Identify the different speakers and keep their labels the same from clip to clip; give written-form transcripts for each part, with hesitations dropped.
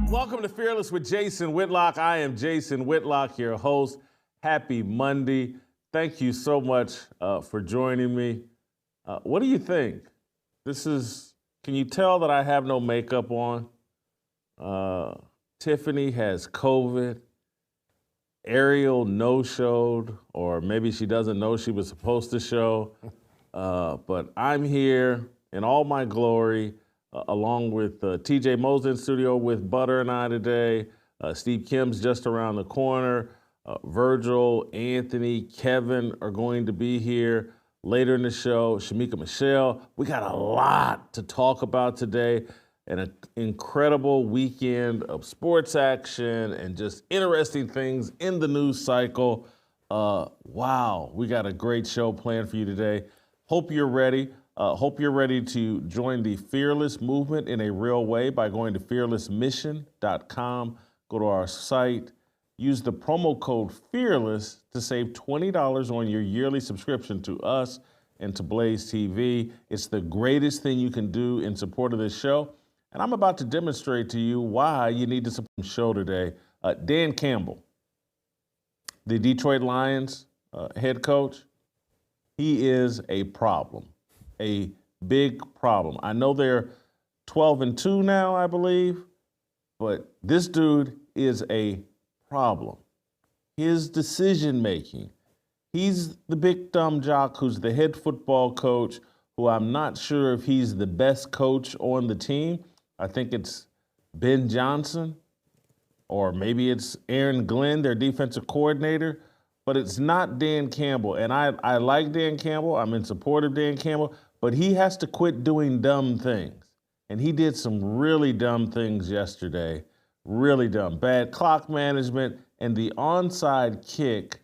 Speaker 1: Welcome to Fearless with Jason Whitlock. I am Jason Whitlock, your host. Happy Monday. Thank you so much for joining me. What do you think? Can you tell that I have no makeup on? Tiffany has COVID. Ariel no-showed, or maybe she doesn't know she was supposed to show. But I'm here in all my glory, along with T.J Moe in studio with Butter and I today. Steve Kim's just around the corner. Virgil, Anthony, Kevin are going to be here later in the show. Shamika Michelle. We got a lot to talk about today, and an incredible weekend of sports action and just interesting things in the news cycle. Wow, we got a great show planned for you today. Hope you're ready. Hope you're ready to join the Fearless movement in a real way by going to fearlessmission.com. Go to our site. Use the promo code FEARLESS to save $20 on your yearly subscription to us and to Blaze TV. It's the greatest thing you can do in support of this show. And I'm about to demonstrate to you why you need to support the show today. Dan Campbell, the Detroit Lions head coach, he is a problem, a big problem. I know they're 12-2 now, I believe, but this dude is a problem. His decision-making. He's the big dumb jock who's the head football coach, who I'm not sure if he's the best coach on the team. I think it's Ben Johnson, or maybe it's Aaron Glenn, their defensive coordinator, but it's not Dan Campbell. And I like Dan Campbell. I'm in support of Dan Campbell, but he has to quit doing dumb things. And he did some really dumb things yesterday. Really dumb. Bad clock management and the onside kick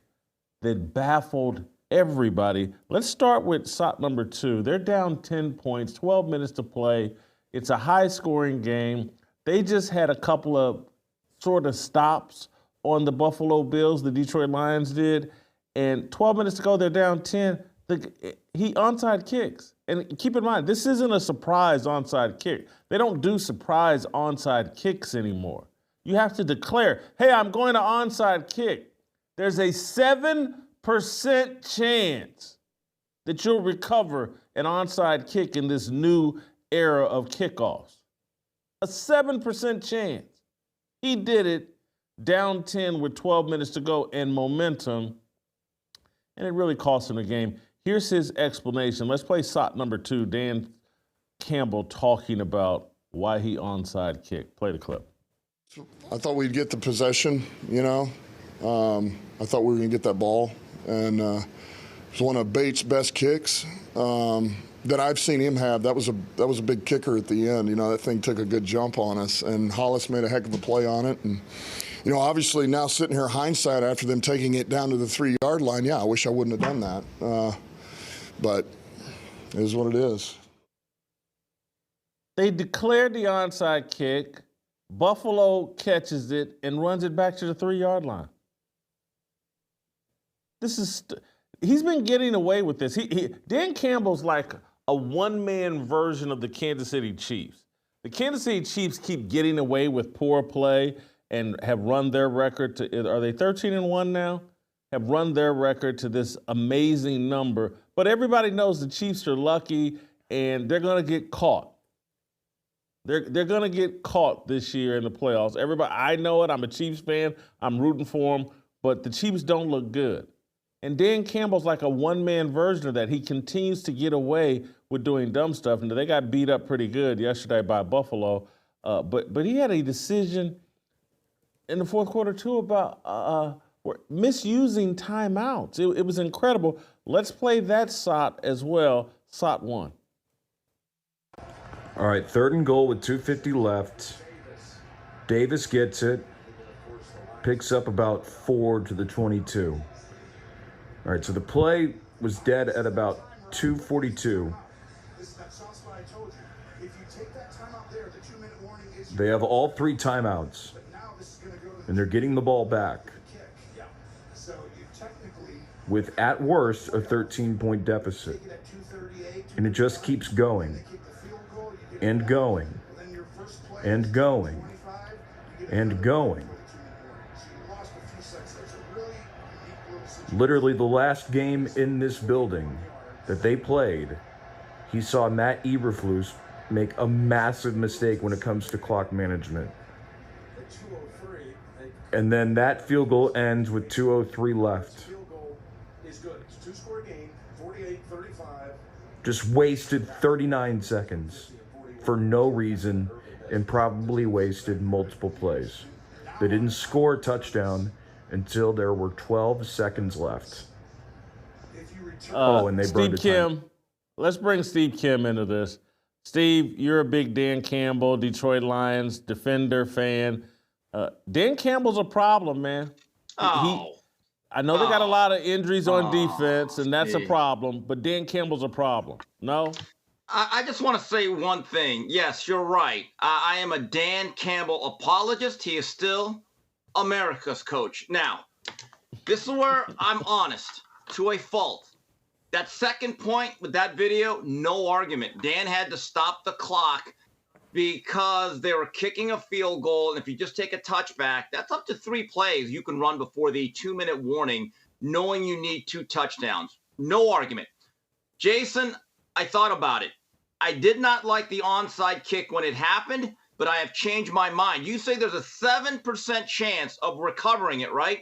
Speaker 1: that baffled everybody. Let's start with shot number 2. They're down 10 points, 12 minutes to play. It's a high-scoring game. They just had a couple of sort of stops on the Buffalo Bills, the Detroit Lions did, and 12 minutes to go, they're down 10. He onside kicks. And keep in mind, this isn't a surprise onside kick. They don't do surprise onside kicks anymore. You have to declare, hey, I'm going to onside kick. There's a 7% chance that you'll recover an onside kick in this new era of kickoffs. A 7% chance. He did it down 10 with 12 minutes to go and momentum, and it really cost him the game. Here's his explanation. Let's play shot number 2, Dan Campbell talking about why he onside kicked. Play the clip.
Speaker 2: I thought we'd get the possession, you know. I thought we were going to get that ball, and it was one of Bates' best kicks that I've seen him have. That was a big kicker at the end. You know, that thing took a good jump on us, and Hollis made a heck of a play on it. And you know, obviously now sitting here hindsight after them taking it down to the 3-yard line, yeah, I wish I wouldn't have done that. But it is what it is.
Speaker 1: They declared the onside kick. Buffalo catches it and runs it back to the 3-yard line. He's been getting away with this. Dan Campbell's like a one-man version of the Kansas City Chiefs. The Kansas City Chiefs keep getting away with poor play and have run their record to, are they 13-1 now? Have run their record to this amazing number. But everybody knows the Chiefs are lucky and they're going to get caught. They're going to get caught this year in the playoffs. Everybody, I know it. I'm a Chiefs fan. I'm rooting for them. But the Chiefs don't look good. And Dan Campbell's like a one-man version of that. He continues to get away with doing dumb stuff. And they got beat up pretty good yesterday by Buffalo. But he had a decision in the fourth quarter, too, about misusing timeouts. It was incredible. Let's play that shot as well, shot 1.
Speaker 3: All right, 3rd and goal with 2:50 left. Davis gets it, picks up about 4 to the 22. All right, so the play was dead at about 2:42. They have all 3 timeouts, and they're getting the ball back with, at worst, a 13-point deficit. And it just keeps going and going and going and going. Literally the last game in this building that they played, he saw Matt Eberflus make a massive mistake when it comes to clock management. And then that field goal ends with 2:03 left. Just wasted 39 seconds for no reason and probably wasted multiple plays. They didn't score a touchdown until there were 12 seconds left. And they burned
Speaker 1: Steve Kim. Let's bring Steve Kim into this. Steve, you're a big Dan Campbell, Detroit Lions defender fan. Dan Campbell's a problem, man. I know they got a lot of injuries on defense, and that's a problem, but Dan Campbell's a problem. No?
Speaker 4: I just want to say one thing. Yes, you're right. I am a Dan Campbell apologist. He is still America's coach. Now, this is where I'm honest to a fault. That second point with that video, no argument. Dan had to stop the clock because they were kicking a field goal. And if you just take a touchback, that's up to 3 plays you can run before the 2-minute warning, knowing you need 2 touchdowns. No argument. Jason, I thought about it. I did not like the onside kick when it happened, but I have changed my mind. You say there's a 7% chance of recovering it, right?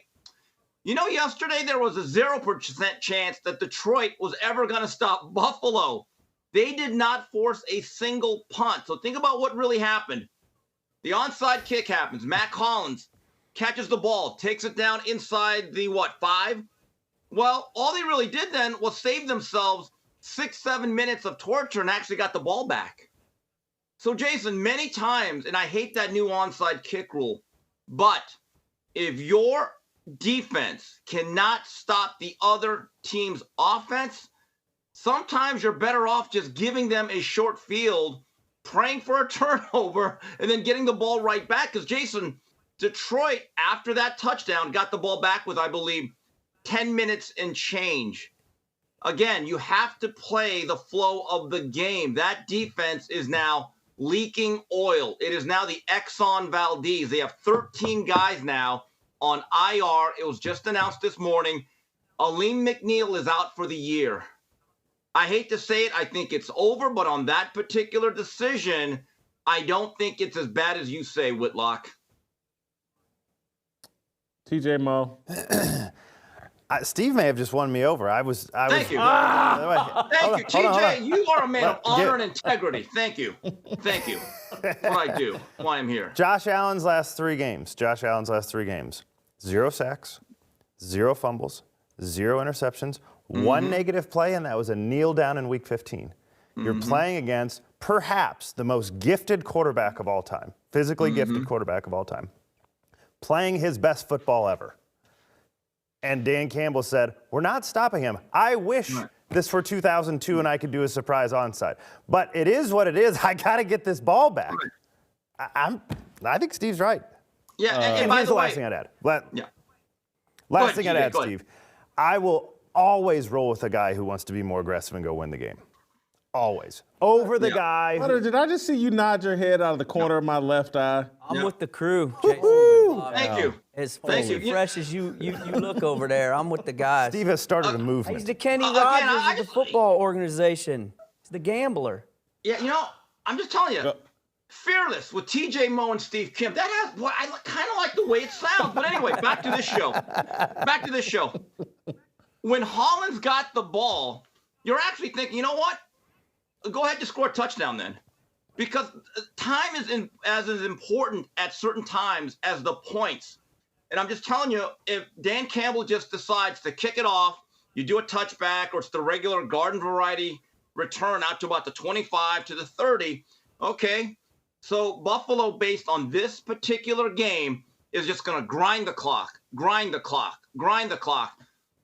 Speaker 4: You know, yesterday there was a 0% chance that Detroit was ever going to stop Buffalo. They did not force a single punt. So think about what really happened. The onside kick happens. Matt Collins catches the ball, takes it down inside the, 5? Well, all they really did then was save themselves 6-7 minutes of torture and actually got the ball back. So, Jason, many times, and I hate that new onside kick rule, but if your defense cannot stop the other team's offense, sometimes you're better off just giving them a short field, praying for a turnover, and then getting the ball right back. Because, Jason, Detroit, after that touchdown, got the ball back with, I believe, 10 minutes and change. Again, you have to play the flow of the game. That defense is now leaking oil. It is now the Exxon Valdez. They have 13 guys now on IR. It was just announced this morning. Aleem McNeil is out for the year. I hate to say it. I think it's over, but on that particular decision, I don't think it's as bad as you say, Whitlock.
Speaker 1: T.J. Moe.
Speaker 5: Steve may have just won me over.
Speaker 4: Thank you. Thank you. TJ, you are a man of honor and integrity. Thank you. Thank you. What I do, why I'm here.
Speaker 5: Josh Allen's last 3 games. 0 sacks, 0 fumbles, 0 interceptions, 1 negative play, and that was a kneel down in week 15. You're playing against perhaps the most gifted quarterback of all time, physically gifted quarterback of all time, playing his best football ever. And Dan Campbell said, we're not stopping him. I wish this were 2002 and I could do a surprise onside. But it is what it is. I got to get this ball back. I think Steve's right.
Speaker 4: Yeah,
Speaker 5: and here's the last thing I'd add. Last thing I'd add, Steve. I will always roll with a guy who wants to be more aggressive and go win the game. Always. Over the guy.
Speaker 1: Did I just see you nod your head out of the corner of my left eye?
Speaker 6: I'm with the crew.
Speaker 4: Thank you.
Speaker 6: As fresh as you look over there, I'm with the guys.
Speaker 5: Steve has started a movement.
Speaker 6: He's the Kenny Rogers of the football organization. He's the gambler.
Speaker 4: Yeah, you know, I'm just telling you, Fearless with T.J. Moe and Steve Kim. That has, I kind of like the way it sounds. But anyway, back to this show. When Hollins got the ball, you're actually thinking, you know what? Go ahead and score a touchdown then. Because time is as important at certain times as the points. And I'm just telling you, if Dan Campbell just decides to kick it off, you do a touchback, or it's the regular garden variety return out to about the 25 to the 30, okay. So Buffalo, based on this particular game, is just going to grind the clock.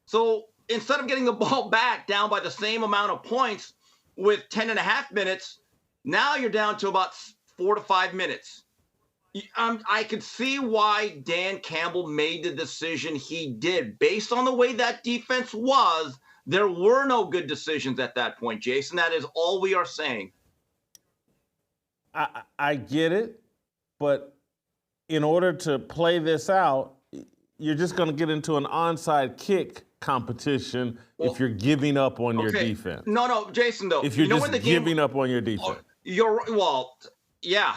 Speaker 4: So instead of getting the ball back down by the same amount of points with 10.5 minutes, now you're down to about 4 to 5 minutes. I could see why Dan Campbell made the decision he did. Based on the way that defense was, there were no good decisions at that point, Jason. That is all we are saying.
Speaker 1: I get it, but in order to play this out, you're just going to get into an onside kick competition if you're giving up on your defense.
Speaker 4: No, Jason, though.
Speaker 1: If you're just
Speaker 4: when the
Speaker 1: giving up on your defense.
Speaker 4: Yeah,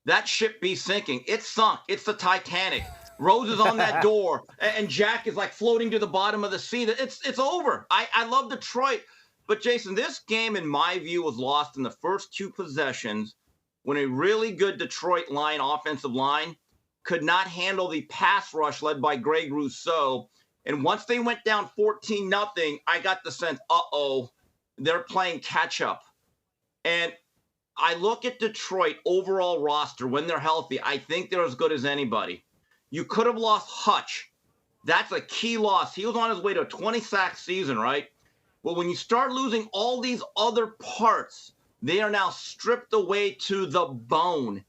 Speaker 4: that ship be sinking. It's sunk. It's the Titanic. Rose is on that door, and Jack is like floating to the bottom of the sea. It's over. I love Detroit. But, Jason, this game, in my view, was lost in the first 2 possessions when a really good Detroit offensive line, could not handle the pass rush led by Greg Rousseau. And once they went down 14-0, I got the sense, they're playing catch-up. And I look at Detroit overall roster when they're healthy. I think they're as good as anybody. You could have lost Hutch. That's a key loss. He was on his way to a 20-sack season, right? But when you start losing all these other parts, they are now stripped away to the bone.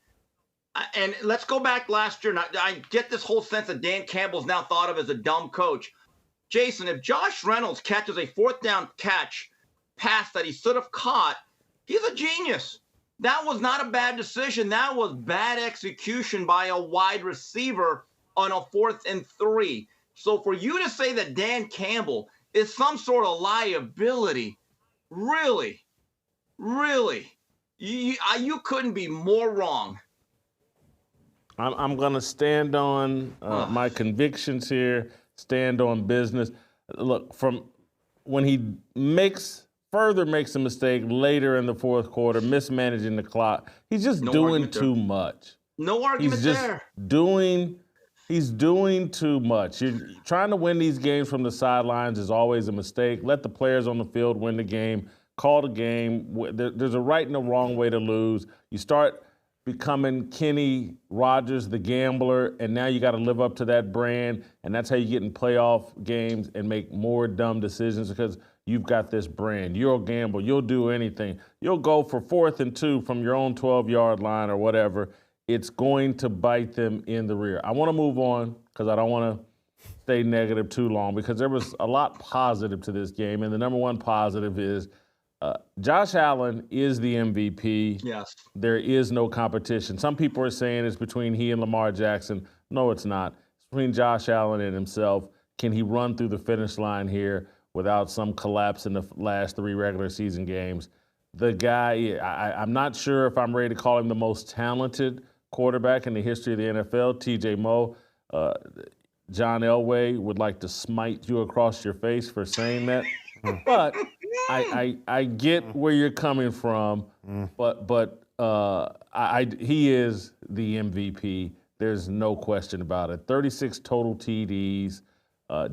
Speaker 4: And let's go back last year. I get this whole sense that Dan Campbell's now thought of as a dumb coach. Jason, if Josh Reynolds catches a 4th down pass that he should have caught, he's a genius. That was not a bad decision. That was bad execution by a wide receiver on a 4th and 3. So for you to say that Dan Campbell is some sort of liability, really, you couldn't be more wrong.
Speaker 1: I'm going to stand on my convictions here, stand on business. Look, from when he makes a mistake later in the 4th quarter, mismanaging the clock, he's just doing too much.
Speaker 4: No argument there.
Speaker 1: He's doing too much. You're trying to win these games from the sidelines is always a mistake. Let the players on the field win the game. Call the game. There's a right and a wrong way to lose. You start becoming Kenny Rogers, the gambler, and now you got to live up to that brand, and that's how you get in playoff games and make more dumb decisions because you've got this brand. You'll gamble. You'll do anything. You'll go for 4th and 2 from your own 12-yard line or whatever. It's going to bite them in the rear. I want to move on because I don't want to stay negative too long because there was a lot positive to this game, and the number one positive is Josh Allen is the MVP.
Speaker 4: Yes.
Speaker 1: There is no competition. Some people are saying it's between he and Lamar Jackson. No, it's not. It's between Josh Allen and himself. Can he run through the finish line here without some collapse in the last 3 regular season games? The guy, I'm not sure if I'm ready to call him the most talented quarterback in the history of the NFL. T.J. Moe, John Elway would like to smite you across your face for saying that. But I get where you're coming from, but he is the MVP. There's no question about it. 36 total TDs,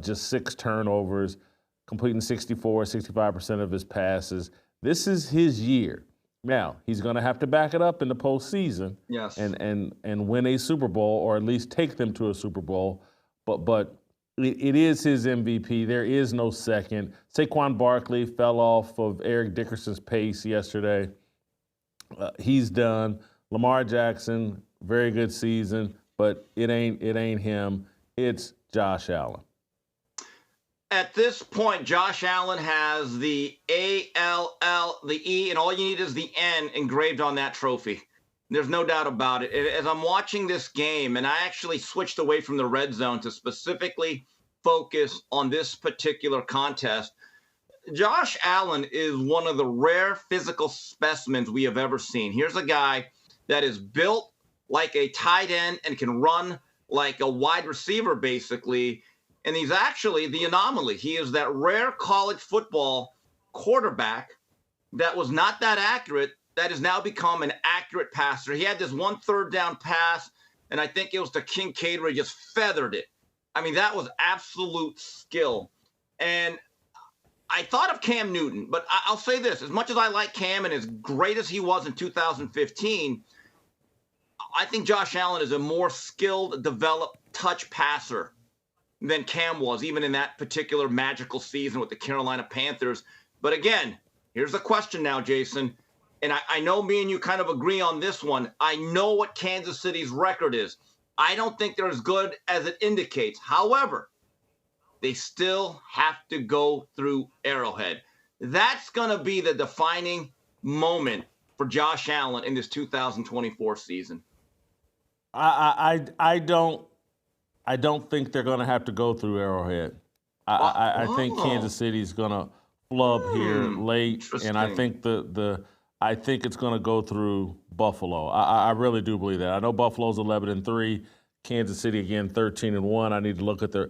Speaker 1: just 6 turnovers, completing 65% of his passes. This is his year. Now, he's going to have to back it up in the postseason and win a Super Bowl, or at least take them to a Super Bowl. But it is his MVP. There is no second. Saquon Barkley fell off of Eric Dickerson's pace yesterday. He's done. Lamar Jackson, very good season, but it ain't him. It's Josh Allen.
Speaker 4: At this point, Josh Allen has the A-L-L, the E, and all you need is the N engraved on that trophy. There's no doubt about it. As I'm watching this game, and I actually switched away from the red zone to specifically focus on this particular contest, Josh Allen is one of the rare physical specimens we have ever seen. Here's a guy that is built like a tight end and can run like a wide receiver, basically. And he's actually the anomaly. He is that rare college football quarterback that was not that accurate, that has now become an accurate passer. He had this 1 3rd down pass, and I think it was to Kincaid where he just feathered it. I mean, that was absolute skill. And I thought of Cam Newton, but I'll say this. As much as I like Cam and as great as he was in 2015, I think Josh Allen is a more skilled, developed touch passer than Cam was, even in that particular magical season with the Carolina Panthers. But again, here's the question now, Jason. And I know me and you kind of agree on this one. I know what Kansas City's record is. I don't think they're as good as it indicates. However, they still have to go through Arrowhead. That's going to be the defining moment for Josh Allen in this 2024 season.
Speaker 1: I don't think they're going to have to go through Arrowhead. I think Kansas City's going to flub here late, and I think I think it's going to go through Buffalo. I really do believe that. I know Buffalo's 11-3, Kansas City again 13-1. I need to look at their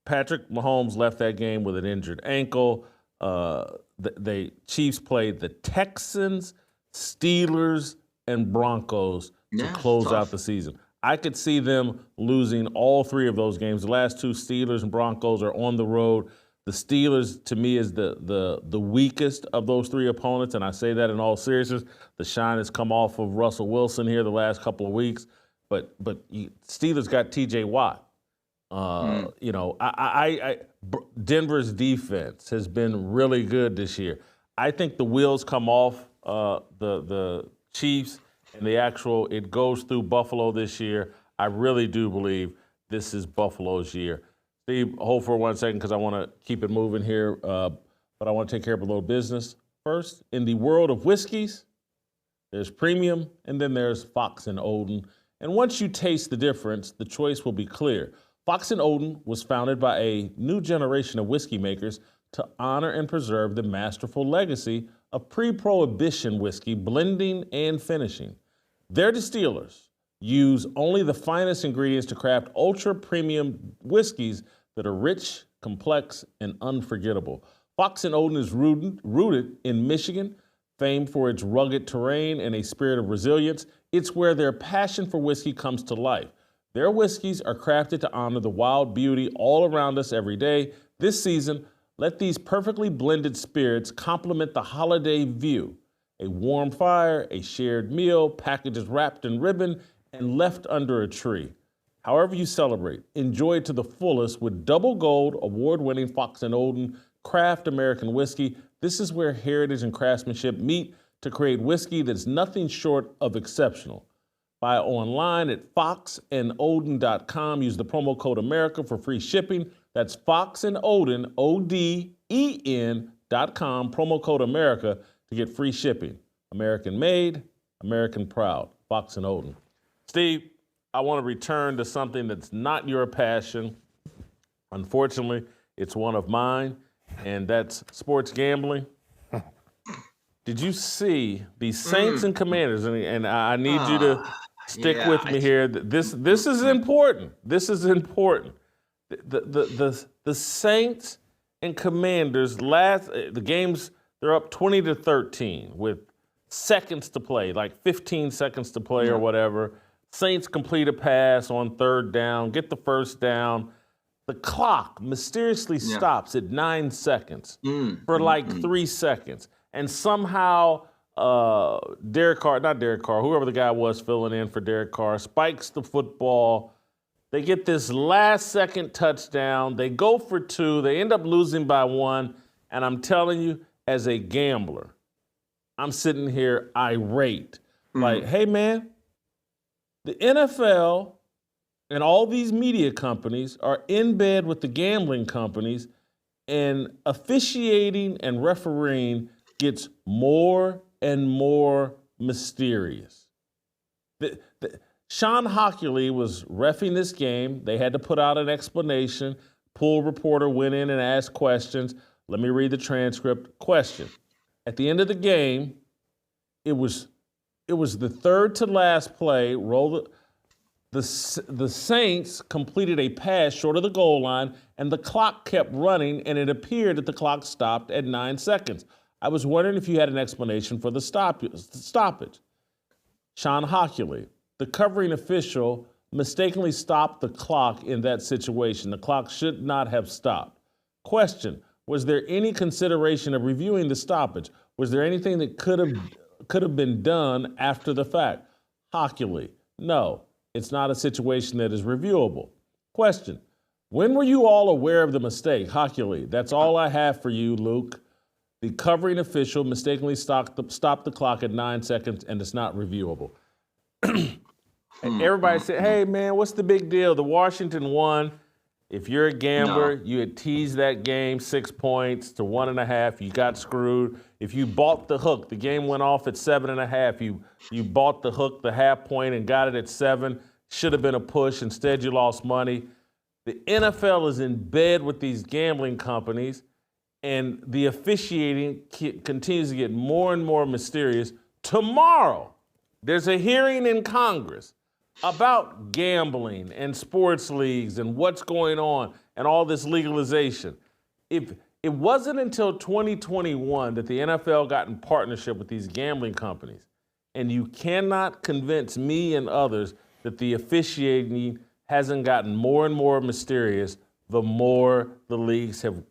Speaker 1: Patrick Mahomes left that game with an injured ankle. The Chiefs played the Texans, Steelers, and Broncos to close out the season. I could see them losing all three of those games. The last two, Steelers and Broncos, are on the road. The Steelers, to me, is the weakest of those three opponents, and I say that in all seriousness. The shine has come off of Russell Wilson here the last couple of weeks, but Steelers got T.J. Watt. Denver's defense has been really good this year. I think the wheels come off the Chiefs, and it goes through Buffalo this year. I really do believe this is Buffalo's year. Steve, hold for 1 second because I want to keep it moving here, but I want to take care of a little business first. In the world of whiskeys, there's premium, and then there's Fox and Odin. And once you taste the difference, the choice will be clear. Fox and Odin was founded by a new generation of whiskey makers to honor and preserve the masterful legacy of pre-prohibition whiskey blending and finishing. Their distillers use only the finest ingredients to craft ultra-premium whiskeys that are rich, complex, and unforgettable. Fox and Odin is rooted in Michigan, famed for its rugged terrain and a spirit of resilience. It's where their passion for whiskey comes to life. Their whiskeys are crafted to honor the wild beauty all around us every day. This season, let these perfectly blended spirits complement the holiday view. A warm fire, a shared meal, packages wrapped in ribbon, and left under a tree. However you celebrate, enjoy it to the fullest with double gold, award-winning Fox & Odin craft American whiskey. This is where heritage and craftsmanship meet to create whiskey that's nothing short of exceptional. Buy online at foxandodin.com. Use the promo code America for free shipping. That's foxandodin, ODEN.com, promo code America to get free shipping. American made, American proud. Fox and Odin. Steve, I want to return to something that's not your passion. Unfortunately, it's one of mine, and that's sports gambling. Did you see the Saints and Commanders? And I need you to stick with me here. This is important. This is important. The Saints and Commanders the games, they're up 20-13 with seconds to play, like 15 seconds to play or whatever. Saints complete a pass on third down, get the first down. The clock mysteriously stops at 9 seconds for like 3 seconds. And somehow whoever the guy was filling in for Derek Carr, spikes the football. They get this last second touchdown. They go for 2. They end up losing by 1. And I'm telling you, as a gambler, I'm sitting here irate. Like, hey, man, the NFL and all these media companies are in bed with the gambling companies, and officiating and refereeing gets more and more mysterious. Sean Hockley was reffing this game. They had to put out an explanation. Pool reporter went in and asked questions. Let me read the transcript. Question. At the end of the game, it was the third to last play. The Saints completed a pass short of the goal line, and the clock kept running, and it appeared that the clock stopped at 9 seconds. I was wondering if you had an explanation for the stoppage. Sean Hockley, the covering official, mistakenly stopped the clock in that situation. The clock should not have stopped. Question, was there any consideration of reviewing the stoppage? Was there anything that could have been done after the fact? Hockley, no, it's not a situation that is reviewable. Question, when were you all aware of the mistake? Hockley, that's all I have for you, Luke. The covering official mistakenly stopped the clock at 9 seconds, and it's not reviewable. And everybody said, hey, man, what's the big deal? The Washington won. If you're a gambler, you had teased that game 6 points to 1.5. You got screwed. If you bought the hook, the game went off at 7.5. You bought the hook, the half point, and got it at 7. should have been a push. Instead, you lost money. The NFL is in bed with these gambling companies, and the officiating continues to get more and more mysterious. Tomorrow, there's a hearing in Congress about gambling and sports leagues and what's going on and all this legalization. If it wasn't until 2021 that the NFL got in partnership with these gambling companies, and you cannot convince me and others that the officiating hasn't gotten more and more mysterious the more the leagues have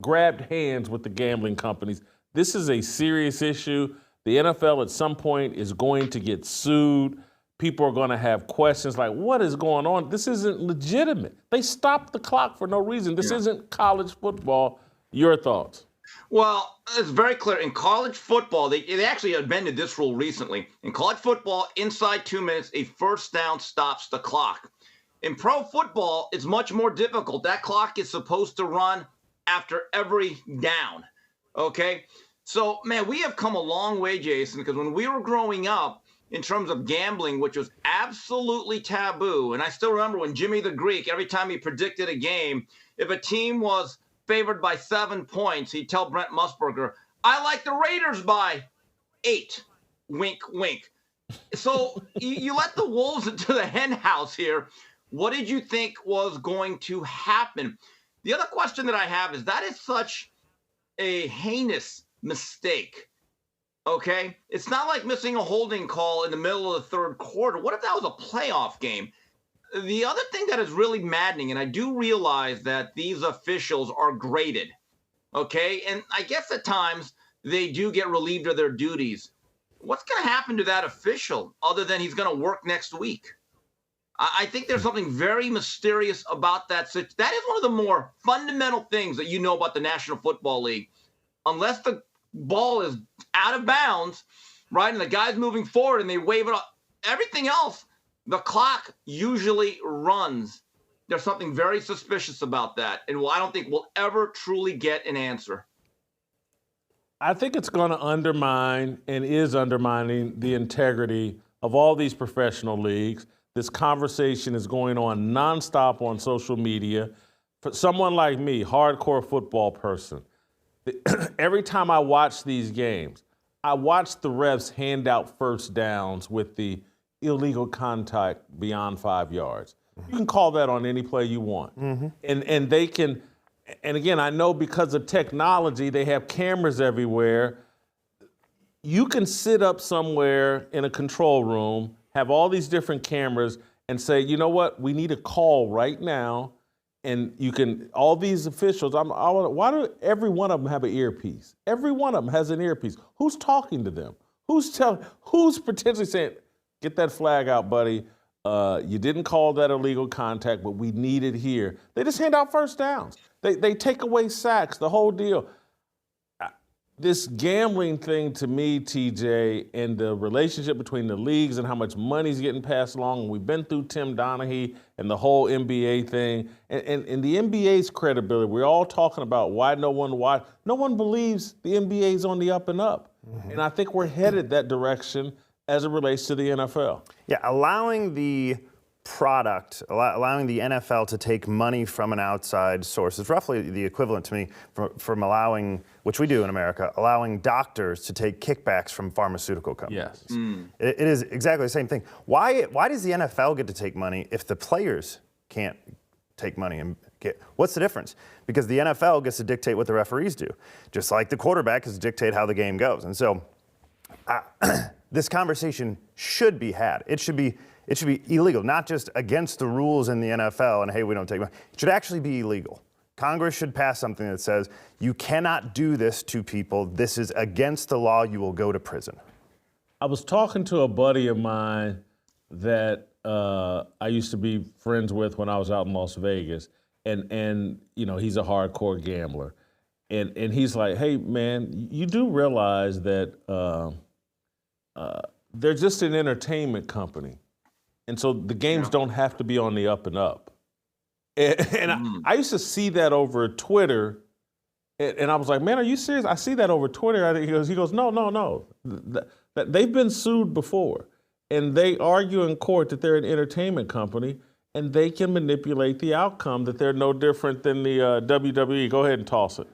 Speaker 1: grabbed hands with the gambling companies. This is a serious issue. The NFL at some point is going to get sued. People are going to have questions like, what is going on? This isn't legitimate. They stopped the clock for no reason. This isn't college football. Your thoughts?
Speaker 4: Well, it's very clear. In college football, they actually amended this rule recently. In college football, inside 2 minutes, a first down stops the clock. In pro football, it's much more difficult. That clock is supposed to run after every down. Okay? So, man, we have come a long way, Jason, because when we were growing up, in terms of gambling, which was absolutely taboo, and I still remember when Jimmy the Greek, every time he predicted a game, if a team was favored by 7 points, he'd tell Brent Musburger, I like the Raiders by 8. Wink, wink. So you let the wolves into the hen house here. What did you think was going to happen? The other question that I have is that is such a heinous mistake. Okay? It's not like missing a holding call in the middle of the third quarter. What if that was a playoff game? The other thing that is really maddening, and I do realize that these officials are graded, okay? And I guess at times they do get relieved of their duties. What's going to happen to that official other than he's going to work next week? I think there's something very mysterious about that. That is one of the more fundamental things that you know about the National Football League. Unless the ball is out of bounds, right, and the guy's moving forward and they wave it up, everything else, the clock usually runs. There's something very suspicious about that. And I don't think we'll ever truly get an answer.
Speaker 1: I think it's going to undermine and is undermining the integrity of all these professional leagues. This conversation is going on nonstop on social media. For someone like me, hardcore football person, every time I watch these games, I watch the refs hand out first downs with the illegal contact beyond 5 yards. You can call that on any play you want. And they can, and again, I know because of technology, they have cameras everywhere. You can sit up somewhere in a control room, have all these different cameras, and say, you know what, we need a call right now. And you can, all these officials, why do every one of them have an earpiece? Every one of them has an earpiece. Who's talking to them? Who's potentially saying, get that flag out, buddy. You didn't call that illegal contact, but we need it here. They just hand out first downs. They take away sacks, the whole deal. This gambling thing to me, TJ, and the relationship between the leagues and how much money's getting passed along, and we've been through Tim Donahue and the whole NBA thing, and the NBA's credibility. We're all talking about why no one believes the NBA's on the up and up. And I think we're headed that direction as it relates to the NFL.
Speaker 5: Yeah, allowing the product, allowing the NFL to take money from an outside source is roughly the equivalent to me from allowing, which we do in America, allowing doctors to take kickbacks from pharmaceutical companies.
Speaker 1: Yes.
Speaker 5: It is exactly the same thing. Why does the NFL get to take money if the players can't take money and what's the difference? Because the NFL gets to dictate what the referees do, just like the quarterback gets to dictate how the game goes. And so this conversation should be had. It should be illegal, not just against the rules in the NFL and, hey, we don't take money. It should actually be illegal. Congress should pass something that says you cannot do this to people. This is against the law. You will go to prison.
Speaker 1: I was talking to a buddy of mine that I used to be friends with when I was out in Las Vegas, and you know, he's a hardcore gambler. And he's like, hey, man, you do realize that they're just an entertainment company. And so the games don't have to be on the up and up. And I used to see that over Twitter, and I was like, man, are you serious? I see that over Twitter. He goes, no. They've been sued before. and they argue in court that they're an entertainment company, and they can manipulate the outcome, that they're no different than the WWE. Go ahead and toss it.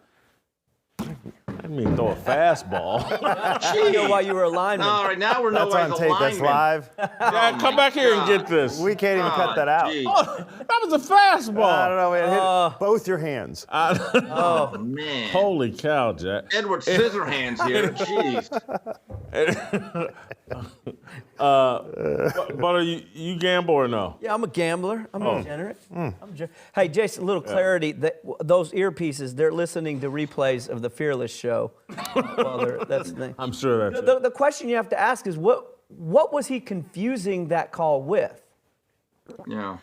Speaker 1: I mean, throw a fastball.
Speaker 6: I know why you were a lineman.
Speaker 4: All right, now we're
Speaker 5: That's
Speaker 4: nowhere
Speaker 5: on tape. That's live.
Speaker 1: Yeah, come back here and get this.
Speaker 5: We can't even cut that out.
Speaker 4: Geez.
Speaker 1: That was a fastball.
Speaker 5: I don't know. It hit both your hands.
Speaker 4: Oh, man.
Speaker 1: Holy cow, Jack.
Speaker 4: Edward Scissorhands here. Jeez.
Speaker 1: But you gamble or no?
Speaker 6: Yeah, I'm a gambler. I'm degenerate. Hey, Jason, a little clarity. Those earpieces, they're listening to replays of the Fearless show. That's the thing.
Speaker 1: I'm sure that's it.
Speaker 6: The question you have to ask is, what was he confusing that call with?
Speaker 4: Yeah.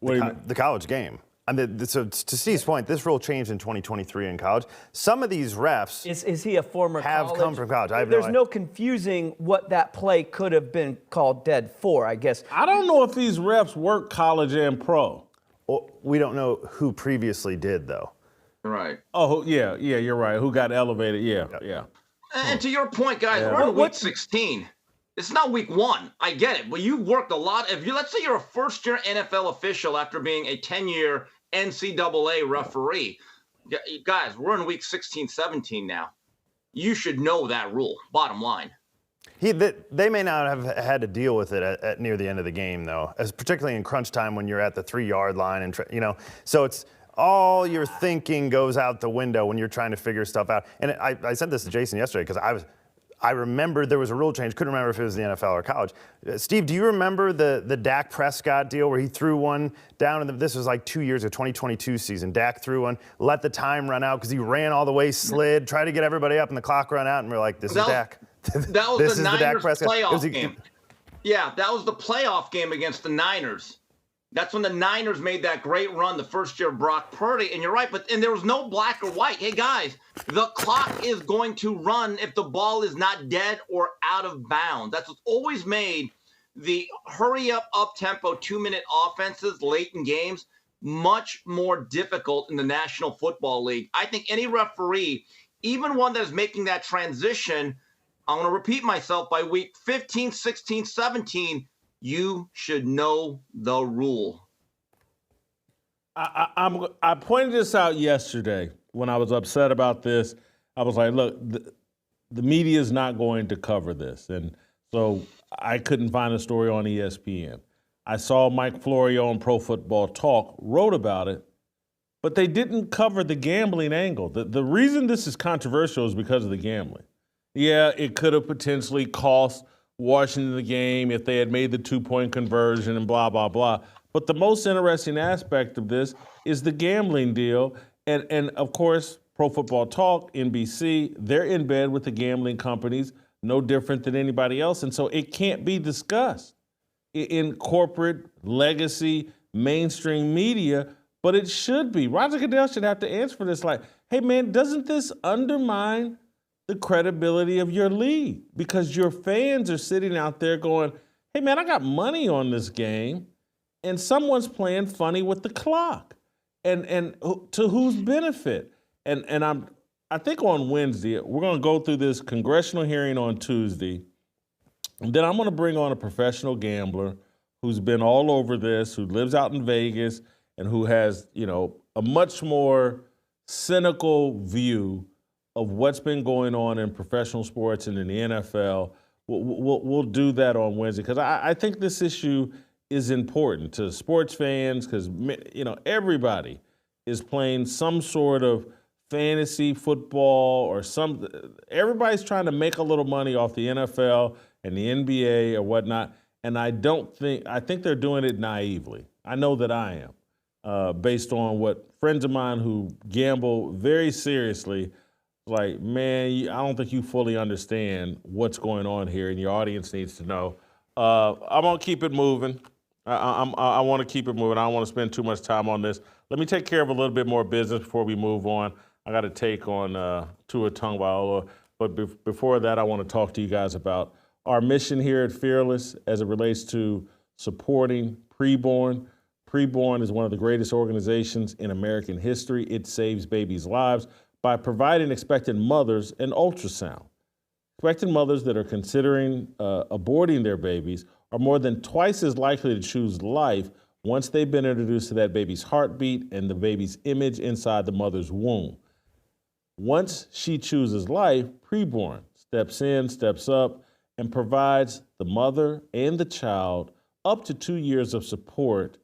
Speaker 5: The college game. I mean, so to Steve's point, this rule changed in 2023 in college. Some of these refs
Speaker 6: Is he a former
Speaker 5: have
Speaker 6: college?
Speaker 5: come from college. I have
Speaker 6: There's
Speaker 5: no
Speaker 6: no confusing what that play could have been called dead for, I guess.
Speaker 1: I don't know if these refs work college and pro.
Speaker 5: We don't know who previously did, though.
Speaker 4: Right.
Speaker 1: Oh, yeah, you're right. Who got elevated? Yeah.
Speaker 4: And to your point, guys, we're in week 16. It's not week 1. I get it. But you worked a lot. Let's say you're a first-year NFL official after being a 10-year NCAA referee. Guys, we're in week 16, 17 now. You should know that rule, bottom line.
Speaker 5: They may not have had to deal with it at near the end of the game, though, as particularly in crunch time when you're at the 3-yard line. And so it's all your thinking goes out the window when you're trying to figure stuff out. And I said this to Jason yesterday because I remembered there was a rule change. Couldn't remember if it was the NFL or college. Steve, do you remember the Dak Prescott deal where he threw one down? This was like 2 years ago, 2022 season. Dak threw one, let the time run out because he ran all the way, slid, tried to get everybody up, and the clock ran out. And we're like, this is Dak.
Speaker 4: That was
Speaker 5: this
Speaker 4: the
Speaker 5: is the Dak
Speaker 4: Niners
Speaker 5: Prescott
Speaker 4: playoff game. Yeah, that was the playoff game against the Niners. That's when the Niners made that great run the first year of Brock Purdy. And you're right, and there was no black or white. Hey, guys, the clock is going to run if the ball is not dead or out of bounds. That's what's always made the hurry-up, up-tempo, 2-minute offenses late in games much more difficult in the National Football League. I think any referee, even one that is making that transition, I'm going to repeat myself, by week 15, 16, 17, you should know the rule.
Speaker 1: I pointed this out yesterday when I was upset about this. I was like, look, the media is not going to cover this. And so I couldn't find a story on ESPN. I saw Mike Florio on Pro Football Talk wrote about it, but they didn't cover the gambling angle. The reason this is controversial is because of the gambling. Yeah, it could have potentially cost Washington the game if they had made the 2-point conversion and blah, blah, blah. But the most interesting aspect of this is the gambling deal. And of course, Pro Football Talk, NBC, they're in bed with the gambling companies, no different than anybody else. And so it can't be discussed in corporate, legacy, mainstream media, but it should be. Roger Goodell should have to answer for this. Like, hey, man, doesn't this undermine the credibility of your league? Because your fans are sitting out there going, hey, man, I got money on this game, and someone's playing funny with the clock. And to whose benefit? And I think on Wednesday, we're going to go through this congressional hearing on Tuesday, and then I'm going to bring on a professional gambler who's been all over this, who lives out in Vegas, and who has, a much more cynical view of what's been going on in professional sports and in the NFL. We'll do that on Wednesday because I think this issue is important to sports fans because, everybody is playing some sort of fantasy football or everybody's trying to make a little money off the NFL and the NBA or whatnot. And I think they're doing it naively. I know that I am, based on what friends of mine who gamble very seriously. Like, man, I don't think you fully understand what's going on here, and your audience needs to know. I'm going to keep it moving. I want to keep it moving. I don't want to spend too much time on this. Let me take care of a little bit more business before we move on. I got to take on Tua Tagovailoa. But before that, I want to talk to you guys about our mission here at Fearless as it relates to supporting preborn. Preborn is one of the greatest organizations in American history. It saves babies' lives by providing expectant mothers an ultrasound. Expectant mothers that are considering aborting their babies are more than twice as likely to choose life once they've been introduced to that baby's heartbeat and the baby's image inside the mother's womb. Once she chooses life, preborn steps in, steps up, and provides the mother and the child up to 2 years of support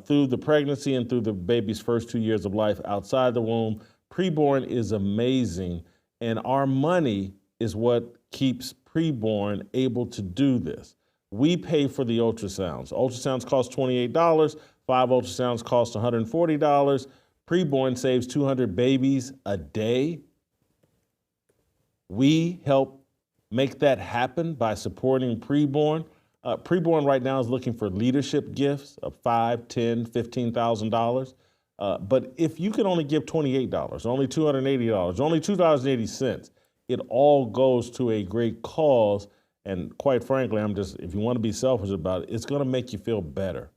Speaker 1: through the pregnancy and through the baby's first 2 years of life outside the womb. Preborn is amazing, and our money is what keeps preborn able to do this. We pay for the ultrasounds. Ultrasounds cost $28. 5 ultrasounds cost $140. Preborn saves 200 babies a day. We help make that happen by supporting preborn. Preborn right now is looking for leadership gifts of $5,000, $10,000, $15,000. But if you can only give $28, only $280, only $2.80, it all goes to a great cause. And quite frankly, if you want to be selfish about it, it's going to make you feel better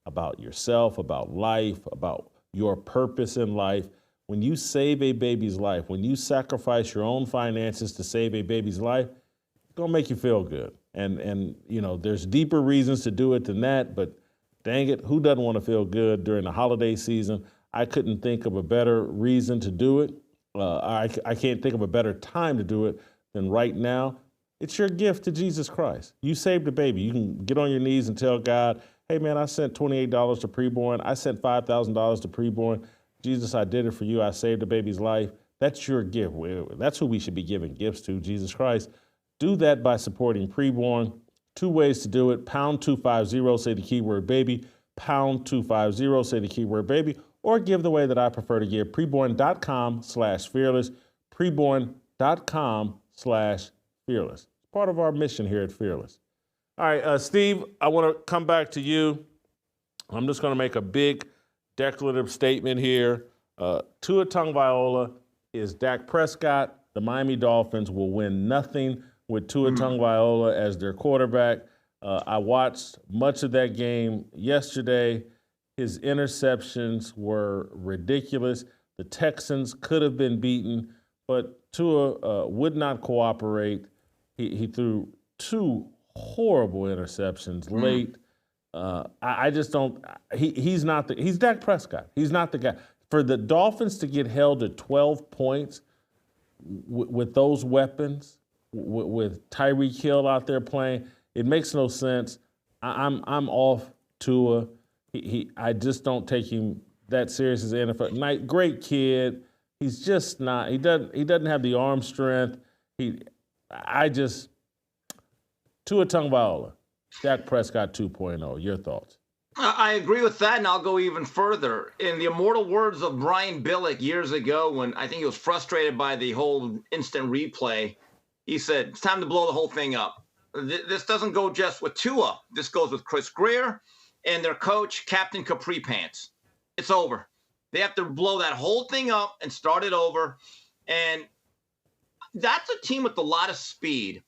Speaker 1: about yourself, about life, about your purpose in life. When you save a baby's life, when you sacrifice your own finances to save a baby's life, it's going to make you feel good. And you know, there's deeper reasons to do it than that, but dang it, who doesn't want to feel good during the holiday season? I couldn't think of a better reason to do it. I can't think of a better time to do it than right now. It's your gift to Jesus Christ. You saved a baby. You can get on your knees and tell God, hey man, I sent $28 to preborn. I sent $5,000 to preborn. Jesus, I did it for you. I saved a baby's life. That's your gift. That's who we should be giving gifts to, Jesus Christ. Do that by supporting preborn. 2 ways to do it. Pound 250, say the keyword baby. Pound 250, say the keyword baby. Or give the way that I prefer to give, preborn.com/fearless. Preborn.com/fearless. It's part of our mission here at Fearless. All right, Steve, I want to come back to you. I'm just going to make a big declarative statement here. Tua Tagovailoa is Dak Prescott. The Miami Dolphins will win nothing with Tua Tagovailoa as their quarterback. I watched much of that game yesterday. His interceptions were ridiculous. The Texans could have been beaten, but Tua would not cooperate. He threw 2 horrible interceptions late. I just don't. He's Dak Prescott. He's not the guy. For the Dolphins to get held to 12 points with those weapons, with Tyreek Hill out there playing, it makes no sense. I'm off Tua. I just don't take him that serious as an NFL. Great kid. He's just not. He doesn't have the arm strength. Tua Tagovailoa, Dak Prescott 2.0. Your thoughts?
Speaker 4: I agree with that, and I'll go even further. In the immortal words of Brian Billick years ago, when I think he was frustrated by the whole instant replay, he said, it's time to blow the whole thing up. This doesn't go just with Tua. This goes with Chris Greer and their coach, Captain Capri Pants. It's over. They have to blow that whole thing up and start it over. And that's a team with a lot of speed,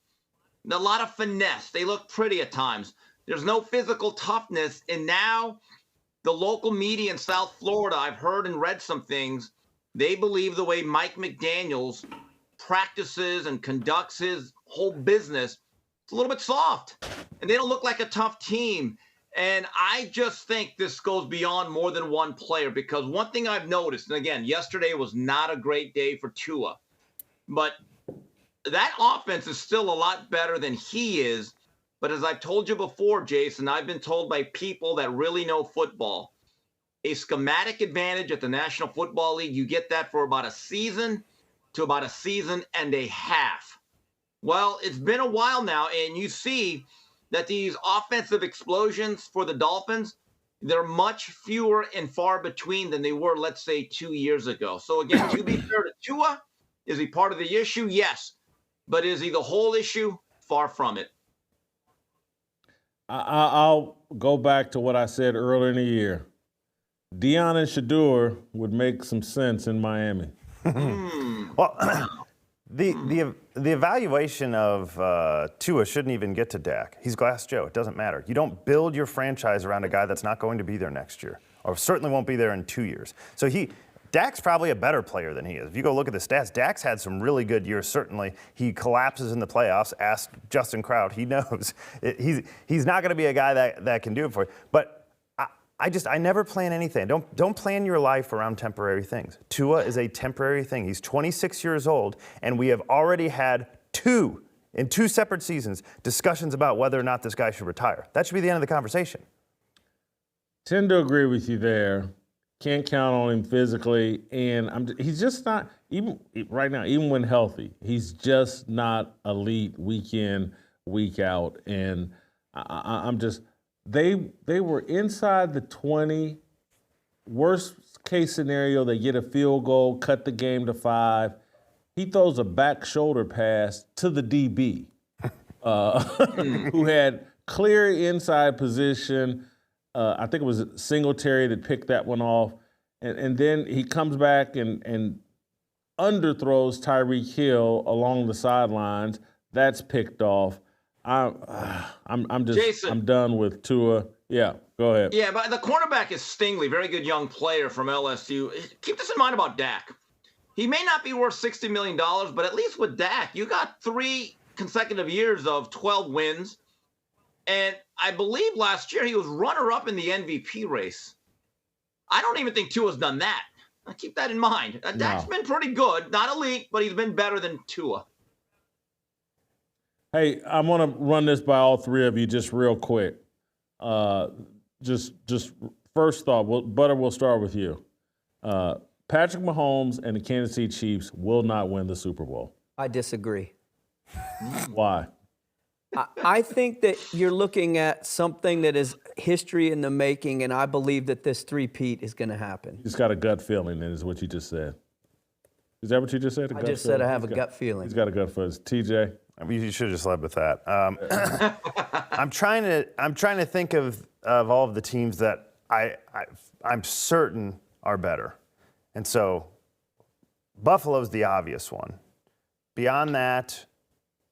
Speaker 4: a lot of finesse. They look pretty at times. There's no physical toughness. And now the local media in South Florida, I've heard and read some things, they believe the way Mike McDaniels practices and conducts his whole business, it's a little bit soft. And they don't look like a tough team. And I just think this goes beyond more than one player, because one thing I've noticed, and again, yesterday was not a great day for Tua, but that offense is still a lot better than he is. But as I've told you before, Jason, I've been told by people that really know football, a schematic advantage at the National Football League, you get that for about a season to about a season and a half. Well, it's been a while now, and you see that these offensive explosions for the Dolphins, they're much fewer and far between than they were, let's say, 2 years ago. So again, to be fair to Tua, is he part of the issue? Yes. But is he the whole issue? Far from it.
Speaker 1: I'll go back to what I said earlier in the year. Deion and Shador would make some sense in Miami.
Speaker 5: Well, the evaluation of Tua shouldn't even get to Dak. He's Glass Joe. It doesn't matter. You don't build your franchise around a guy that's not going to be there next year, or certainly won't be there in 2 years. So Dak's probably a better player than he is. If you go look at the stats, Dak's had some really good years, certainly. He collapses in the playoffs. Ask Justin Kraut. He knows. He's not going to be a guy that can do it for you. But I never plan anything. Don't plan your life around temporary things. Tua is a temporary thing. He's 26 years old, and we have already had in two separate seasons, discussions about whether or not this guy should retire. That should be the end of the conversation.
Speaker 1: Tend to agree with you there. Can't count on him physically, and he's just not, even right now, even when healthy, he's just not elite week in, week out. And I'm just, they were inside the 20. Worst case scenario, they get a field goal, cut the game to 5. He throws a back shoulder pass to the DB, who had clear inside position. I think it was Singletary that picked that one off. And then he comes back and underthrows Tyreek Hill along the sidelines. That's picked off. I'm done with Tua. Yeah, go ahead.
Speaker 4: Yeah, but the cornerback is Stingley, very good young player from LSU. Keep this in mind about Dak. He may not be worth $60 million, but at least with Dak, you got 3 consecutive years of 12 wins. And I believe last year he was runner-up in the MVP race. I don't even think Tua's done that. Keep that in mind. Dak's been pretty good. Not elite, but he's been better than Tua.
Speaker 1: Hey, I want to run this by all three of you just real quick. Just first thought, Butter, we'll start with you. Patrick Mahomes and the Kansas City Chiefs will not win the Super Bowl.
Speaker 6: I disagree.
Speaker 1: Why?
Speaker 6: I think that you're looking at something that is history in the making, and I believe that this three-peat is going to happen.
Speaker 1: He's got a gut feeling, and is what you just said. Is that what you just said?
Speaker 6: I just said I have a gut feeling.
Speaker 1: He's got a gut feeling. TJ?
Speaker 5: I mean, you should have just led with that. I'm trying to think of all of the teams that I'm certain are better. And so Buffalo's the obvious one. Beyond that,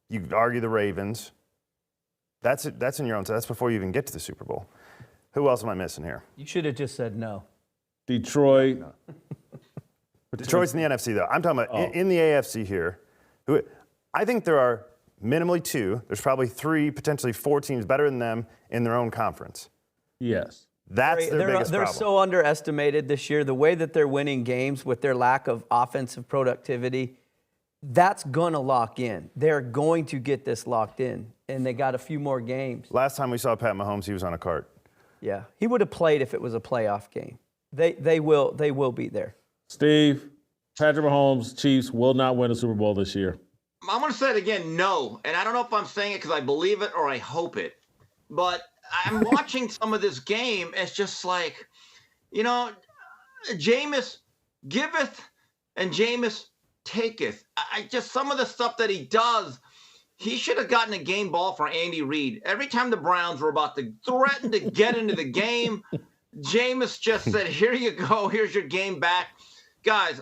Speaker 5: you could argue the Ravens. That's in your own. That's before you even get to the Super Bowl. Who else am I missing here?
Speaker 6: You should have just said no.
Speaker 1: Detroit.
Speaker 5: Detroit's in the NFC, though. I'm talking about in the AFC here. I think there are minimally 2. There's probably 3, potentially 4 teams better than them in their own conference.
Speaker 1: Yes.
Speaker 5: That's their biggest
Speaker 6: They're
Speaker 5: problem.
Speaker 6: so underestimated this year. The way that they're winning games with their lack of offensive productivity, that's going to lock in. They're going to get this locked in, and they got a few more games.
Speaker 5: Last time we saw Pat Mahomes, he was on a cart.
Speaker 6: Yeah, he would have played if it was a playoff game. They will be there.
Speaker 1: Steve, Patrick Mahomes, Chiefs will not win a Super Bowl this year.
Speaker 4: I'm going to say it again, no. And I don't know if I'm saying it because I believe it or I hope it. But I'm watching some of this game. It's just like, Jameis giveth and Jameis taketh. Some of the stuff that he does, he should have gotten a game ball for Andy Reid. Every time the Browns were about to threaten to get into the game, Jameis just said, here you go. Here's your game back. Guys,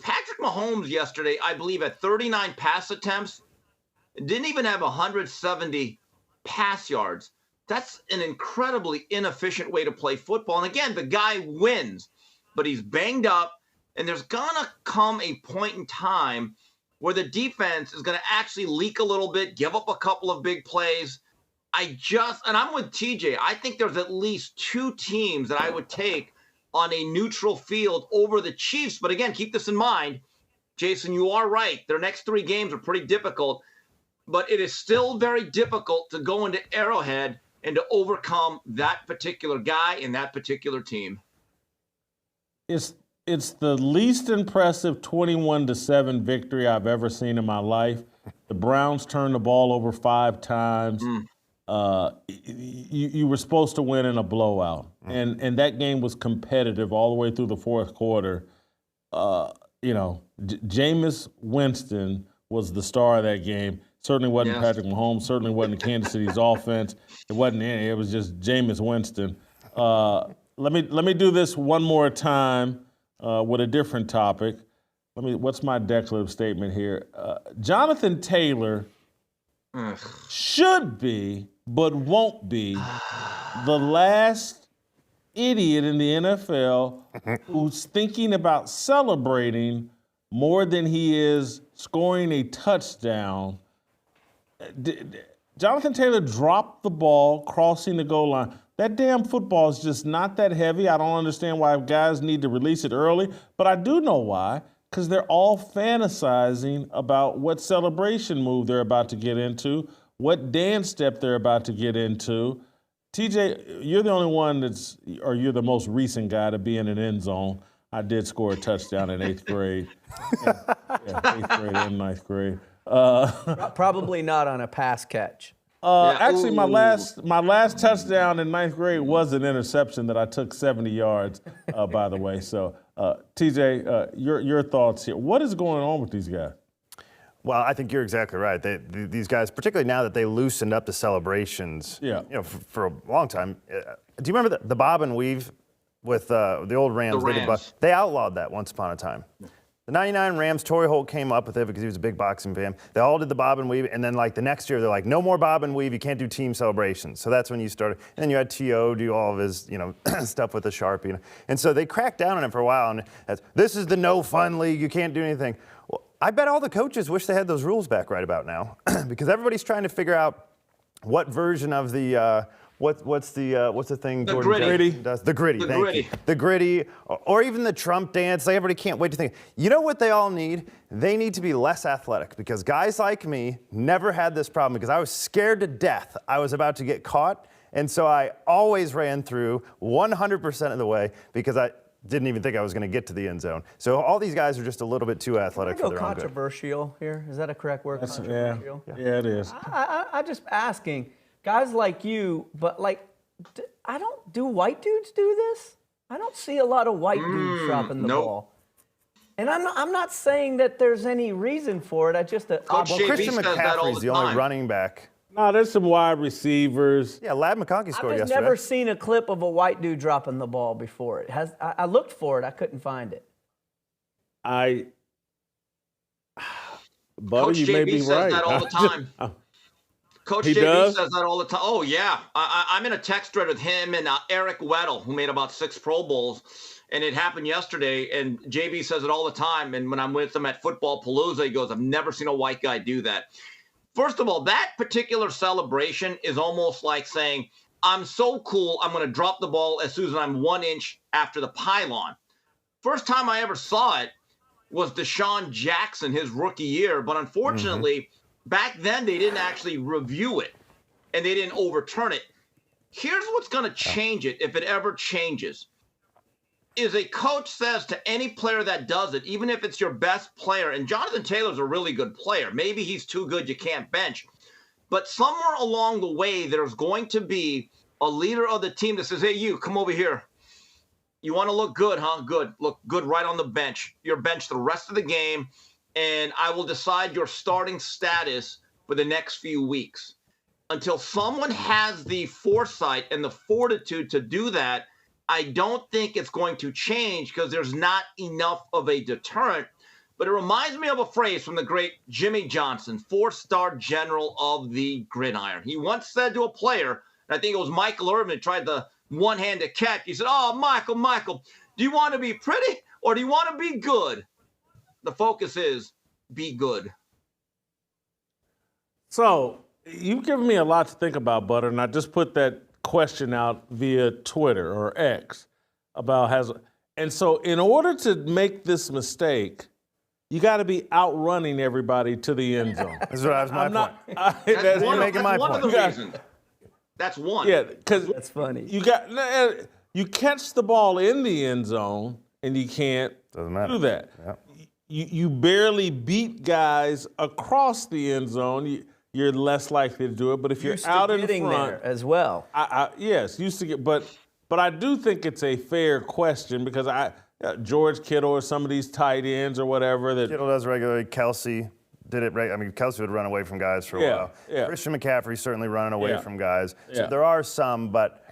Speaker 4: Patrick Mahomes yesterday, I believe, at 39 pass attempts, didn't even have 170 pass yards. That's an incredibly inefficient way to play football. And again, the guy wins, but he's banged up, and there's going to come a point in time where the defense is going to actually leak a little bit, give up a couple of big plays. And I'm with TJ. I think there's at least 2 teams that I would take on a neutral field over the Chiefs. But again, keep this in mind. Jason, you are right. Their next 3 games are pretty difficult, but it is still very difficult to go into Arrowhead and to overcome that particular guy and that particular team.
Speaker 1: It's the least impressive 21-7 victory I've ever seen in my life. The Browns turned the ball over 5 times. You were supposed to win in a blowout, and that game was competitive all the way through the fourth quarter. Jameis Winston was the star of that game. Certainly wasn't Patrick Mahomes. Certainly wasn't Kansas City's offense. It wasn't any. It was just Jameis Winston. Let me do this one more time with a different topic. What's my declarative statement here? Jonathan Taylor should be, but won't be, the last idiot in the NFL who's thinking about celebrating more than he is scoring a touchdown. Jonathan Taylor dropped the ball crossing the goal line. That damn football is just not that heavy. I don't understand why guys need to release it early, but I do know why, because they're all fantasizing about what celebration move they're about to get into, what dance step they're about to get into. TJ, you're the only one you're the most recent guy to be in an end zone. I did score a touchdown in 8th grade. Yeah, 8th grade and 9th grade.
Speaker 6: Probably not on a pass catch.
Speaker 1: Actually, my last touchdown in 9th grade was an interception that I took 70 yards, by the way. So, TJ, your thoughts here. What is going on with these guys?
Speaker 5: Well, I think you're exactly right. These guys, particularly now that they loosened up the celebrations, for a long time. Do you remember the bob and weave with the old Rams?
Speaker 4: The Rams.
Speaker 5: They outlawed that once upon a time. The 99 Rams, Torrey Holt came up with it because he was a big boxing fan. They all did the bob and weave, and then like the next year, they're like, no more bob and weave, you can't do team celebrations. So that's when you started. And then you had T.O. do all of his, stuff with the Sharpie. And so they cracked down on it for a while, and this is the no fun league, you can't do anything. Well, I bet all the coaches wish they had those rules back right about now, because everybody's trying to figure out what version of the what's the thing
Speaker 4: The
Speaker 5: Jordan
Speaker 4: gritty.
Speaker 5: Jackson does? The gritty.
Speaker 4: The
Speaker 5: Thank
Speaker 4: gritty.
Speaker 5: you. The gritty, or even the Trump dance. Like, everybody can't wait to think. You know what they all need? They need to be less athletic, because guys like me never had this problem because I was scared to death I was about to get caught, and so I always ran through 100% of the way because I didn't even think I was going to get to the end zone. So all these guys are just a little bit too athletic for their own good.
Speaker 6: Controversial here. Is that a correct word? Controversial.
Speaker 1: Yeah, it is.
Speaker 6: I just asking, guys like you, but do white dudes do this? I don't see a lot of white dudes dropping the ball. And I'm not saying that there's any reason for it. I just
Speaker 4: Coach JB
Speaker 5: Christian
Speaker 4: says that all
Speaker 5: McCaffrey's
Speaker 4: the
Speaker 5: the only
Speaker 4: time.
Speaker 5: running back.
Speaker 1: No, there's some wide receivers.
Speaker 5: Yeah, Lad McConkey scored
Speaker 6: I've just
Speaker 5: yesterday.
Speaker 6: never seen a clip of a white dude dropping the ball before. I looked for it. I couldn't find it.
Speaker 1: Buddy,
Speaker 4: Coach
Speaker 1: you may
Speaker 4: JB
Speaker 1: be
Speaker 4: says
Speaker 1: right.
Speaker 4: that all the time. Coach
Speaker 1: He
Speaker 4: JB
Speaker 1: does?
Speaker 4: says that all the time. Oh, yeah. I'm in a text thread with him and Eric Weddle, who made about 6 Pro Bowls. And it happened yesterday. And JB says it all the time. And when I'm with him at Football Palooza, he goes, I've never seen a white guy do that. First of all, that particular celebration is almost like saying, I'm so cool, I'm going to drop the ball as soon as I'm 1 inch after the pylon. First time I ever saw it was Deshaun Jackson, his rookie year. But unfortunately, back then they didn't actually review it and they didn't overturn it. Here's what's going to change it, if it ever changes, is a coach says to any player that does it, even if it's your best player, and Jonathan Taylor's a really good player. Maybe he's too good, you can't bench. But somewhere along the way, there's going to be a leader of the team that says, hey, you, come over here. You want to look good, huh? Good. Look good right on the bench. You're benched the rest of the game, and I will decide your starting status for the next few weeks. Until someone has the foresight and the fortitude to do that, I don't think it's going to change because there's not enough of a deterrent. But it reminds me of a phrase from the great Jimmy Johnson, 4-star general of the gridiron. He once said to a player, and I think it was Michael Irvin, tried the one-handed catch. He said, oh, Michael, do you want to be pretty or do you want to be good? The focus is be good.
Speaker 1: So you've given me a lot to think about, Butter, and I just put that question out via Twitter or X about and so in order to make this mistake, you got to be outrunning everybody to the end zone.
Speaker 5: That's my point.
Speaker 4: That's
Speaker 5: You're making my
Speaker 4: one
Speaker 5: point.
Speaker 4: of the reasons. That's one.
Speaker 1: Yeah, because
Speaker 6: That's funny.
Speaker 1: you catch the ball in the end zone and you can't
Speaker 5: Doesn't matter.
Speaker 1: do that.
Speaker 5: Yep.
Speaker 1: You barely beat guys across the end zone. You're less likely to do it. But if you're
Speaker 6: Used to
Speaker 1: out in
Speaker 6: getting
Speaker 1: front,
Speaker 6: there as well.
Speaker 1: yes, used to get. But I do think it's a fair question because George Kittle or some of these tight ends or whatever that
Speaker 5: Kittle does regularly. Kelsey did it right. I mean, Kelsey would run away from guys for a while.
Speaker 1: Yeah.
Speaker 5: Christian McCaffrey certainly running away
Speaker 1: Yeah.
Speaker 5: from guys. So
Speaker 1: Yeah.
Speaker 5: there are some, but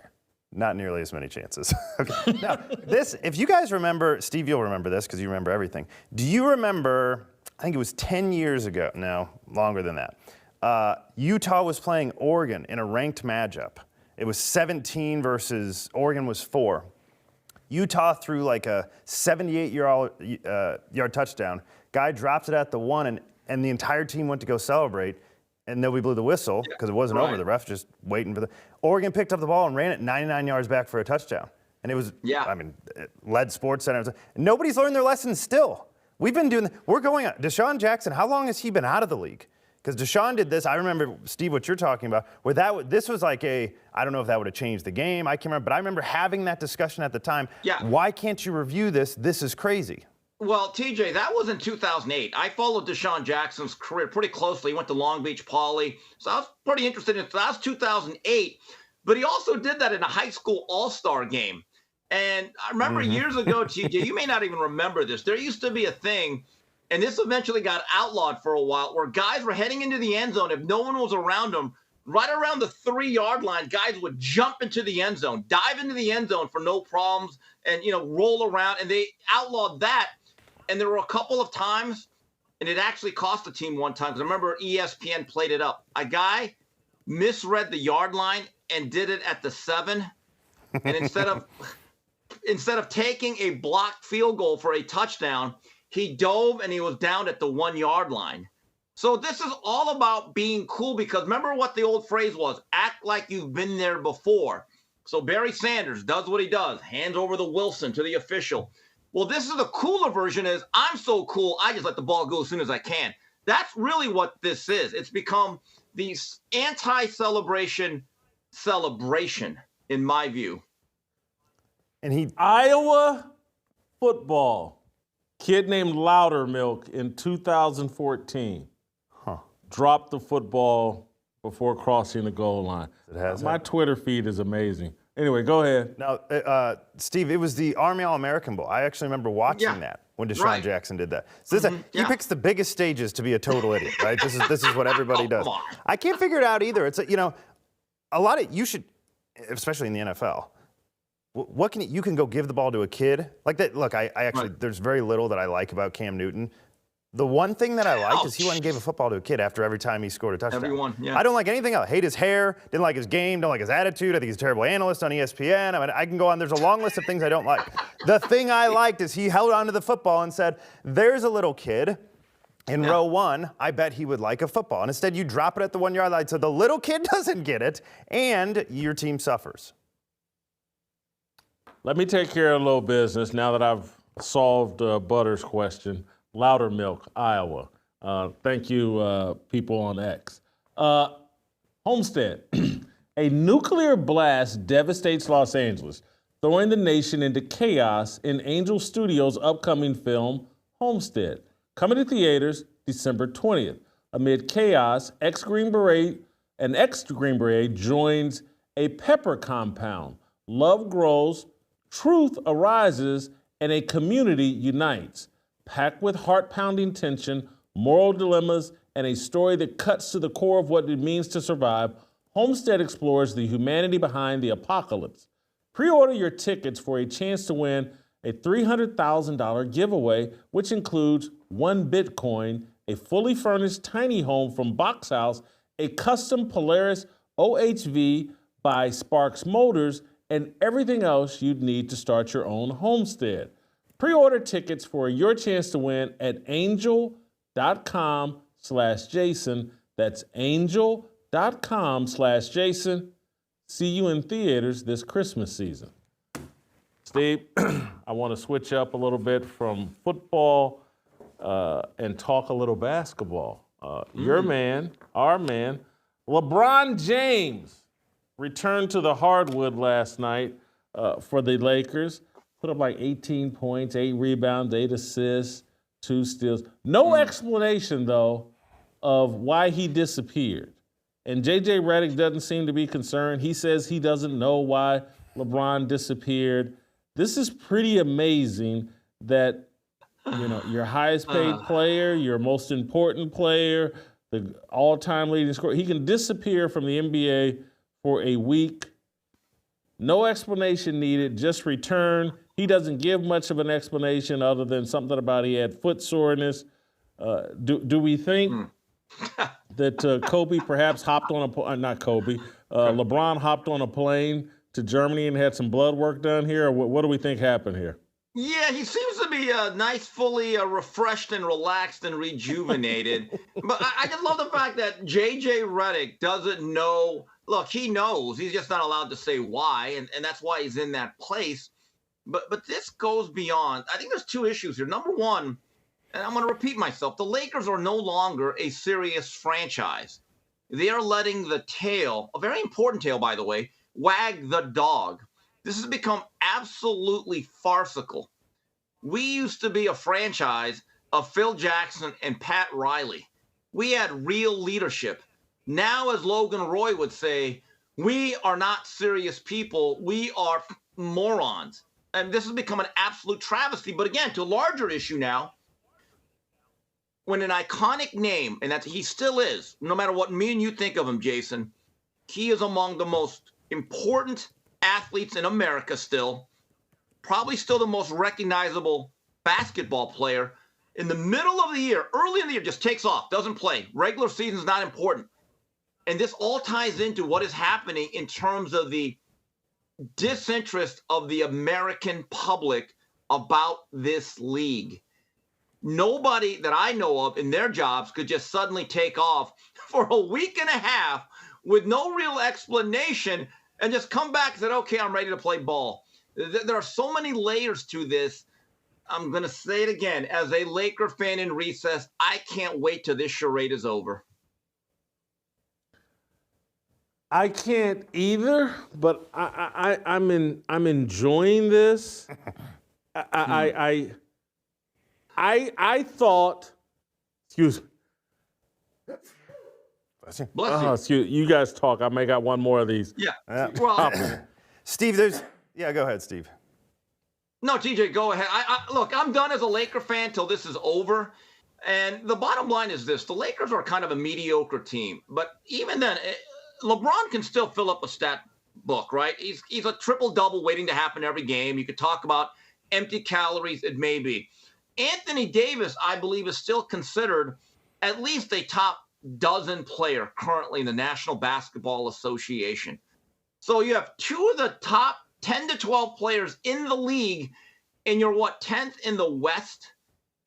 Speaker 5: not nearly as many chances. Okay. Now, if you guys remember, Steve, you'll remember this because you remember everything. Do you remember, I think it was 10 years ago, no, longer than that, Utah was playing Oregon in a ranked matchup. It was 17 versus Oregon was 4. Utah threw like a 78-yard touchdown. Guy drops it at the 1, and the entire team went to go celebrate, and nobody blew the whistle because it wasn't over. The ref just waiting for the. Oregon picked up the ball and ran it 99 yards back for a touchdown. And it was, it led Sports Center. Nobody's learned their lessons still. We've been doing, we're going, Deshaun Jackson, how long has he been out of the league? Because Deshaun did this, I remember, Steve, what you're talking about, where this was like I don't know if that would have changed the game, I can't remember, but I remember having that discussion at the time. Yeah. Why can't you review this? This is crazy.
Speaker 4: Well, TJ, that was in 2008. I followed Deshaun Jackson's career pretty closely. He went to Long Beach Poly, so I was pretty interested in it. So that was 2008, but he also did that in a high school all-star game. And I remember years ago, TJ, you may not even remember this. There used to be a thing, and this eventually got outlawed for a while, where guys were heading into the end zone. If no one was around them, right around the 3-yard line, guys would jump into the end zone, dive into the end zone for no problems, and, roll around. And they outlawed that. And there were a couple of times, and it actually cost the team one time, because I remember ESPN played it up. A guy misread the yard line and did it at the 7. And instead of taking a blocked field goal for a touchdown, he dove and he was down at the 1-yard line. So this is all about being cool, because remember what the old phrase was, act like you've been there before. So Barry Sanders does what he does, hands over the Wilson to the official. Well, this is the cooler version is, I'm so cool, I just let the ball go as soon as I can. That's really what this is. It's become the anti-celebration celebration, in my view.
Speaker 1: And Iowa football, kid named Loudermilk in 2014 dropped the football before crossing the goal line. My Twitter feed is amazing. Anyway, go ahead.
Speaker 5: Now, Steve, it was the Army All-American Bowl. I actually remember watching that when Deshaun Jackson did that. So he picks the biggest stages to be a total idiot, right? This is what everybody does. I can't figure it out either. It's a lot of you should, especially in the NFL. What can you can go give the ball to a kid like that? Look, I actually there's very little that I like about Cam Newton. The one thing that I liked is he went and gave a football to a kid after every time he scored a touchdown. I don't like anything else. I hate his hair, didn't like his game, don't like his attitude. I think he's a terrible analyst on ESPN. I mean, I can go on. There's a long list of things I don't like. The thing I liked is he held onto the football and said, there's a little kid in row 1, I bet he would like a football. And instead you drop it at the 1-yard line so the little kid doesn't get it and your team suffers.
Speaker 1: Let me take care of a little business now that I've solved Butter's question. Loudermilk, Iowa. Thank you, people on X. Homestead. A nuclear blast devastates Los Angeles, throwing the nation into chaos in Angel Studios' upcoming film, Homestead. Coming to theaters December 20th. Amid chaos, an ex-Green Beret joins a pepper compound. Love grows, truth arises, and a community unites. Packed with heart-pounding tension, moral dilemmas, and a story that cuts to the core of what it means to survive, Homestead explores the humanity behind the apocalypse. Pre-order your tickets for a chance to win a $300,000 giveaway, which includes 1 Bitcoin, a fully furnished tiny home from Box House, a custom Polaris OHV by Sparks Motors, and everything else you'd need to start your own homestead. Pre-order tickets for your chance to win at angel.com/Jason. That's angel.com/Jason. See you in theaters this Christmas season. Steve, I want to switch up a little bit from football and talk a little basketball. Your man, our man, LeBron James returned to the hardwood last night for the Lakers. Put up like 18 points, 8 rebounds, 8 assists, 2 steals. No explanation, though, of why he disappeared. And J.J. Redick doesn't seem to be concerned. He says he doesn't know why LeBron disappeared. This is pretty amazing that, your highest paid player, your most important player, the all-time leading scorer, he can disappear from the NBA for a week. No explanation needed, just return. He doesn't give much of an explanation other than something about he had foot soreness. Do we think that Kobe perhaps hopped on LeBron hopped on a plane to Germany and had some blood work done here, or what do we think happened here?
Speaker 4: Yeah, he seems to be nice, fully refreshed and relaxed and rejuvenated. But I just love the fact that J.J. Redick doesn't know. Look, he knows. He's just not allowed to say why, and that's why he's in that place. But this goes beyond. I think there's two issues here. Number one, and I'm going to repeat myself, the Lakers are no longer a serious franchise. They are letting the tail, a very important tail, by the way, wag the dog. This has become absolutely farcical. We used to be a franchise of Phil Jackson and Pat Riley. We had real leadership. Now, as Logan Roy would say, we are not serious people. We are morons. And this has become an absolute travesty. But again, to a larger issue now, when an iconic name, and that he still is, no matter what me and you think of him, Jason, he is among the most important athletes in America still, probably still the most recognizable basketball player. In the middle of the year, early in the year, just takes off, doesn't play. Regular season is not important. And this all ties into what is happening in terms of the disinterest of the American public about this league. Nobody that I know of in their jobs could just suddenly take off for a week and a half with no real explanation and just come back and say, okay, I'm ready to play ball. There are so many layers to this. I'm going to say it again. As a Laker fan in recess, I can't wait till this charade is over.
Speaker 1: I can't either, but I'm enjoying this. I thought, excuse me.
Speaker 4: Bless you.
Speaker 1: Excuse you guys talk. I may got one more of these.
Speaker 4: Yeah. Well,
Speaker 5: Steve, go ahead, Steve.
Speaker 4: no, TJ, go ahead. Look, I'm done as a Laker fan till this is over. And the bottom line is this. The Lakers are kind of a mediocre team. But even then, LeBron can still fill up a stat book, right? He's a triple-double waiting to happen every game. You could talk about empty calories, it may be. Anthony Davis, I believe, is still considered at least a top dozen player currently in the National Basketball Association. So you have two of the top 10 to 12 players in the league, and you're, 10th in the West?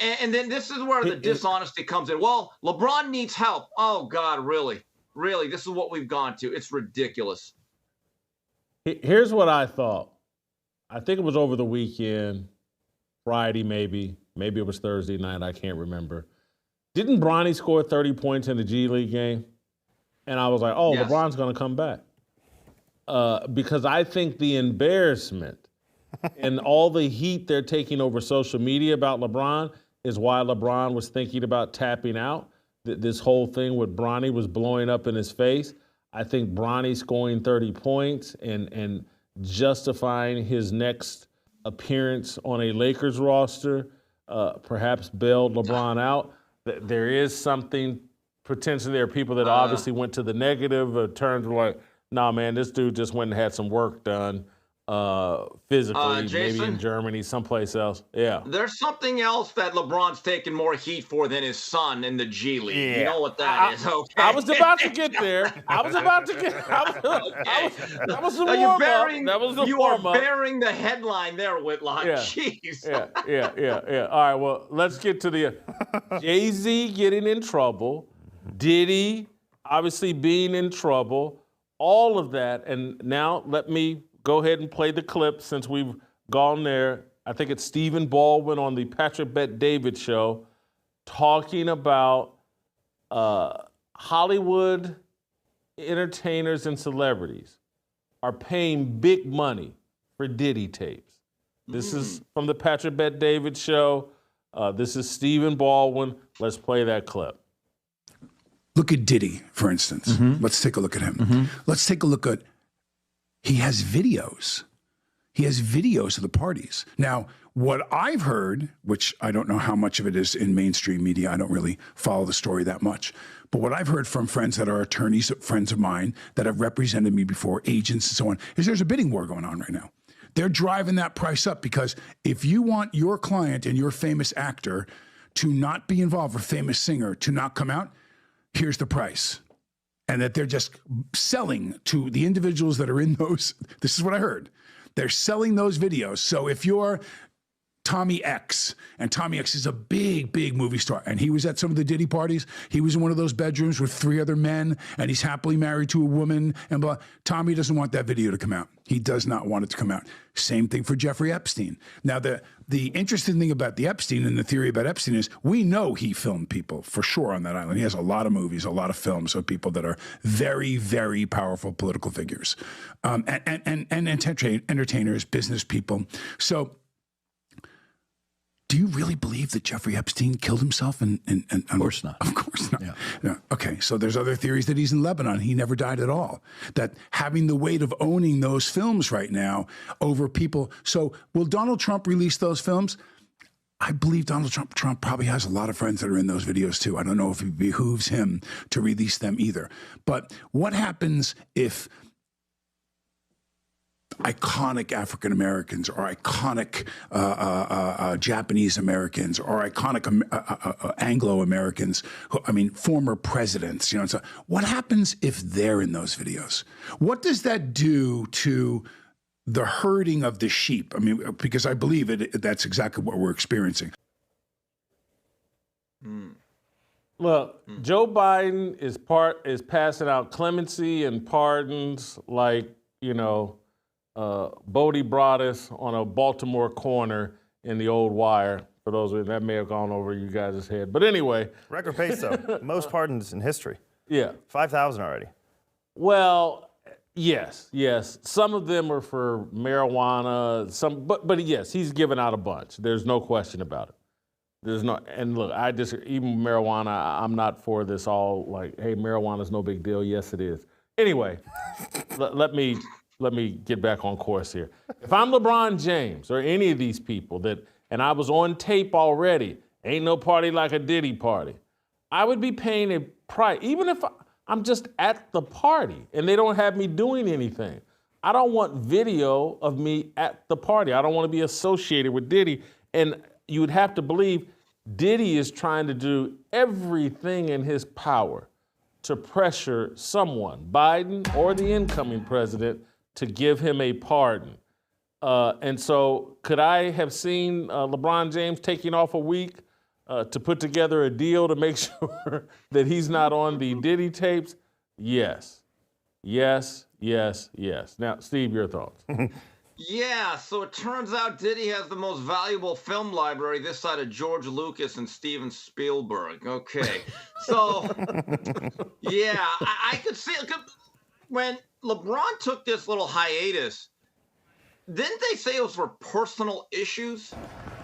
Speaker 4: And then this is where the dishonesty comes in. Well, LeBron needs help. Oh, God, really? Really? This is what we've gone to. It's ridiculous.
Speaker 1: Here's what I thought. I think it was over the weekend, Friday maybe. Maybe it was Thursday night. I can't remember. Didn't Bronny score 30 points in the G League game? And I was like, oh, yes. LeBron's going to come back. Because I think the embarrassment and all the heat they're taking over social media about LeBron is why LeBron was thinking about tapping out. This whole thing with Bronny was blowing up in his face. I think Bronny scoring 30 points and justifying his next appearance on a Lakers roster perhaps bailed LeBron out. There is something potentially. There are people that obviously went to the negative terms like, nah, man, this dude just went and had some work done physically,
Speaker 4: Jason,
Speaker 1: maybe in Germany, someplace else. Yeah.
Speaker 4: There's something else that LeBron's taken more heat for than his son in the G League. Yeah. You know what that is, okay?
Speaker 1: I was about to get there. That was the warm-up.
Speaker 4: You are bearing the headline there, Whitlock.
Speaker 1: Yeah.
Speaker 4: Jeez.
Speaker 1: Yeah. All right, well, let's get to the Jay-Z getting in trouble, Diddy obviously being in trouble, all of that. And now let me go ahead and play the clip since we've gone there. I think it's Stephen Baldwin on the Patrick Bet-David show talking about Hollywood entertainers and celebrities are paying big money for Diddy tapes. This is from the Patrick Bet-David show. This is Stephen Baldwin. Let's play that clip.
Speaker 7: Look at Diddy, for instance. Let's take a look at him. Let's take a look at, he has videos. He has videos of the parties. Now, what I've heard, which I don't know how much of it is in mainstream media, I don't really follow the story that much, but what I've heard from friends that are attorneys, friends of mine that have represented me before, agents and so on, is there's a bidding war going on right now. They're driving that price up because if you want your client and your famous actor to not be involved, or famous singer to not come out, here's the price. and that they're just selling to the individuals that are in those. This is what I heard. They're selling those videos. So if you're Tommy X, and Tommy X is a big, big movie star, and he was at some of the Diddy parties. He was in one of those bedrooms with 3 other men, and he's happily married to a woman, and blah. Tommy doesn't want that video to come out. He does not want it to come out. Same thing for Jeffrey Epstein. Now, the interesting thing about the Epstein and the theory about Epstein is we know he filmed people for sure on that island. He has a lot of movies, a lot of films of people that are very, very powerful political figures, and entertainers, business people. So, do you really believe that Jeffrey Epstein killed himself? Of
Speaker 8: course not.
Speaker 7: Of course not.
Speaker 8: Yeah.
Speaker 7: Yeah. Okay, so there's other theories that he's in Lebanon. He never died at all. That having the weight of owning those films right now over people. So will Donald Trump release those films? I believe Donald Trump probably has a lot of friends that are in those videos too. I don't know if it behooves him to release them either. But what happens if iconic African Americans or iconic Japanese Americans or iconic Anglo Americans, former presidents, so what happens if they're in those videos? What does that do to the herding of the sheep? Because I believe that's exactly what we're experiencing.
Speaker 1: Look, Joe Biden is passing out clemency and pardons like, Bodie Broadus on a Baltimore corner in the old Wire. For those of you that may have gone over you guys' head. But anyway.
Speaker 5: Record pace, though. Most pardons in history.
Speaker 1: Yeah.
Speaker 5: 5,000 already.
Speaker 1: Well, yes. Some of them are for marijuana. But yes, he's given out a bunch. There's no question about it. And look, even marijuana, I'm not for this all like, hey, marijuana's no big deal. Yes, it is. Anyway, let me get back on course here. If I'm LeBron James or any of these people and I was on tape already, ain't no party like a Diddy party, I would be paying a price, even if I'm just at the party and they don't have me doing anything. I don't want video of me at the party. I don't want to be associated with Diddy. And you would have to believe Diddy is trying to do everything in his power to pressure someone, Biden or the incoming president, to give him a pardon. And so could I have seen LeBron James taking off a week to put together a deal to make sure that he's not on the Diddy tapes? Yes. Now, Steve, your thoughts.
Speaker 4: Yeah, so it turns out Diddy has the most valuable film library this side of George Lucas and Steven Spielberg. Okay, so, yeah, I could see it. When LeBron took this little hiatus, didn't they say it was for personal issues?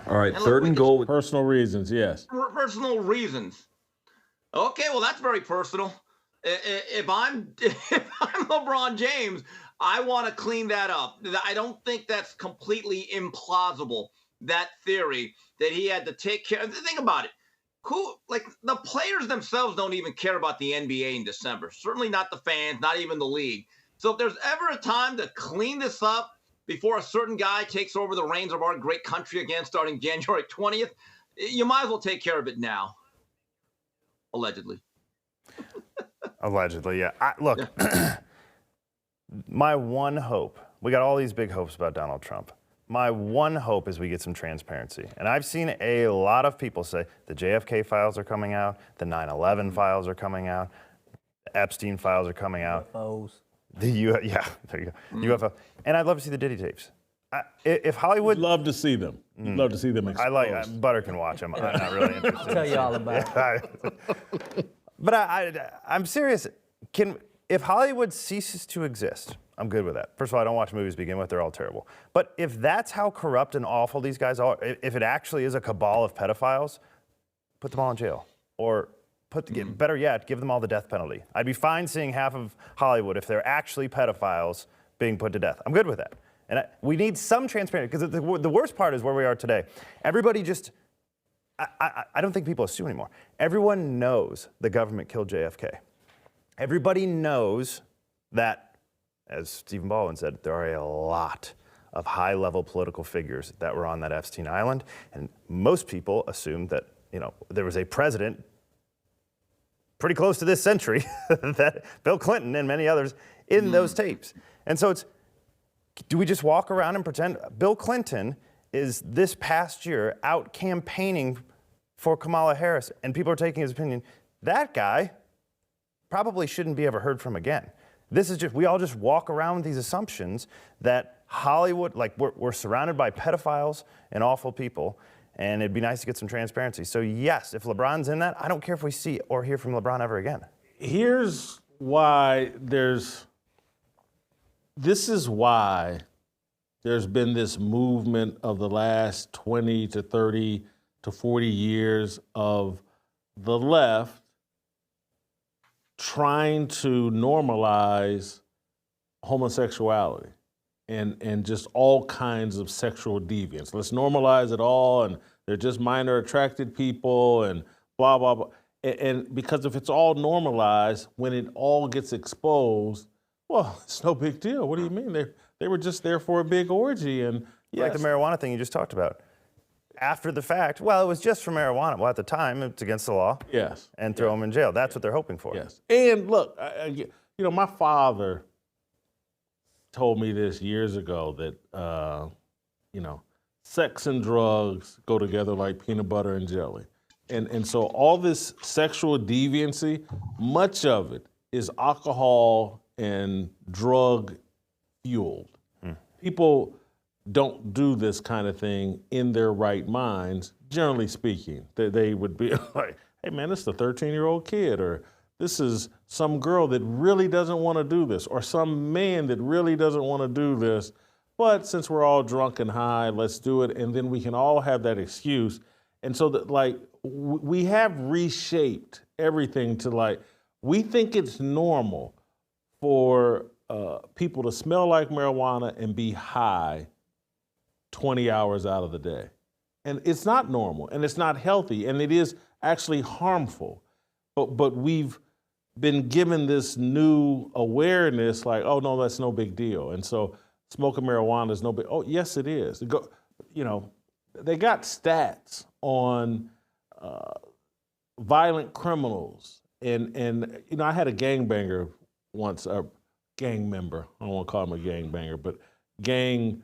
Speaker 3: All right, third and goal.
Speaker 1: Personal reasons, yes.
Speaker 4: Personal reasons. Okay, well, that's very personal. If I'm LeBron James, I want to clean that up. I don't think that's completely implausible, that theory that he had to take care. Think about it. The players themselves don't even care about the NBA in December. Certainly not the fans, not even the league. So if there's ever a time to clean this up before a certain guy takes over the reins of our great country again starting January 20th, you might as well take care of it now. Allegedly.
Speaker 5: Allegedly, yeah. Look, my one hope, we got all these big hopes about Donald Trump. My one hope is we get some transparency. And I've seen a lot of people say the JFK files are coming out, the 9/11 files are coming out, the Epstein files are coming out.
Speaker 6: UFOs.
Speaker 5: There you go. UFO. And I'd love to see the Diddy tapes. If Hollywood...
Speaker 1: Love to see them. Love to see them exposed.
Speaker 5: Butter can watch them. I'm not really interested.
Speaker 6: I'll tell you all about it.
Speaker 5: But I'm serious. If Hollywood ceases to exist, I'm good with that. First of all, I don't watch movies to begin with. They're all terrible. But if that's how corrupt and awful these guys are, if it actually is a cabal of pedophiles, put them all in jail. Or better yet, give them all the death penalty. I'd be fine seeing half of Hollywood if they're actually pedophiles being put to death. I'm good with that. And we need some transparency, because the worst part is where we are today. Everybody just, I don't think people assume anymore. Everyone knows the government killed JFK. Everybody knows that, as Stephen Baldwin said, there are a lot of high-level political figures that were on that Epstein Island, and most people assume that there was a president pretty close to this century, that Bill Clinton and many others in those tapes. And so do we just walk around and pretend? Bill Clinton is this past year out campaigning for Kamala Harris, and people are taking his opinion. That guy probably shouldn't be ever heard from again. This is just, we all just walk around with these assumptions that Hollywood, like we're surrounded by pedophiles and awful people, and it'd be nice to get some transparency. So yes, if LeBron's in that, I don't care if we see or hear from LeBron ever again.
Speaker 1: Here's why this is why there's been this movement of the last 20 to 30 to 40 years of the left trying to normalize homosexuality and just all kinds of sexual deviance. Let's normalize it all, and they're just minor attracted people and blah, blah, blah. And because if it's all normalized, when it all gets exposed, well, it's no big deal. What do you mean? They were just there for a big orgy. And yes.
Speaker 5: Like the marijuana thing you just talked about. After the fact, well, it was just for marijuana. Well, at the time, it's against the law.
Speaker 1: Yes.
Speaker 5: And throw them in jail. That's what they're hoping for.
Speaker 1: Yes. And look, my father told me this years ago that, sex and drugs go together like peanut butter and jelly. And so all this sexual deviancy, much of it is alcohol and drug fueled. People don't do this kind of thing in their right minds, generally speaking. They would be like, hey man, this is a 13-year-old kid, or this is some girl that really doesn't want to do this, or some man that really doesn't want to do this, but since we're all drunk and high, let's do it, and then we can all have that excuse. And so that, like, we have reshaped everything to, we think it's normal for people to smell like marijuana and be high 20 hours out of the day. And it's not normal, and it's not healthy, and it is actually harmful. But we've been given this new awareness, like, oh no, that's no big deal. And so smoking marijuana is no big, oh yes it is. They got stats on violent criminals. And I had a gangbanger once, a gang member, I don't want to call him a gangbanger, but gang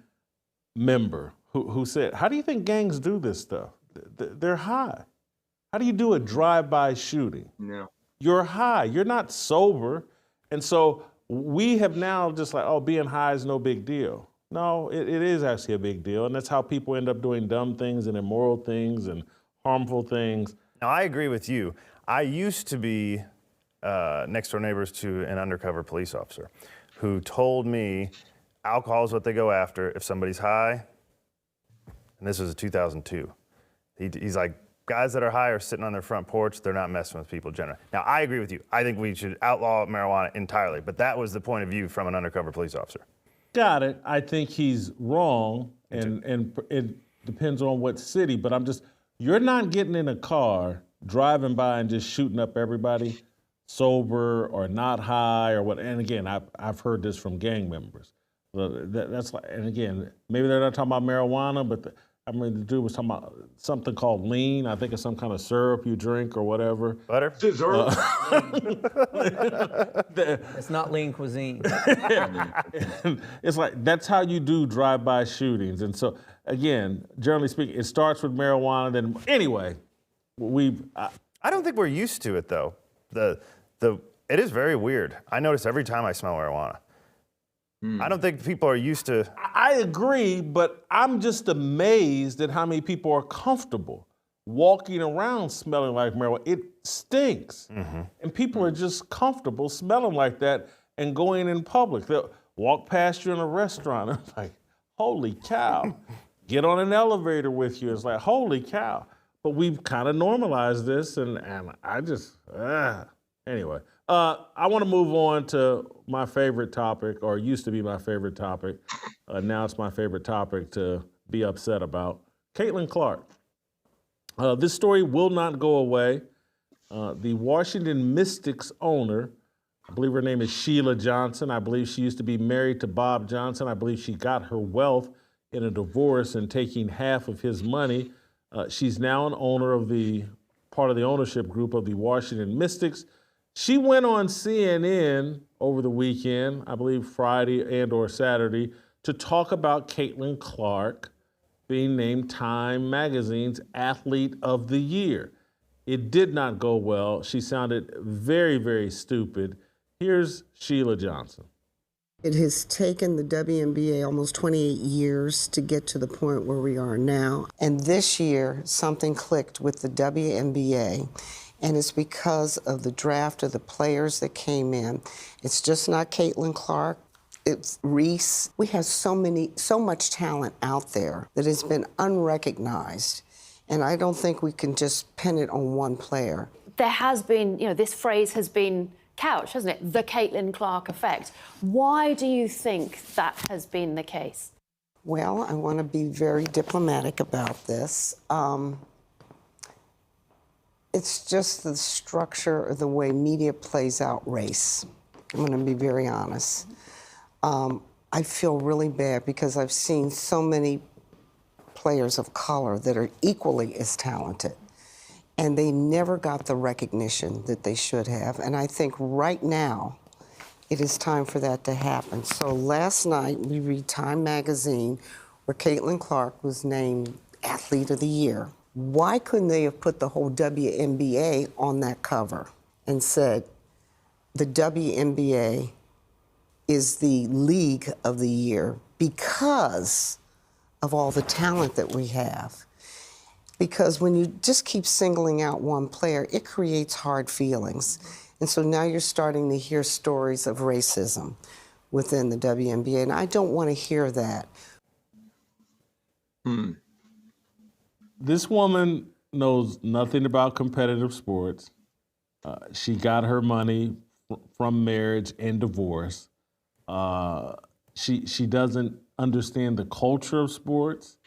Speaker 1: member who said, how do you think gangs do this stuff? They're high. How do you do a drive-by shooting?
Speaker 4: No.
Speaker 1: You're high, you're not sober. And so we have now just being high is no big deal. No, it is actually a big deal. And that's how people end up doing dumb things and immoral things and harmful things.
Speaker 5: Now, I agree with you. I used to be next door neighbors to an undercover police officer who told me alcohol is what they go after if somebody's high. And this was in 2002. He's like, guys that are high are sitting on their front porch. They're not messing with people generally. Now, I agree with you. I think we should outlaw marijuana entirely. But that was the point of view from an undercover police officer.
Speaker 1: Got it. I think he's wrong, and it depends on what city. But you're not getting in a car, driving by and just shooting up everybody, sober or not high or what. And again, I've heard this from gang members. That's like, and again, maybe they're not talking about marijuana, but the dude was talking about something called lean. I think it's some kind of syrup you drink or whatever.
Speaker 5: Butter?
Speaker 6: It's not lean cuisine.
Speaker 1: It's like, that's how you do drive-by shootings. And so, again, generally speaking, it starts with marijuana. Then, anyway,
Speaker 5: I don't think we're used to it, though. It is very weird. I notice every time I smell marijuana. I don't think people are used to.
Speaker 1: I agree, but I'm just amazed at how many people are comfortable walking around smelling like marijuana. It stinks. Mm-hmm. And people are just comfortable smelling like that and going in public. They'll walk past you in a restaurant. It's like, holy cow. Get on an elevator with you. It's like, holy cow. But we've kind of normalized this, and I just, anyway. I want to move on to my favorite topic, or used to be my favorite topic. Now it's my favorite topic to be upset about. Catlin Clark. This story will not go away. The Washington Mystics owner, I believe her name is Sheila Johnson. I believe she used to be married to Bob Johnson. I believe she got her wealth in a divorce and taking half of his money. She's now an owner of part of the ownership group of the Washington Mystics. She went on CNN over the weekend, I believe Friday and or Saturday, to talk about Catlin Clark being named Time Magazine's Athlete of the Year. It did not go well. She sounded very, very stupid. Here's Sheila Johnson.
Speaker 8: It has taken the WNBA almost 28 years to get to the point where we are now. And this year, something clicked with the WNBA, and it's because of the draft of the players that came in. It's just not Catlin Clark. It's Reese. We have so much talent out there that has been unrecognized. And I don't think we can just pin it on one player.
Speaker 9: There has been, this phrase has been couched, hasn't it? The Catlin Clark effect. Why do you think that has been the case?
Speaker 8: Well, I want to be very diplomatic about this. It's just the structure of the way media plays out race. I'm going to be very honest. I feel really bad because I've seen so many players of color that are equally as talented, and they never got the recognition that they should have. And I think right now, it is time for that to happen. So last night, we read Time Magazine, where Catlin Clark was named Athlete of the Year. Why couldn't they have put the whole WNBA on that cover and said, the WNBA is the league of the year because of all the talent that we have? Because when you just keep singling out one player, it creates hard feelings. And so now you're starting to hear stories of racism within the WNBA, and I don't want to hear that.
Speaker 1: This woman knows nothing about competitive sports. She got her money from marriage and divorce. She doesn't understand the culture of sports.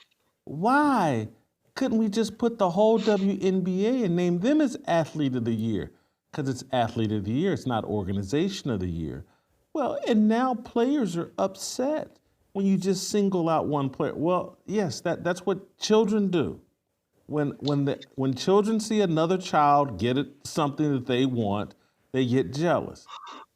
Speaker 1: Why couldn't we just put the whole WNBA and name them as Athlete of the Year? Because it's Athlete of the Year, it's not Organization of the Year. Well, and now players are upset when you just single out one player. Well, yes, that's what children do. When children see another child get something that they want, they get jealous.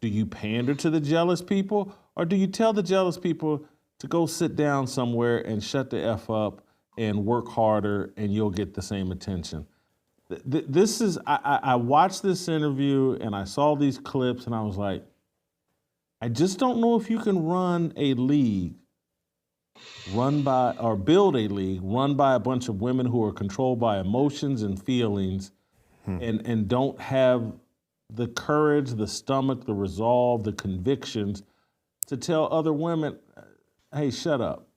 Speaker 1: Do you pander to the jealous people, or do you tell the jealous people to go sit down somewhere and shut the F up and work harder, and you'll get the same attention? This is, I watched this interview and I saw these clips and I was like, I just don't know if you can run a league build a league run by a bunch of women who are controlled by emotions and feelings and don't have the courage, the stomach, the resolve, the convictions to tell other women, hey, shut up.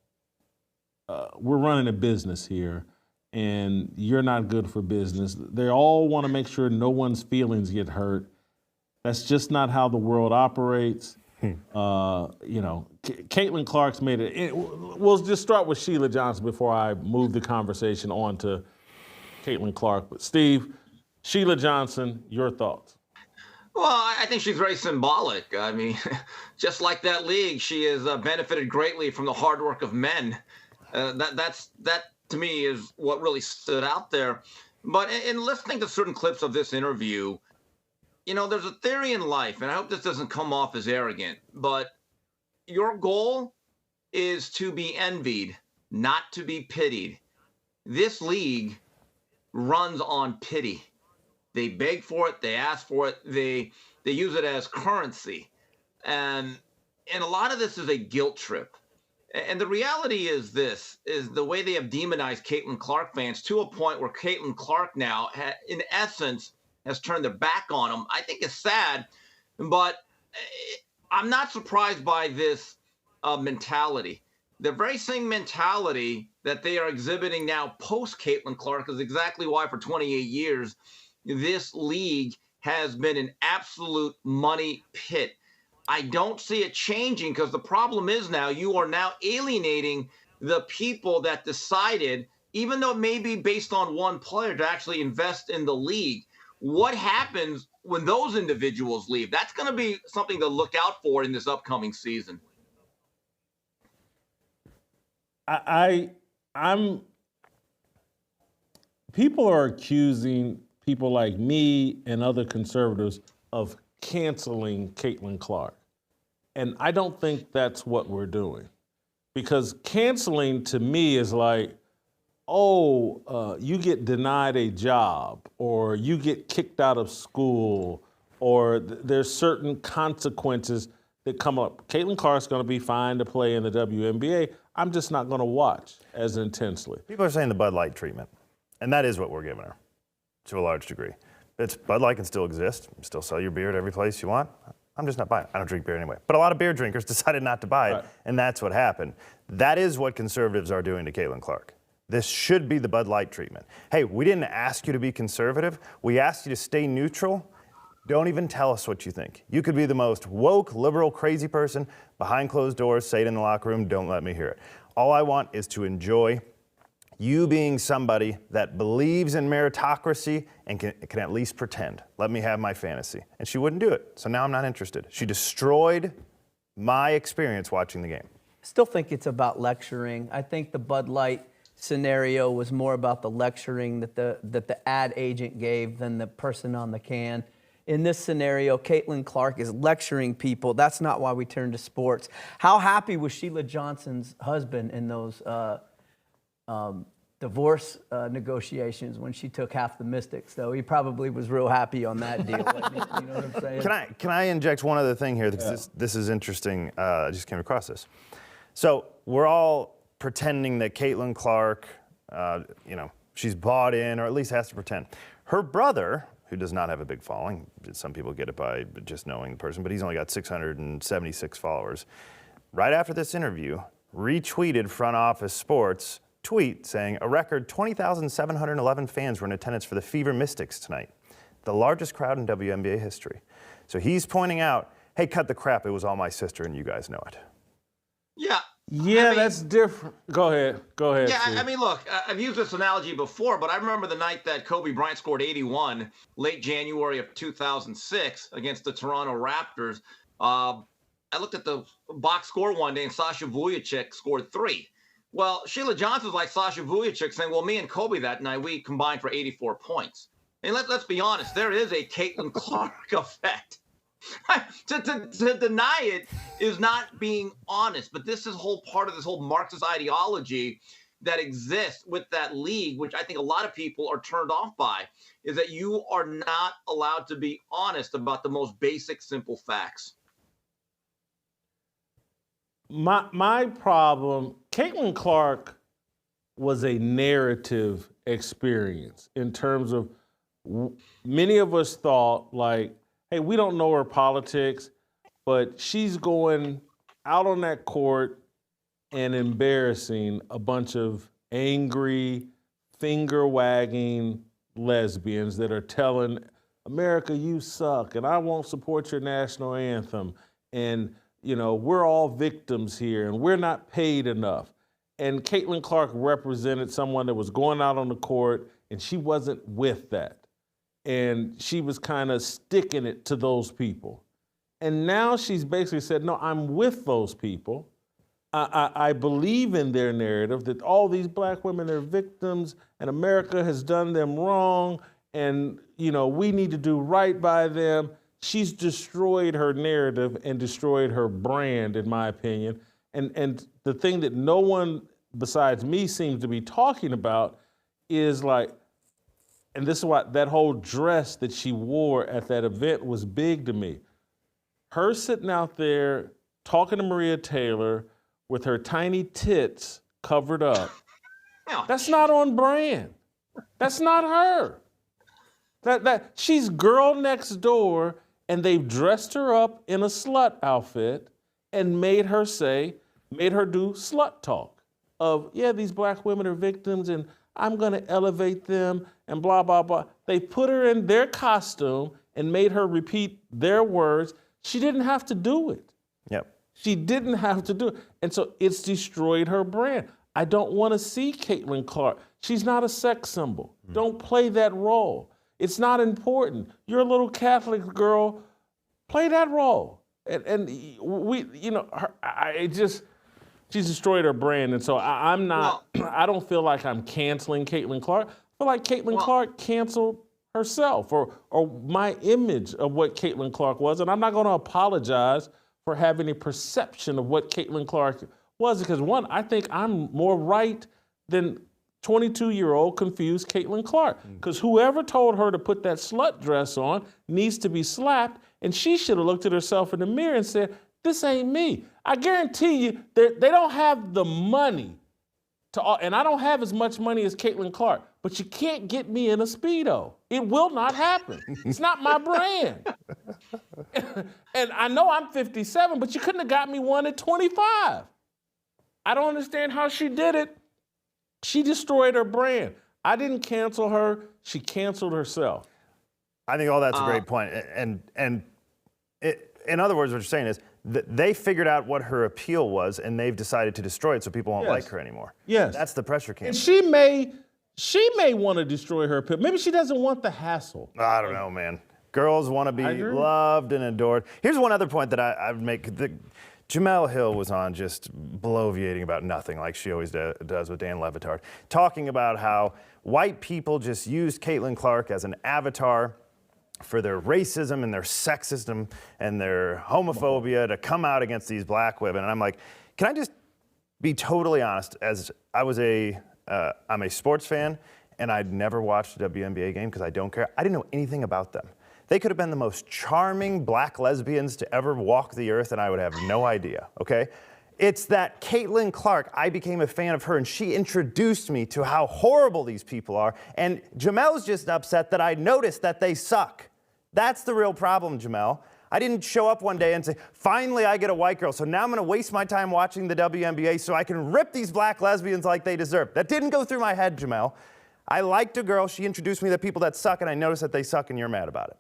Speaker 1: We're running a business here and you're not good for business. They all want to make sure no one's feelings get hurt. That's just not how the world operates. Catlin Clark's made it. We'll just start with Sheila Johnson before I move the conversation on to Catlin Clark. But Steve, Sheila Johnson, your thoughts?
Speaker 4: Well, I think she's very symbolic. I mean, just like that league, she has benefited greatly from the hard work of men. That to me is what really stood out there. But in listening to certain clips of this interview, there's a theory in life, and I hope this doesn't come off as arrogant, but your goal is to be envied, not to be pitied. This league runs on pity. They beg for it, they ask for it, they use it as currency. And a lot of this is a guilt trip. And the reality is the way they have demonized Catlin Clark fans to a point where Catlin Clark now, in essence, has turned their back on him. I think it's sad, but I'm not surprised by this mentality. The very same mentality that they are exhibiting now post Catlin Clark is exactly why for 28 years, this league has been an absolute money pit. I don't see it changing because the problem is now you are now alienating the people that decided, even though it may be based on one player, to actually invest in the league. What happens when those individuals leave? That's going to be something to look out for in this upcoming season.
Speaker 1: People are accusing people like me and other conservatives of canceling Catlin Clark. And I don't think that's what we're doing. Because canceling to me is like, you get denied a job, or you get kicked out of school, or there's certain consequences that come up. Catlin Clark's going to be fine to play in the WNBA. I'm just not going to watch as intensely.
Speaker 5: People are saying the Bud Light treatment, and that is what we're giving her to a large degree. Bud Light can still exist, still sell your beer at every place you want. I'm just not buying it. I don't drink beer anyway. But a lot of beer drinkers decided not to buy it, and that's what happened. That is what conservatives are doing to Catlin Clark. This should be the Bud Light treatment. Hey, we didn't ask you to be conservative. We asked you to stay neutral. Don't even tell us what you think. You could be the most woke, liberal, crazy person behind closed doors. Say it in the locker room. Don't let me hear it. All I want is to enjoy you being somebody that believes in meritocracy and can at least pretend. Let me have my fantasy. And she wouldn't do it. So now I'm not interested. She destroyed my experience watching the game.
Speaker 6: Still think it's about lecturing. I think the Bud Light scenario was more about the lecturing that the ad agent gave than the person on the can. In this scenario, Catlin Clark is lecturing people. That's not why we turn to sports. How happy was Sheila Johnson's husband in those divorce negotiations when she took half the Mystics, though? He probably was real happy on that deal. You know what I'm saying?
Speaker 5: Can I inject one other thing here? This is interesting. I just came across this. So we're all pretending that Catlin Clark, she's bought in, or at least has to pretend. Her brother, who does not have a big following, some people get it by just knowing the person, but he's only got 676 followers. Right after this interview, retweeted Front Office Sports tweet saying a record 20,711 fans were in attendance for the Fever Mystics tonight, the largest crowd in WNBA history. So he's pointing out, hey, cut the crap, it was all my sister and you guys know it.
Speaker 1: Yeah, that's different. Go ahead.
Speaker 4: Yeah,
Speaker 1: Steve.
Speaker 4: I mean, look, I've used this analogy before, but I remember the night that Kobe Bryant scored 81, late January of 2006 against the Toronto Raptors. I looked at the box score one day, and Sasha Vujacic scored 3. Well, Sheila Johnson's like Sasha Vujacic saying, well, me and Kobe that night, we combined for 84 points. And let's be honest, there is a Catlin Clark effect. To deny it is not being honest, but this is whole part of this whole Marxist ideology that exists with that league, which I think a lot of people are turned off by, is that you are not allowed to be honest about the most basic, simple facts.
Speaker 1: My problem, Catlin Clark was a narrative experience in terms of many of us thought like, hey, we don't know her politics, but she's going out on that court and embarrassing a bunch of angry, finger-wagging lesbians that are telling America, you suck, and I won't support your national anthem, and we're all victims here, and we're not paid enough. And Catlin Clark represented someone that was going out on the court, and she wasn't with that. And she was kind of sticking it to those people. And now she's basically said, no, I'm with those people. I believe in their narrative that all these black women are victims and America has done them wrong and, we need to do right by them. She's destroyed her narrative and destroyed her brand, in my opinion. And the thing that no one besides me seems to be talking about is like, and this is why that whole dress that she wore at that event was big to me. Her sitting out there talking to Maria Taylor with her tiny tits covered up. That's not on brand. That's not her. That she's girl next door, and they've dressed her up in a slut outfit and made her do slut talk of, yeah, these black women are victims and I'm going to elevate them and blah, blah, blah. They put her in their costume and made her repeat their words. She didn't have to do it.
Speaker 5: Yep.
Speaker 1: She didn't have to do it. And so it's destroyed her brand. I don't want to see Catlin Clark. She's not a sex symbol. Don't play that role. It's not important. You're a little Catholic girl. Play that role. And we, she's destroyed her brand. And so I'm not, I don't feel like I'm canceling Catlin Clark. I feel like Catlin Clark canceled herself or my image of what Caitlin Clark was. And I'm not going to apologize for having a perception of what Caitlin Clark was because, one, I think I'm more right than 22-year-old confused Caitlin Clark because whoever told her to put that slut dress on needs to be slapped, and she should have looked at herself in the mirror and said, this ain't me. I guarantee you they don't have the money and I don't have as much money as Caitlin Clark, but you can't get me in a Speedo. It will not happen. It's not my brand. And I know I'm 57, but you couldn't have got me one at 25. I don't understand how she did it. She destroyed her brand. I didn't cancel her. She canceled herself.
Speaker 5: I think all that's a great point. And in other words, what you're saying is they figured out what her appeal was, and they've decided to destroy it so people won't like her anymore.
Speaker 1: Yes.
Speaker 5: That's the pressure campaign.
Speaker 1: And she may want to destroy her appeal. Maybe she doesn't want the hassle.
Speaker 5: I don't know, man. Girls want to be loved and adored. Here's one other point that I would make. Jamel Hill was on just bloviating about nothing like she always does with Dan Levitard, talking about how white people just used Caitlin Clark as an avatar for their racism and their sexism and their homophobia to come out against these black women. And I'm like, can I just be totally honest? As I'm a sports fan, and I'd never watched a WNBA game because I don't care. I didn't know anything about them. They could have been the most charming black lesbians to ever walk the earth, and I would have no idea, okay? It's that Caitlin Clark, I became a fan of her, and she introduced me to how horrible these people are. And Jamel's just upset that I noticed that they suck. That's the real problem, Jamel. I didn't show up one day and say, finally I get a white girl, so now I'm gonna waste my time watching the WNBA so I can rip these black lesbians like they deserve. That didn't go through my head, Jamel. I liked a girl, she introduced me to people that suck, and I noticed that they suck, and you're mad about it.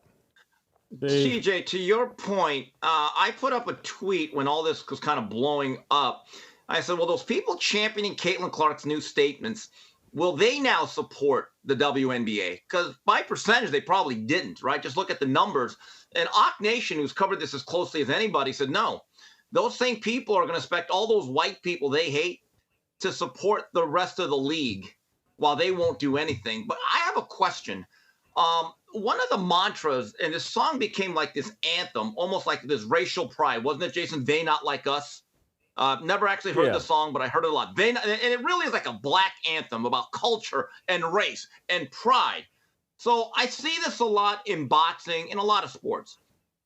Speaker 4: TJ, to your point, I put up a tweet when all this was kind of blowing up. I said, well, those people championing Caitlin Clark's new statements, will they now support the WNBA? Because by percentage, they probably didn't, right? Just look at the numbers. And Ock Nation, who's covered this as closely as anybody, said, no, those same people are going to expect all those white people they hate to support the rest of the league while they won't do anything. But I have a question. One of the mantras, and this song became like this anthem, almost like this racial pride, wasn't it, Jason? They not like us. Never actually heard the song, but I heard it a lot. And it really is like a black anthem about culture and race and pride. So I see this a lot in boxing, in a lot of sports.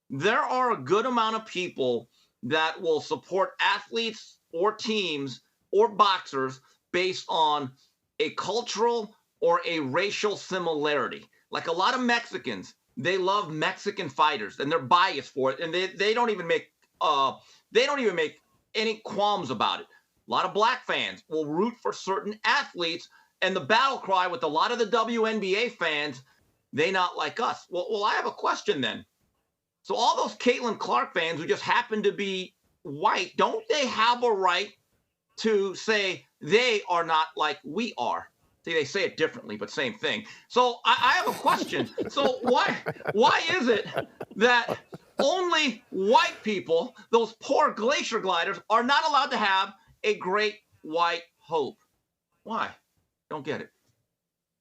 Speaker 4: There are a good amount of people that will support athletes or teams or boxers based on a cultural or a racial similarity. Like a lot of Mexicans, they love Mexican fighters and they're biased for it, and they don't even make any qualms about it. A lot of black fans will root for certain athletes, and the battle cry with a lot of the WNBA fans, they not like us. Well, I have a question then. So all those Caitlin Clark fans who just happen to be white, don't they have a right to say they are not like we are? See, they say it differently, but same thing. So I have a question. So why is it that only white people, those poor glacier gliders, are not allowed to have a great white hope? Why? Don't get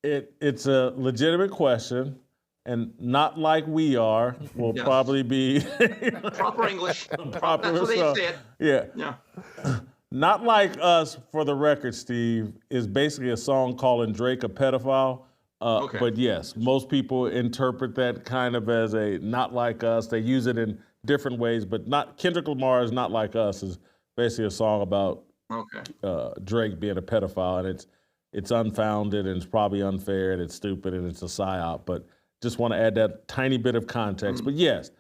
Speaker 4: it.
Speaker 1: It's a legitimate question, and not like we are will probably be
Speaker 4: proper English.
Speaker 1: Proper.
Speaker 4: That's what they said.
Speaker 1: Yeah. Not Like Us, for the record, Steve, is basically a song calling Drake a pedophile. Okay. But yes, most people interpret that kind of as a Not Like Us. They use it in different ways, but not Kendrick Lamar's Not Like Us is basically a song about Drake being a pedophile, and it's unfounded, and it's probably unfair, and it's stupid, and it's a psyop. But just want to add that tiny bit of context. But yes,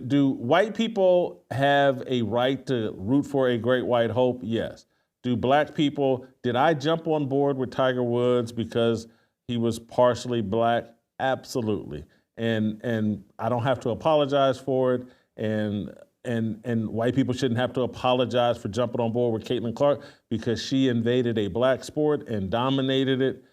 Speaker 1: do white people have a right to root for a great white hope? Yes. Do black people, did I jump on board with Tiger Woods because he was partially black? Absolutely. And I don't have to apologize for it. And white people shouldn't have to apologize for jumping on board with Caitlin Clark because she invaded a black sport and dominated it.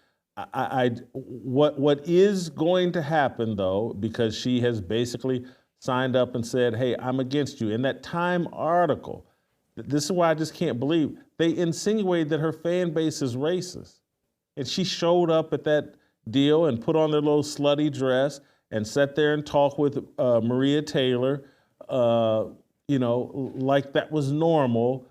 Speaker 1: What is going to happen, though, because she has basically signed up and said, hey, I'm against you. In that Time article, this is why I just can't believe, they insinuated that her fan base is racist. And she showed up at that deal and put on their little slutty dress and sat there and talk with Maria Taylor, like that was normal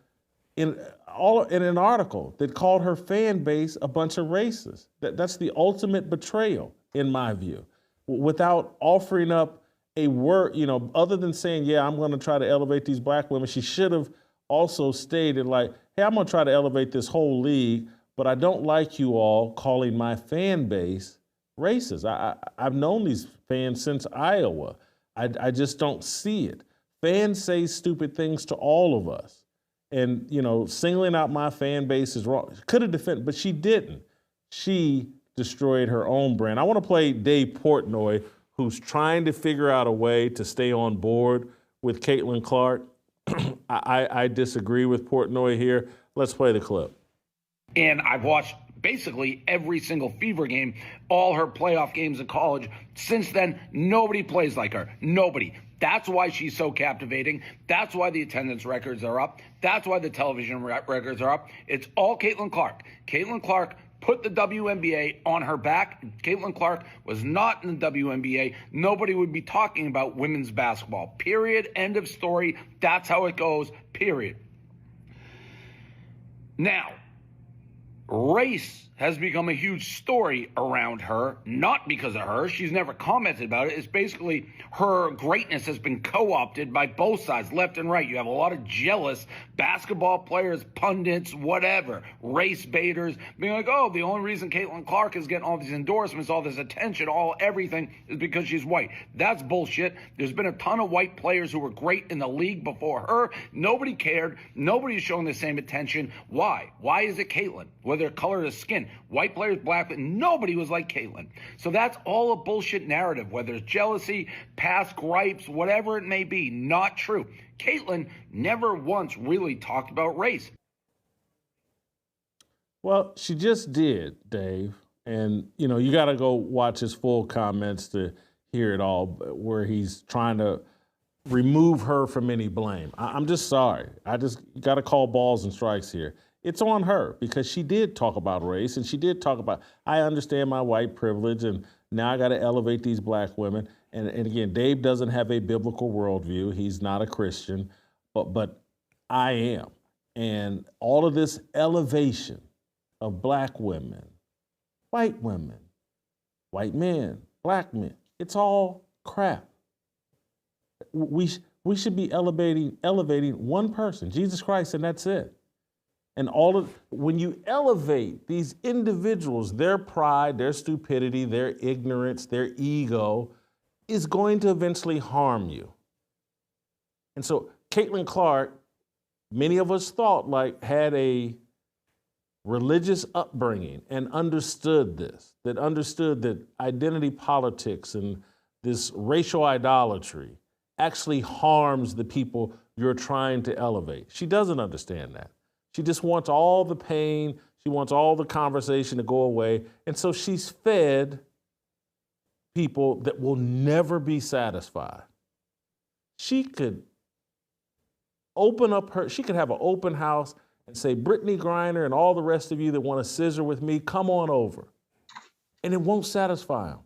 Speaker 1: in an article that called her fan base a bunch of racists. That's the ultimate betrayal, in my view, without offering up a word, other than saying, yeah, I'm going to try to elevate these black women. She should have also stated like, hey, I'm going to try to elevate this whole league, but I don't like you all calling my fan base racist. I've known these fans since Iowa. I just don't see it. Fans say stupid things to all of us. And, singling out my fan base is wrong. Could have defended, but she didn't. She destroyed her own brand. I want to play Dave Portnoy, who's trying to figure out a way to stay on board with Catlin Clark. I disagree with Portnoy here. Let's play the clip.
Speaker 10: And I've watched basically every single Fever game, all her playoff games in college. Since then, nobody plays like her. Nobody. That's why she's so captivating. That's why the attendance records are up. That's why the television records are up. It's all Catlin Clark. Catlin Clark put the WNBA on her back. Catlin Clark was not in the WNBA. Nobody would be talking about women's basketball. Period. End of story. That's how it goes. Period. Now, race has become a huge story around her, not because of her. She's never commented about it. It's basically her greatness has been co-opted by both sides, left and right. You have a lot of jealous basketball players, pundits, whatever, race baiters, being like, oh, the only reason Catlin Clark is getting all these endorsements, all this attention, everything is because she's white. That's bullshit. There's been a ton of white players who were great in the league before her. Nobody cared. Nobody's showing the same attention. Why? Why is it Catlin? Whether color of skin, white players, black, but nobody was like Catlin. So that's all a bullshit narrative, whether it's jealousy, past gripes, whatever it may be, not true. Catlin never once really talked about race.
Speaker 1: Well, she just did, Dave. And, you got to go watch his full comments to hear it all, where he's trying to remove her from any blame. I'm just sorry. Got to call balls and strikes here. It's on her because she did talk about race and she did talk about, I understand my white privilege and now I got to elevate these black women. And again, Dave doesn't have a biblical worldview. He's not a Christian, but I am. And all of this elevation of black women, white men, black men, it's all crap. We should be elevating one person, Jesus Christ, and that's it. And when you elevate these individuals, their pride, their stupidity, their ignorance, their ego is going to eventually harm you. And so Catlin Clark, many of us thought had a religious upbringing and understood that identity politics and this racial idolatry actually harms the people you're trying to elevate. She doesn't understand that. She just wants all the pain. She wants all the conversation to go away. And so she's fed people that will never be satisfied. She could have an open house and say, Brittany Griner and all the rest of you that want to scissor with me, come on over. And it won't satisfy them.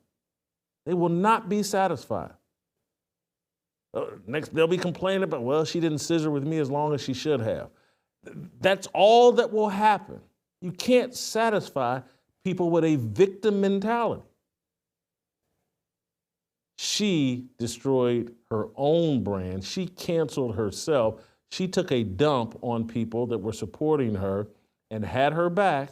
Speaker 1: They will not be satisfied. Next, they'll be complaining about, well, she didn't scissor with me as long as she should have. That's all that will happen. You can't satisfy people with a victim mentality. She destroyed her own brand. She canceled herself. She took a dump on people that were supporting her and had her back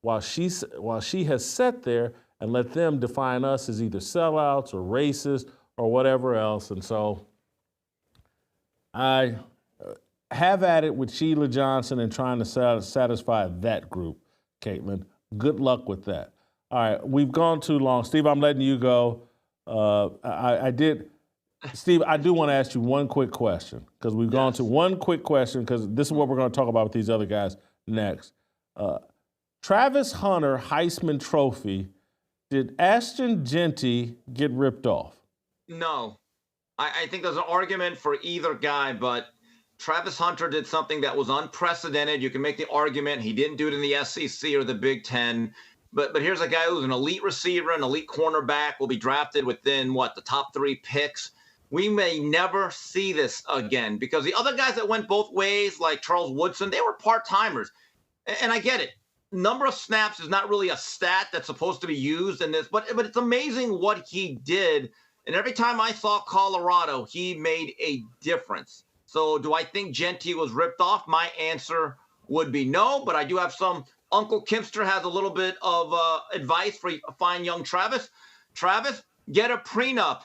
Speaker 1: while she has sat there and let them define us as either sellouts or racist or whatever else. And so I have at it with Sheila Johnson and trying to satisfy that group, Caitlin. Good luck with that. All right, we've gone too long. Steve, I'm letting you go. Steve, I do want to ask you one quick question because we've gone to one quick question because this is what we're going to talk about with these other guys next. Travis Hunter Heisman Trophy, did Ashton Genty get ripped off?
Speaker 4: No. I think there's an argument for either guy, but Travis Hunter did something that was unprecedented. You can make the argument he didn't do it in the SEC or the Big Ten. But here's a guy who's an elite receiver, an elite cornerback, will be drafted within, the top 3 picks. We may never see this again because the other guys that went both ways, like Charles Woodson, they were part-timers. And I get it. Number of snaps is not really a stat that's supposed to be used in this, but it's amazing what he did. And every time I saw Colorado, he made a difference. So do I think Genty was ripped off? My answer would be no, but I do have some. Uncle Kimster has a little bit of advice for fine young Travis. Travis, get a prenup.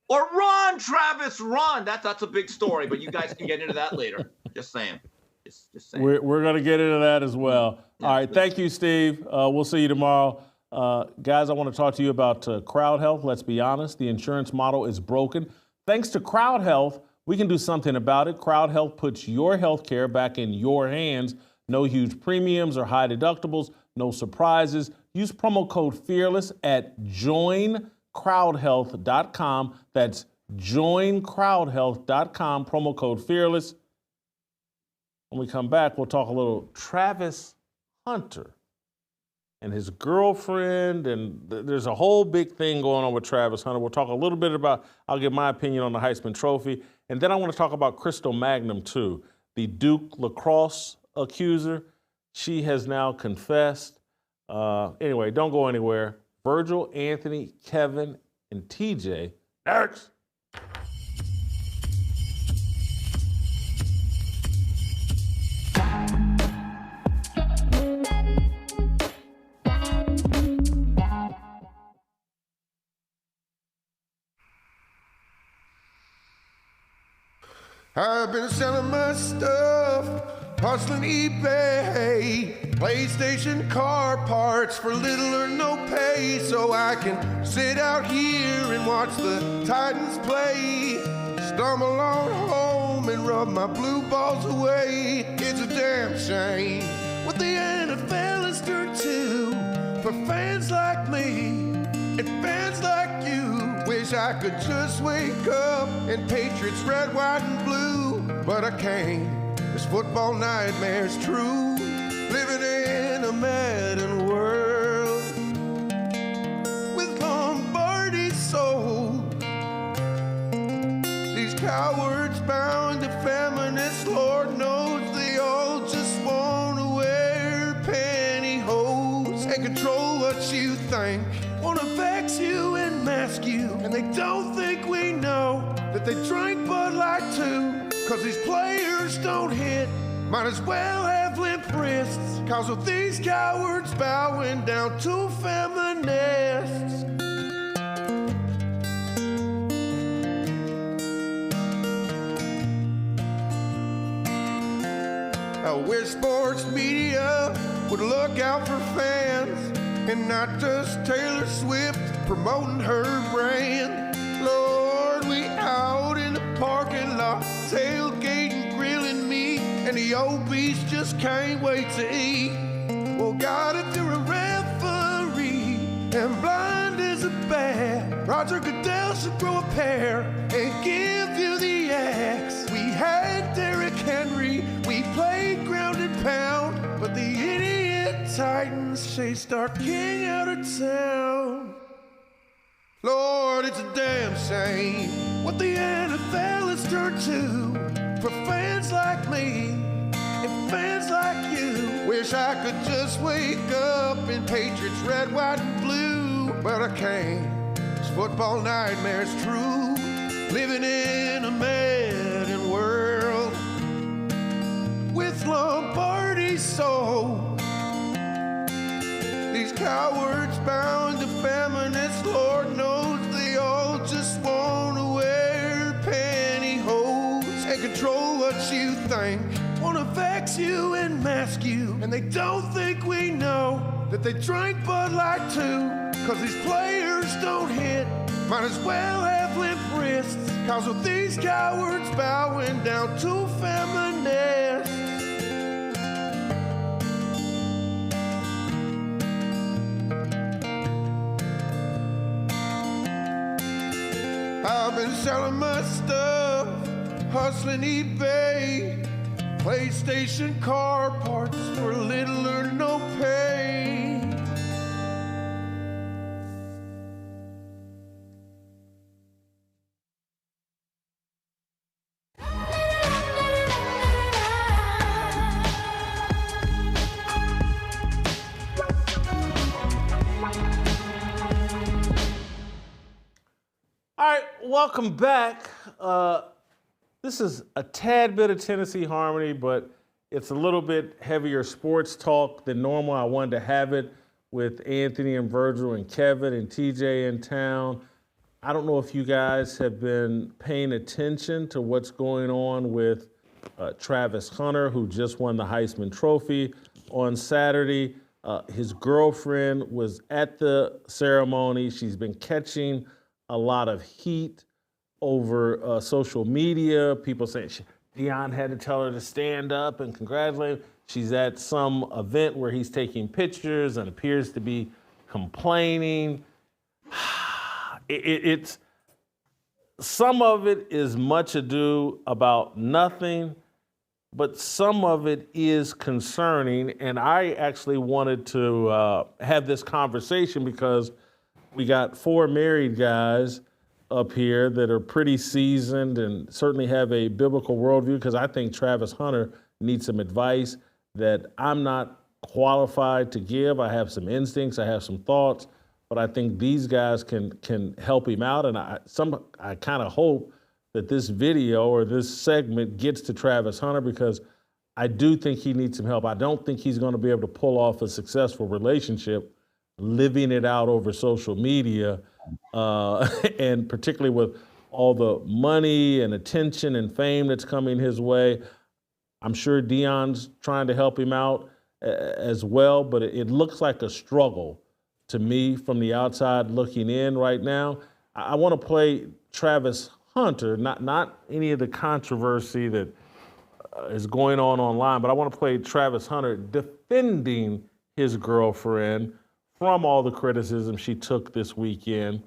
Speaker 4: Or run, Travis, run. That's a big story, but you guys can get into that later. Just saying. Just saying.
Speaker 1: We're going to get into that as well. Yeah, all right, thank you, Steve. We'll see you tomorrow. Guys, I want to talk to you about Crowd Health. Let's be honest, the insurance model is broken. Thanks to Crowd Health, we can do something about it. Crowd Health puts your health care back in your hands. No huge premiums or high deductibles, no surprises. Use promo code FEARLESS at joincrowdhealth.com. That's joincrowdhealth.com, promo code FEARLESS. When we come back, we'll talk a little Travis Hunter and his girlfriend, and there's a whole big thing going on with Travis Hunter. We'll talk a little bit about, I'll give my opinion on the Heisman Trophy, and then I want to talk about Crystal Magnum too, the Duke lacrosse accuser. She has now confessed. Anyway, don't go anywhere. Virgil, Anthony, Kevin, and T.J. Next.
Speaker 11: I've been selling my stuff, hustling eBay, PlayStation car parts for little or no pay, so I can sit out here and watch the Titans play. Stumble on home and rub my blue balls away. It's a damn shame what the NFL has turned to for fans like me and fans like you. Wish I could just wake up and Patriots red, white, and blue, but I can't. This football nightmare's true. Living in a Madden world with Lombardi sold. These cowards bound to feminists, Lord knows they all just want to wear pantyhose and control what you think. Want to vex you and mask you, and they don't think we know that they drink Bud Light too. Cause these players don't hit, might as well have limp wrists. Cause with these cowards bowing down to feminists. I wish sports media would look out for fans and not just Taylor Swift promoting her brand. Lord, we out in the parking lot, tailgating, grilling meat, and the obese just can't wait to eat. Well, God, if you're a referee and blind as a bat, Roger Goodell should grow a pair and give you the axe. We had Derrick Henry, we played ground and pound, but the idiot Titans chased our king out of town. Lord, it's a damn shame what the NFL has turned to for fans like me and fans like you. Wish I could just wake up in Patriots red, white, and blue, but I can't. This football nightmare's true. Living in a Madden world with Lombardi soul. These cowards bound to feminists, Lord knows they all just want to wear pantyhose and control what you think. Want to vex you and mask you, and they don't think we know that they drink Bud Light too. Cause these players don't hit, might as well have limp wrists. Cause with these cowards bowing down to feminists. I've been selling my stuff, hustling eBay, PlayStation car parts for little or no pay.
Speaker 1: All right, welcome back. This is a tad bit of Tennessee Harmony, but it's a little bit heavier sports talk than normal. I wanted to have it with Anthony and Virgil and Kevin and TJ in town. I don't know if you guys have been paying attention to what's going on with Travis Hunter, who just won the Heisman Trophy on Saturday. His girlfriend was at the ceremony. She's been catching a lot of heat over social media. People saying Deion had to tell her to stand up and congratulate him. She's at some event where he's taking pictures and appears to be complaining. It's some of it is much ado about nothing, but some of it is concerning. And I actually wanted to have this conversation because we got 4 married guys up here that are pretty seasoned and certainly have a biblical worldview, because I think Travis Hunter needs some advice that I'm not qualified to give. I have some instincts, I have some thoughts, but I think these guys can help him out. And I kind of hope that this video or this segment gets to Travis Hunter, because I do think he needs some help. I don't think he's going to be able to pull off a successful relationship living it out over social media, and particularly with all the money and attention and fame that's coming his way. I'm sure Deion's trying to help him out as well, but it looks like a struggle to me from the outside looking in right now. I want to play Travis Hunter, not any of the controversy that is going on online, but I want to play Travis Hunter defending his girlfriend from all the criticism she took this weekend.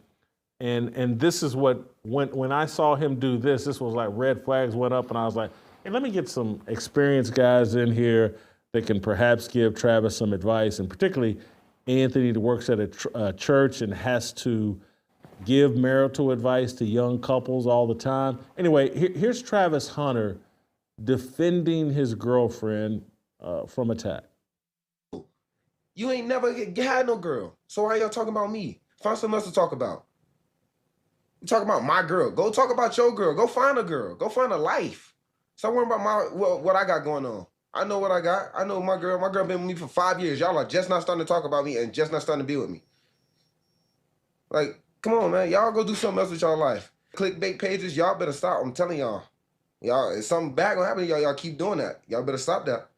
Speaker 1: And this is what, when I saw him do this was like red flags went up, and I was like, hey, let me get some experienced guys in here that can perhaps give Travis some advice, and particularly Anthony, that works at a church and has to give marital advice to young couples all the time. Anyway, here's Travis Hunter defending his girlfriend from attack.
Speaker 12: You ain't never had no girl. So why y'all talking about me? Find something else to talk about. You talk about my girl. Go talk about your girl. Go find a girl. Go find a life. Stop worrying about what I got going on. I know what I got. I know my girl. My girl been with me for 5 years. Y'all are just not starting to talk about me and just not starting to be with me. Like, come on, man. Y'all go do something else with y'all life. Clickbait pages, y'all better stop. I'm telling y'all. Y'all, if something bad gonna happen to y'all, y'all keep doing that. Y'all better stop that.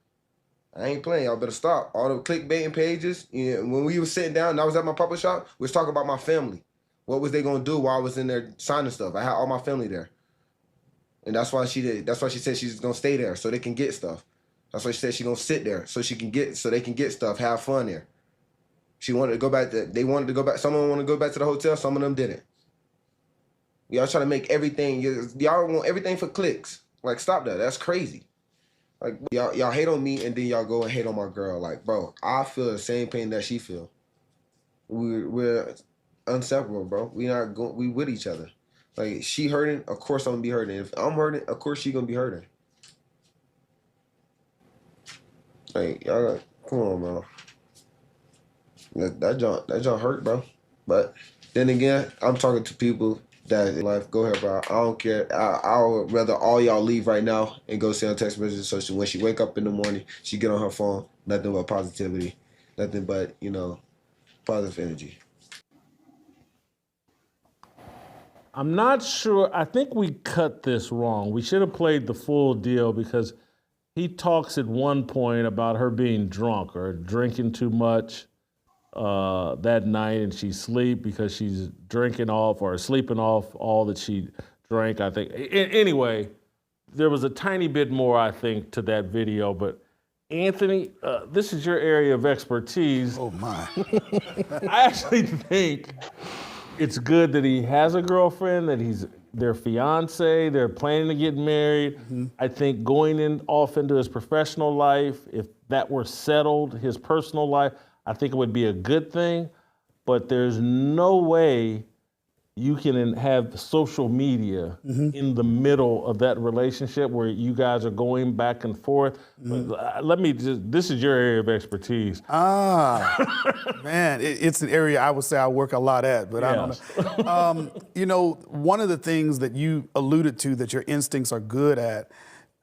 Speaker 12: I ain't playing. Y'all better stop. All the clickbaiting pages. You know, when we was sitting down and I was at my puppet shop, we was talking about my family. What was they gonna do while I was in there signing stuff? I had all my family there. And that's why she did. That's why she said she's gonna stay there so they can get stuff. That's why she said she's gonna sit there so they can get stuff, have fun there. She wanted to go back they wanted to go back. Some of them want to go back to the hotel, some of them didn't. Y'all trying to make everything, y'all want everything for clicks. Like, stop that. That's crazy. Like, y'all hate on me and then y'all go and hate on my girl. Like, bro, I feel the same pain that she feel. We're inseparable, bro. We with each other. Like, she hurting, of course I'm gonna be hurting. If I'm hurting, of course she gonna be hurting. Like, y'all, come on, bro. That joint hurt, bro. But then again, I'm talking to people that in life, go ahead, bro. I don't care. I'll rather all y'all leave right now and go send a text message so when she wake up in the morning, she get on her phone, nothing but positivity, nothing but, positive energy.
Speaker 1: I'm not sure. I think we cut this wrong. We should have played the full deal, because he talks at one point about her being drunk or drinking too much that night, and she sleep because she's drinking off or sleeping off all that she drank, I think. Anyway, there was a tiny bit more, I think, to that video. But Anthony, this is your area of expertise.
Speaker 7: Oh, my.
Speaker 1: I actually think it's good that he has a girlfriend, that their fiance, they're planning to get married. Mm-hmm. I think going off into his professional life, if that were settled, his personal life, I think it would be a good thing. But there's no way you can have social media in the middle of that relationship where you guys are going back and forth. But let me just, this is your area of expertise.
Speaker 13: Man, it's an area I would say I work a lot at, but I don't know. You know, one of the things that you alluded to that your instincts are good at,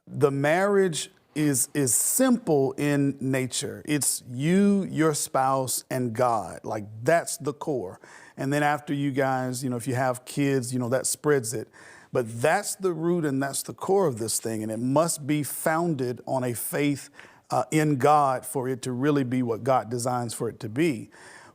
Speaker 13: the marriage is simple in nature. It's you, your spouse, and God. Like, that's the core. And then after you guys, you know, if you have kids, you know, that spreads it. But that's the root and that's the core of this thing. And it must be founded on a faith in God for it to really be what God designs for it to be.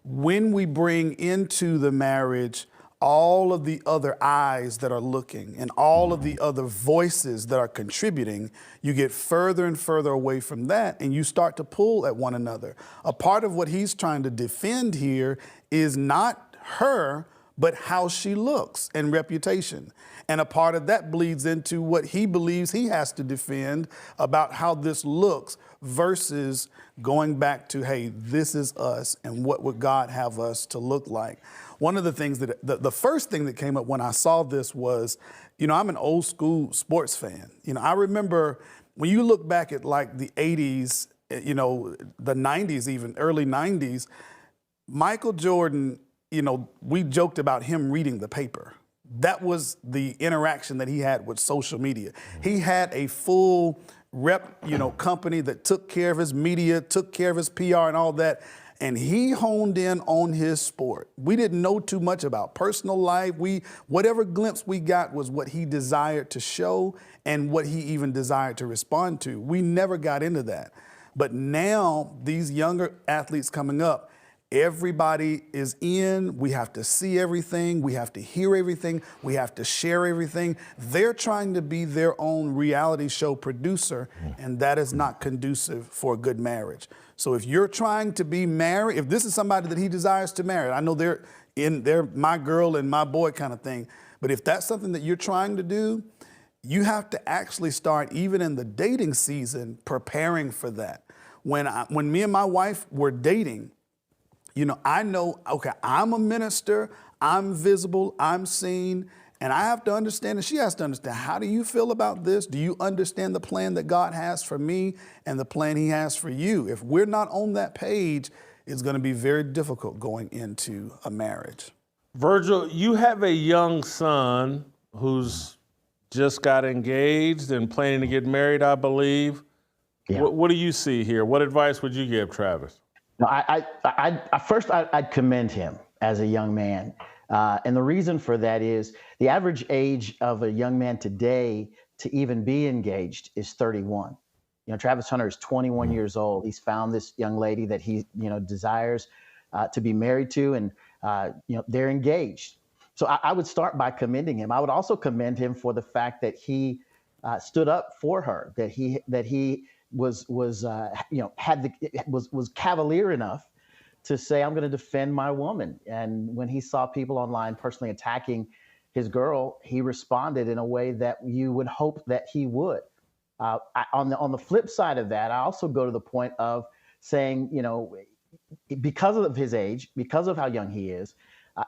Speaker 13: When we bring into the marriage all of the other eyes that are looking and all of the other voices that are contributing, you get further and further away from that and you start to pull at one another. A part of what he's trying to defend here is not her, but how she looks and reputation. And a part of that bleeds into what he believes he has to defend about how this looks versus going back to, hey, this is us and what would God have us to look like. One of the things that, the first thing that came up when I saw this was, you know, I'm an old school sports fan. You know, I remember when you look back at like the 80s, you know, the 90s, even early 90s, Michael Jordan, you know, we joked about him reading the paper. That was the interaction that he had with social media. He had a full company that took care of his media, took care of his PR and all that. And he honed in on his sport. We didn't know too much about personal life. Whatever glimpse we got was what he desired to show and what he even desired to respond to. We never got into that. But now these younger athletes coming up, everybody is in. We have to see everything. We have to hear everything. We have to share everything. They're trying to be their own reality show producer, and that is not conducive for a good marriage. So if you're trying to be married, if this is somebody that he desires to marry, I know they're my girl and my boy kind of thing, but if that's something that you're trying to do, you have to actually start, even in the dating season, preparing for that. When me and my wife were dating, you know, I know, okay, I'm a minister, I'm visible, I'm seen, and I have to understand, and she has to understand, how do you feel about this? Do you understand the plan that God has for me and the plan he has for you? If we're not on that page, it's going to be very difficult going into a marriage.
Speaker 1: Virgil, you have a young son who's just got engaged and planning to get married, I believe. Yeah. What do you see here? What advice would you give Travis?
Speaker 14: No, I'd commend him as a young man. And the reason for that is the average age of a young man today to even be engaged is 31. You know, Travis Hunter is 21 years old. He's found this young lady that he, desires to be married to, and, they're engaged. So I would start by commending him. I would also commend him for the fact that he stood up for her, that he was cavalier enough to say, I'm going to defend my woman. And when he saw people online personally attacking his girl, he responded in a way that you would hope that he would. On the flip side of that, I also go to the point of saying, because of his age, because of how young he is,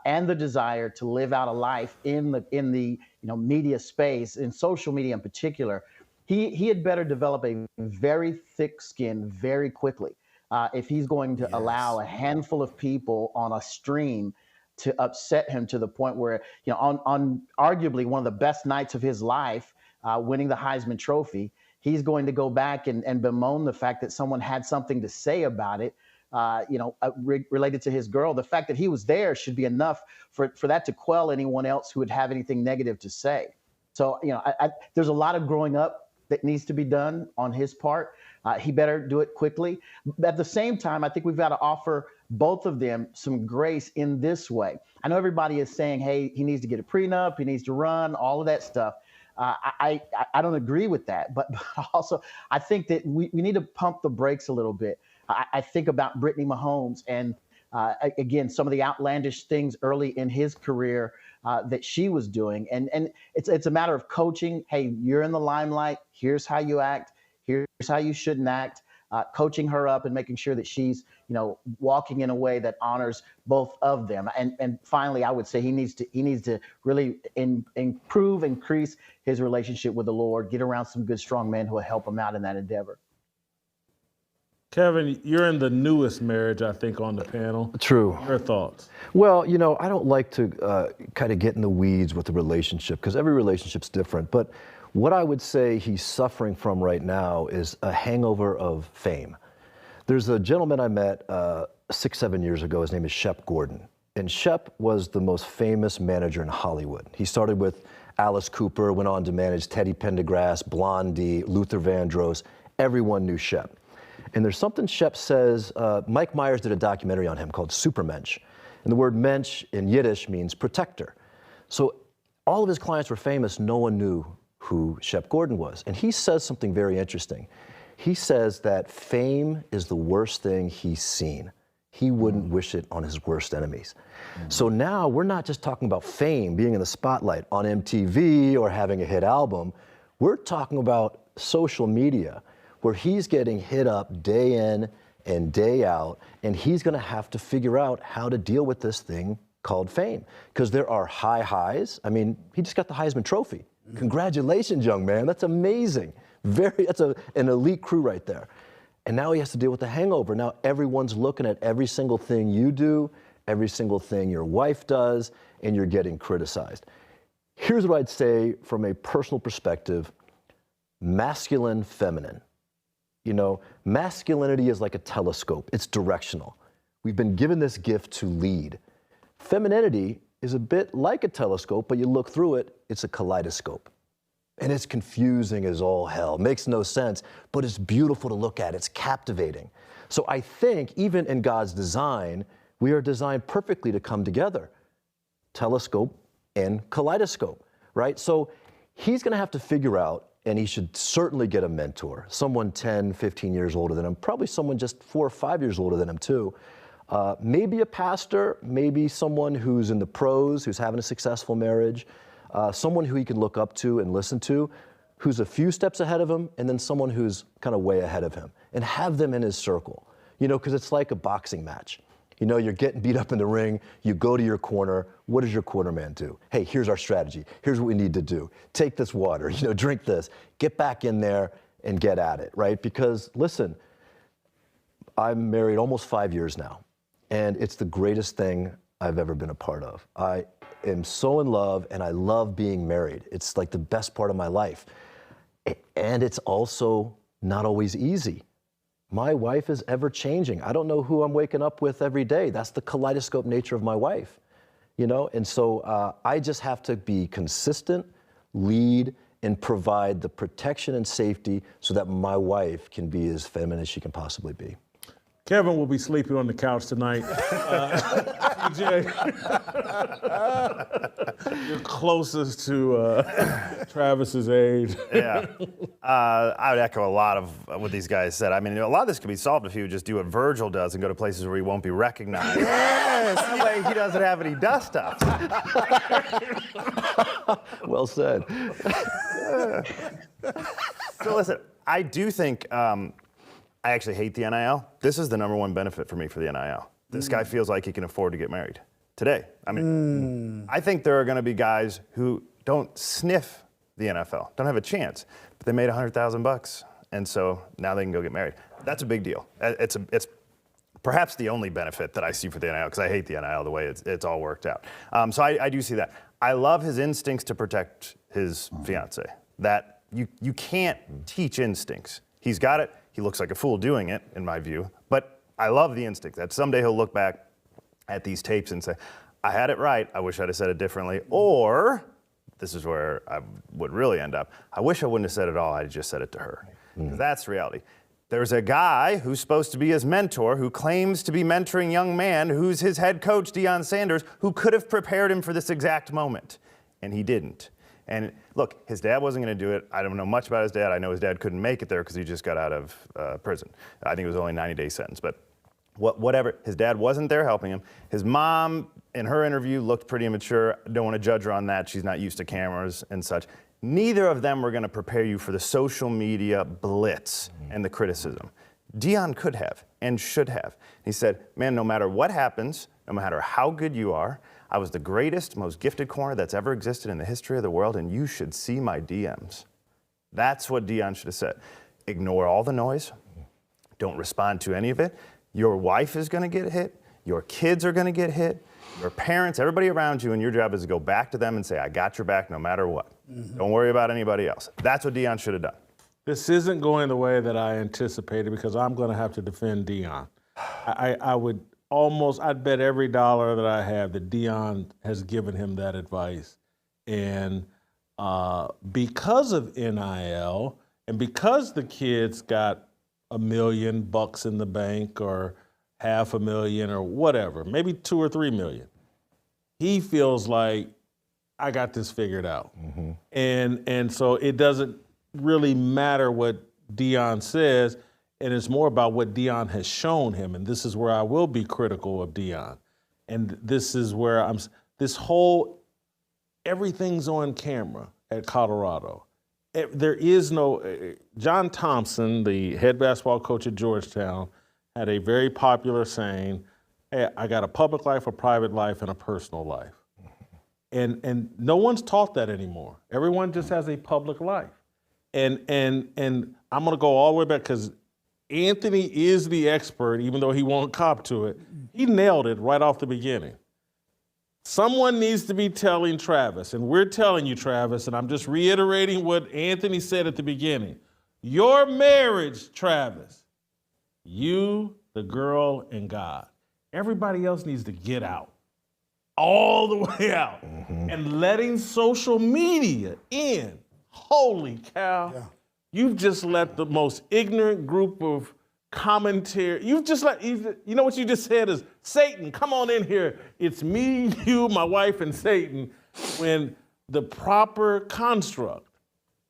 Speaker 14: and the desire to live out a life in the media space, in social media in particular, he had better develop a very thick skin very quickly if he's going to allow a handful of people on a stream to upset him to the point where, on arguably one of the best nights of his life, winning the Heisman Trophy, he's going to go back and bemoan the fact that someone had something to say about it, related to his girl. The fact that he was there should be enough for that to quell anyone else who would have anything negative to say. So, there's a lot of growing up that needs to be done on his part. He better do it quickly. At the same time, I think we've got to offer both of them some grace in this way. I know everybody is saying, hey, he needs to get a prenup, he needs to run, all of that stuff. I don't agree with that, but also I think that we need to pump the brakes a little bit. I think about Brittany Mahomes and again, some of the outlandish things early in his career that she was doing. And it's a matter of coaching. Hey, you're in the limelight. Here's how you act. Here's how you shouldn't act. coaching her up and making sure that she's, walking in a way that honors both of them. And finally, I would say he needs to really increase his relationship with the Lord, get around some good, strong men who will help him out in that endeavor.
Speaker 1: Kevin, you're in the newest marriage, I think, on the panel.
Speaker 15: True.
Speaker 1: Your thoughts?
Speaker 15: Well, I don't like to kind of get in the weeds with the relationship because every relationship's different. But what I would say he's suffering from right now is a hangover of fame. There's a gentleman I met 6-7 years ago. His name is Shep Gordon. And Shep was the most famous manager in Hollywood. He started with Alice Cooper, went on to manage Teddy Pendergrass, Blondie, Luther Vandross. Everyone knew Shep. And there's something Shep says, Mike Myers did a documentary on him called Supermensch. And the word mensch in Yiddish means protector. So all of his clients were famous, no one knew who Shep Gordon was. And he says something very interesting. He says that fame is the worst thing he's seen. He wouldn't wish it on his worst enemies. So now we're not just talking about fame, being in the spotlight on MTV or having a hit album. We're talking about social media, where he's getting hit up day in and day out, and he's gonna have to figure out how to deal with this thing called fame. Because there are high highs. I mean, he just got the Heisman Trophy. Congratulations, young man, that's amazing. That's an elite crew right there. And now he has to deal with the hangover. Now everyone's looking at every single thing you do, every single thing your wife does, and you're getting criticized. Here's what I'd say from a personal perspective: masculine, feminine. Masculinity is like a telescope. It's directional. We've been given this gift to lead. Femininity is a bit like a telescope, but you look through it, it's a kaleidoscope. And it's confusing as all hell. Makes no sense, but it's beautiful to look at. It's captivating. So I think even in God's design, we are designed perfectly to come together. Telescope and kaleidoscope, right? So he's gonna have to figure out, and he should certainly get a mentor, someone 10, 15 years older than him, probably someone just 4 or 5 years older than him too. Maybe a pastor, maybe someone who's in the pros, who's having a successful marriage, someone who he can look up to and listen to, who's a few steps ahead of him, and then someone who's kind of way ahead of him, and have them in his circle. Because it's like a boxing match. You're getting beat up in the ring, you go to your corner, what does your cornerman do? Hey, here's our strategy, here's what we need to do. Take this water, drink this, get back in there and get at it, right? Because listen, I'm married almost 5 years now, and it's the greatest thing I've ever been a part of. I am so in love, and I love being married. It's like the best part of my life. And it's also not always easy. My wife is ever changing. I don't know who I'm waking up with every day. That's the kaleidoscope nature of my wife, And so I just have to be consistent, lead, and provide the protection and safety so that my wife can be as feminine as she can possibly be.
Speaker 1: Kevin will be sleeping on the couch tonight. TJ, you're closest to Travis's age.
Speaker 5: Yeah. I would echo a lot of what these guys said. I mean, a lot of this could be solved if he would just do what Virgil does and go to places where he won't be recognized. Yes, that way he doesn't have any dust ups.
Speaker 15: Well said.
Speaker 5: So listen, I do think I actually hate the NIL. This is the #1 benefit for me for the NIL. This guy feels like he can afford to get married today. I mean, I think there are going to be guys who don't sniff the NFL, don't have a chance, but they made $100,000, and so now they can go get married. That's a big deal. It's perhaps the only benefit that I see for the NIL, because I hate the NIL the way it's all worked out. So I do see that. I love his instincts to protect his fiancee. That you can't teach instincts. He's got it. He looks like a fool doing it, in my view. But I love the instinct that someday he'll look back at these tapes and say, I had it right. I wish I'd have said it differently. Or, this is where I would really end up, I wish I wouldn't have said it all. I just said it to her. That's reality. There's a guy who's supposed to be his mentor, who claims to be mentoring young man, who's his head coach, Deion Sanders, who could have prepared him for this exact moment. And he didn't. And look, his dad wasn't going to do it. I don't know much about his dad. I know his dad couldn't make it there because he just got out of prison. I think it was only a 90-day sentence. But whatever, his dad wasn't there helping him. His mom, in her interview, looked pretty immature. Don't want to judge her on that. She's not used to cameras and such. Neither of them were going to prepare you for the social media blitz and the criticism. Deion could have and should have. He said, man, no matter what happens, no matter how good you are, I was the greatest, most gifted corner that's ever existed in the history of the world, and you should see my DMs. That's what Deion should have said. Ignore all the noise. Don't respond to any of it. Your wife is going to get hit. Your kids are going to get hit. Your parents, everybody around you, and your job is to go back to them and say, I got your back no matter what. Don't worry about anybody else. That's what Deion should have done.
Speaker 1: This isn't going the way that I anticipated because I'm going to have to defend Deion. I'd bet every dollar that I have that Deion has given him that advice. And because of NIL and because the kids got $1 million in the bank or $500,000 or whatever, maybe $2 or $3 million, he feels like I got this figured out. And so it doesn't really matter what Deion says, and it's more about what Deion has shown him. And this is where I will be critical of Deion. And this is where everything's on camera at Colorado. There is no, John Thompson, the head basketball coach at Georgetown, had a very popular saying, hey, I got a public life, a private life, and a personal life. And no one's taught that anymore. Everyone just has a public life. And I'm gonna go all the way back because Anthony is the expert, even though he won't cop to it. He nailed it right off the beginning. Someone needs to be telling Travis, and we're telling you, Travis, and I'm just reiterating what Anthony said at the beginning. Your marriage, Travis, you, the girl, and God. Everybody else needs to get out. All the way out. And letting social media in. Holy cow. Yeah. You've just let the most ignorant group of commentary, you know what you just said is, Satan, come on in here. It's me, you, my wife, and Satan. When the proper construct,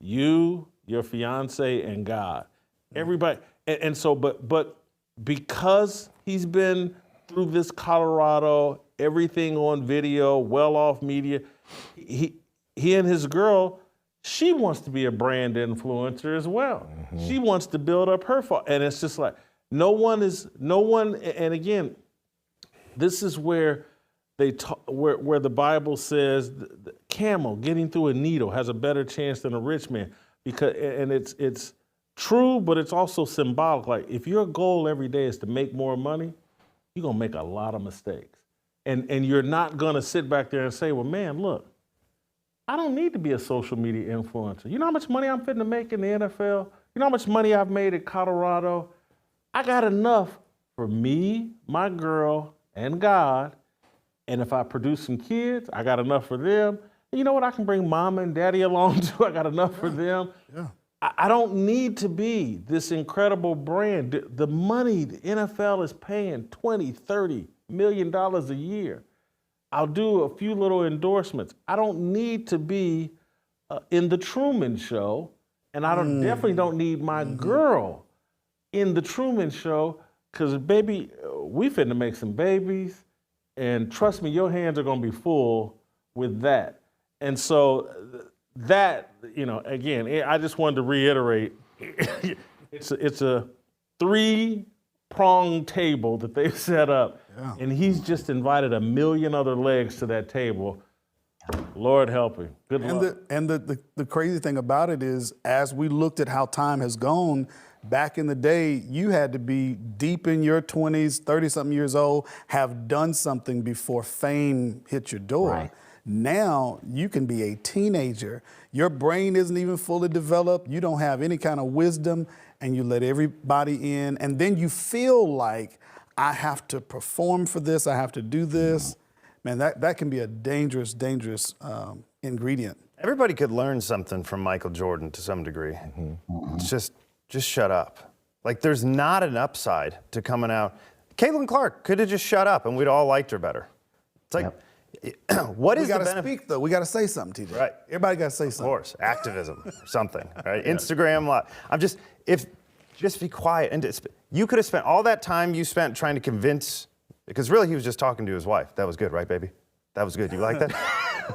Speaker 1: you, your fiance, and God. Everybody, and so, but because he's been through this Colorado, everything on video, well-off media, he and his girl, she wants to be a brand influencer as well. She wants to build up her fall. And it's just like, no one, and again, this is where where the Bible says the camel getting through a needle has a better chance than a rich man. And it's true, but it's also symbolic. Like, if your goal every day is to make more money, you're gonna make a lot of mistakes. And you're not gonna sit back there and say, well, man, look, I don't need to be a social media influencer. You know how much money I'm fitting to make in the NFL? You know how much money I've made at Colorado? I got enough for me, my girl, and God. And if I produce some kids, I got enough for them. And you know what? I can bring mama and daddy along too. I got enough for them. Yeah. I don't need to be this incredible brand. The money the NFL is paying, $20, $30 million a year. I'll do a few little endorsements. I don't need to be in the Truman Show, and I definitely don't need my girl in the Truman Show, because baby, we finna make some babies, and trust me, your hands are gonna be full with that. And so that, again, I just wanted to reiterate, it's a three-pronged table that they've set up. Yeah. And he's just invited 1 million other legs to that table. Lord help him. Good luck.
Speaker 13: The crazy thing about it is, as we looked at how time has gone, back in the day, you had to be deep in your 20s, 30-something years old, have done something before fame hit your door. Right. Now, you can be a teenager. Your brain isn't even fully developed. You don't have any kind of wisdom, and you let everybody in. And then you feel like, I have to perform for this, I have to do this. Man, that can be a dangerous, dangerous ingredient.
Speaker 5: Everybody could learn something from Michael Jordan to some degree. It's just shut up. Like, there's not an upside to coming out. Catlin Clark could have just shut up and we'd all liked her better. It's like, what is the benefit?
Speaker 13: We gotta speak, though. We gotta say something, TJ.
Speaker 5: Right.
Speaker 13: Everybody gotta say something.
Speaker 5: Of course, activism or something, right? Instagram Live. Just be quiet. And you could have spent all that time you spent trying to convince, because really he was just talking to his wife. That was good, right, baby? That was good. You like that?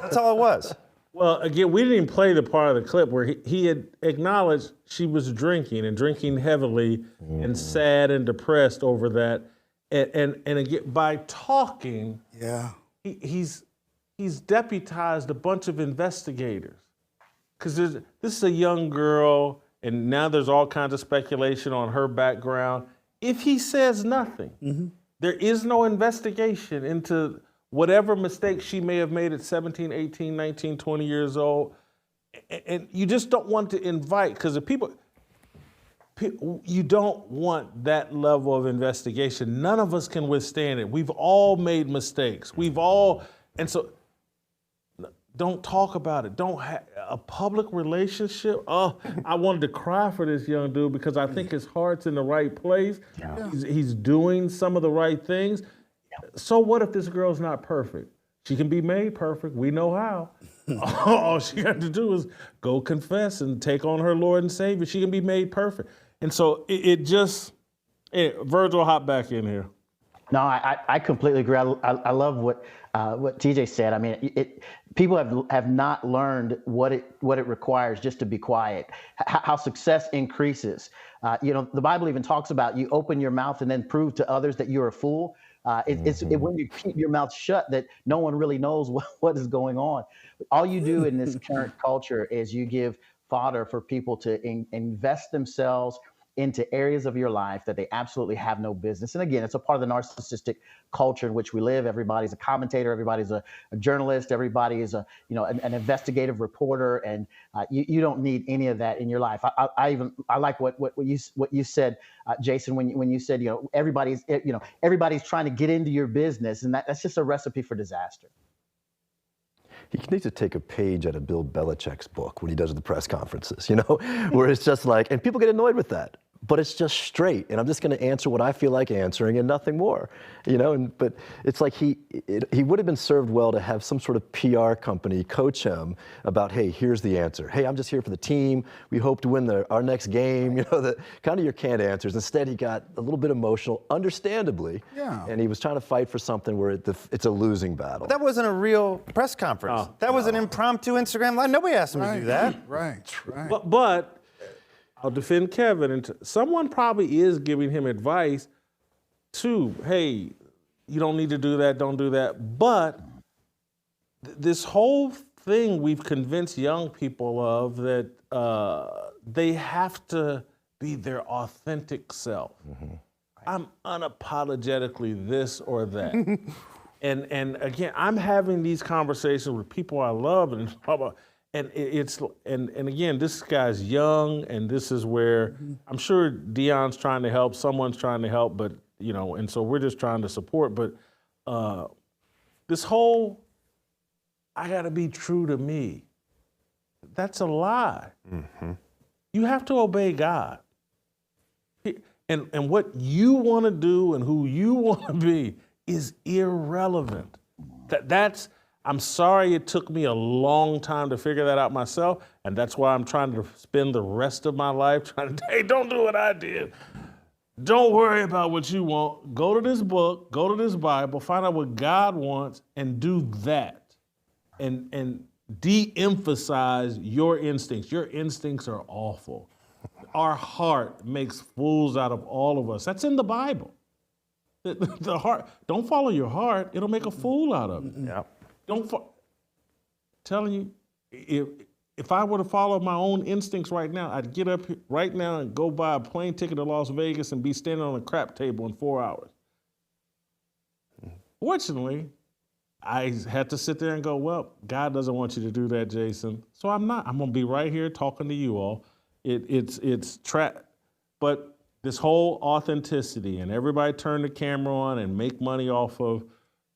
Speaker 5: That's all it was.
Speaker 1: Well, again, we didn't even play the part of the clip where he had acknowledged she was drinking and drinking heavily and sad and depressed over that. And again, by talking, he's deputized a bunch of investigators. Because this is a young girl, and now there's all kinds of speculation on her background. If he says nothing, there is no investigation into whatever mistakes she may have made at 17, 18, 19, 20 years old. And you just don't want to invite, because if you don't want that level of investigation. None of us can withstand it. We've all made mistakes. And so don't talk about it. Don't have a public relationship. Oh, I wanted to cry for this young dude because I think his heart's in the right place. Yeah. He's doing some of the right things. So what if this girl's not perfect? She can be made perfect. We know how. All she got to do is go confess and take on her Lord and Savior. She can be made perfect. And so Virgil, hop back in here.
Speaker 14: No, I completely agree. I love what TJ said. I mean, people have not learned what it requires just to be quiet. How success increases. The Bible even talks about you open your mouth and then prove to others that you're a fool. It's when you keep your mouth shut that no one really knows what is going on. All you do in this current culture is you give fodder for people to invest themselves into areas of your life that they absolutely have no business. And again, it's a part of the narcissistic culture in which we live. Everybody's a commentator, everybody's a journalist, everybody is an investigative reporter, and you don't need any of that in your life. I like what you said, Jason, when you said everybody's trying to get into your business, and that's just a recipe for disaster.
Speaker 15: He needs to take a page out of Bill Belichick's book when he does the press conferences, where it's just like, and people get annoyed with that, but it's just straight, and I'm just going to answer what I feel like answering and nothing more, but it's like he would have been served well to have some sort of PR company coach him about, hey, here's the answer. Hey, I'm just here for the team. We hope to win our next game, the kind of your canned answers. Instead, he got a little bit emotional, understandably, and he was trying to fight for something where it's a losing battle.
Speaker 5: But that wasn't a real press conference. That was an impromptu Instagram live. Nobody asked him to do that.
Speaker 13: Right.
Speaker 1: But I'll defend Kevin, and someone probably is giving him advice too. Hey, you don't need to do that, don't do that. But this whole thing we've convinced young people of that they have to be their authentic self. I'm unapologetically this or that. and again, I'm having these conversations with people I love, and again, this guy's young, and this is where I'm sure Deion's trying to help, someone's trying to help, but and so we're just trying to support. But this whole I got to be true to me, that's a lie. You have to obey God, and what you want to do and who you want to be is irrelevant. That's. I'm sorry it took me a long time to figure that out myself, and that's why I'm trying to spend the rest of my life trying to, hey, don't do what I did. Don't worry about what you want. Go to this book, go to this Bible, find out what God wants, and do that. And de-emphasize your instincts. Your instincts are awful. Our heart makes fools out of all of us. That's in the Bible. The heart, don't follow your heart. It'll make a fool out of you.
Speaker 5: Yeah.
Speaker 1: Telling you, if I were to follow my own instincts right now, I'd get up right now and go buy a plane ticket to Las Vegas and be standing on a crap table in 4 hours. Fortunately, I had to sit there and go, well, God doesn't want you to do that, Jason. So I'm not. I'm going to be right here talking to you all. But this whole authenticity and everybody turn the camera on and make money off of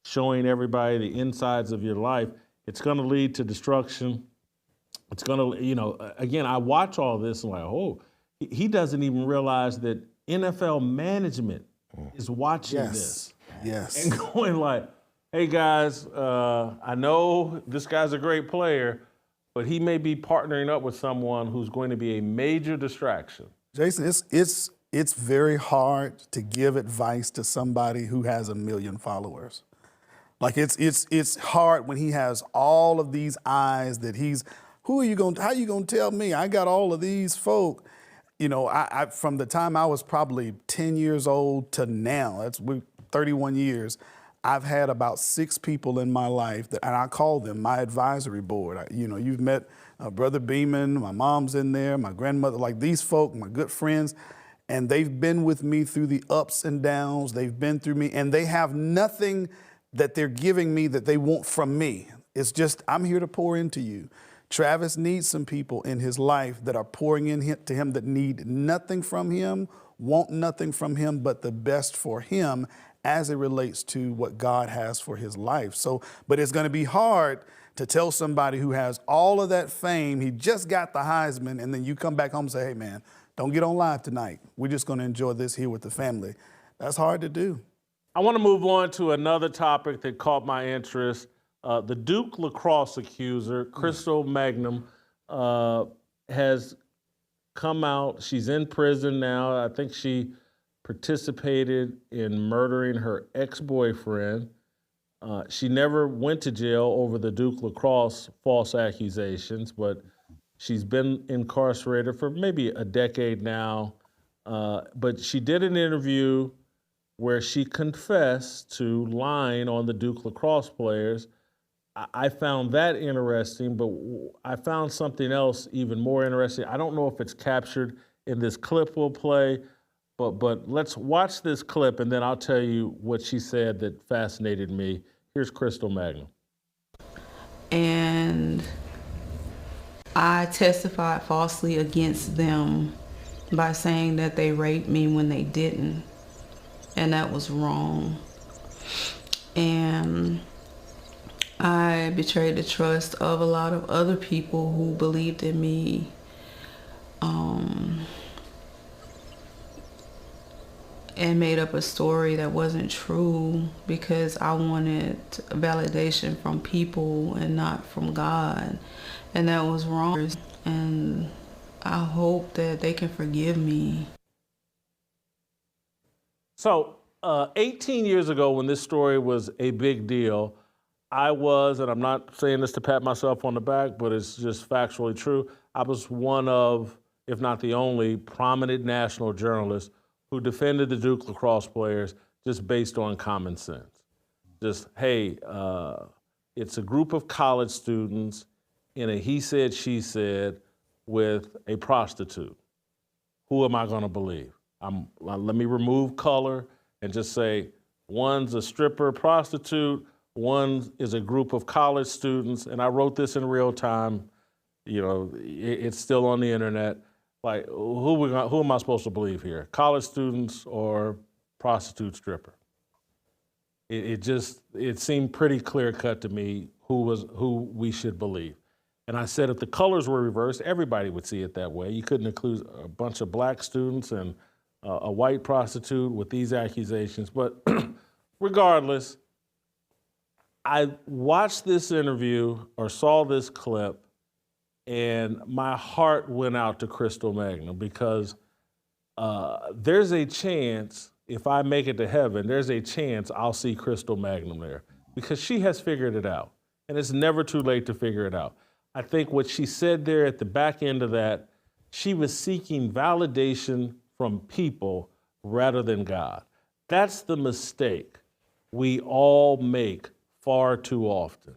Speaker 1: showing everybody the insides of your life, it's going to lead to destruction. It's going to, again, I watch all this and like, oh, he doesn't even realize that NFL management is watching this.
Speaker 13: Yes.
Speaker 1: And going like, hey guys, I know this guy's a great player, but he may be partnering up with someone who's going to be a major distraction.
Speaker 13: Jason, it's very hard to give advice to somebody who has 1 million followers. Like it's hard when he has all of these eyes that how are you gonna tell me? I got all of these folk. You know, I from the time I was probably 10 years old to now, we're 31 years, I've had about 6 people in my life, and I call them my advisory board. You've met Brother Beeman, my mom's in there, my grandmother, like these folk, my good friends, and they've been with me through the ups and downs. They've been through me, and they have nothing that they're giving me that they want from me. It's just, I'm here to pour into you. Travis needs some people in his life that are pouring into him that need nothing from him, want nothing from him but the best for him as it relates to what God has for his life. So, but it's going to be hard to tell somebody who has all of that fame, he just got the Heisman, and then you come back home and say, hey man, don't get on live tonight. We're just going to enjoy this here with the family. That's hard to do.
Speaker 1: I want to move on to another topic that caught my interest. The Duke lacrosse accuser, Crystal Mangum, has come out. She's in prison now. I think she participated in murdering her ex-boyfriend. She never went to jail over the Duke lacrosse false accusations, but she's been incarcerated for maybe a decade now. But she did an interview where she confessed to lying on the Duke lacrosse players. I found that interesting, but I found something else even more interesting. I don't know if it's captured in this clip we'll play, but let's watch this clip, and then I'll tell you what she said that fascinated me. Here's Crystal Mangum.
Speaker 16: And I testified falsely against them by saying that they raped me when they didn't, and that was wrong. And I betrayed the trust of a lot of other people who believed in me. And made up a story that wasn't true because I wanted validation from people and not from God. And that was wrong. And I hope that they can forgive me.
Speaker 1: So 18 years ago when this story was a big deal, I was, and I'm not saying this to pat myself on the back, but it's just factually true, I was one of, if not the only, prominent national journalist who defended the Duke lacrosse players just based on common sense. Just, hey, it's a group of college students in a he said, she said with a prostitute. Who am I gonna believe? Let me remove color and just say, one's a stripper prostitute, one is a group of college students, and I wrote this in real time. You know, it's still on the internet. Like, who am I supposed to believe here? College students or prostitute stripper? It seemed pretty clear cut to me who we should believe. And I said if the colors were reversed, everybody would see it that way. You couldn't include a bunch of black students and a white prostitute with these accusations. But regardless, I watched this interview or saw this clip, and my heart went out to Crystal Mangum because there's a chance, if I make it to heaven, there's a chance I'll see Crystal Mangum there because she has figured it out, and it's never too late to figure it out. I think what she said there at the back end of that, she was seeking validation from people rather than God. That's the mistake we all make far too often.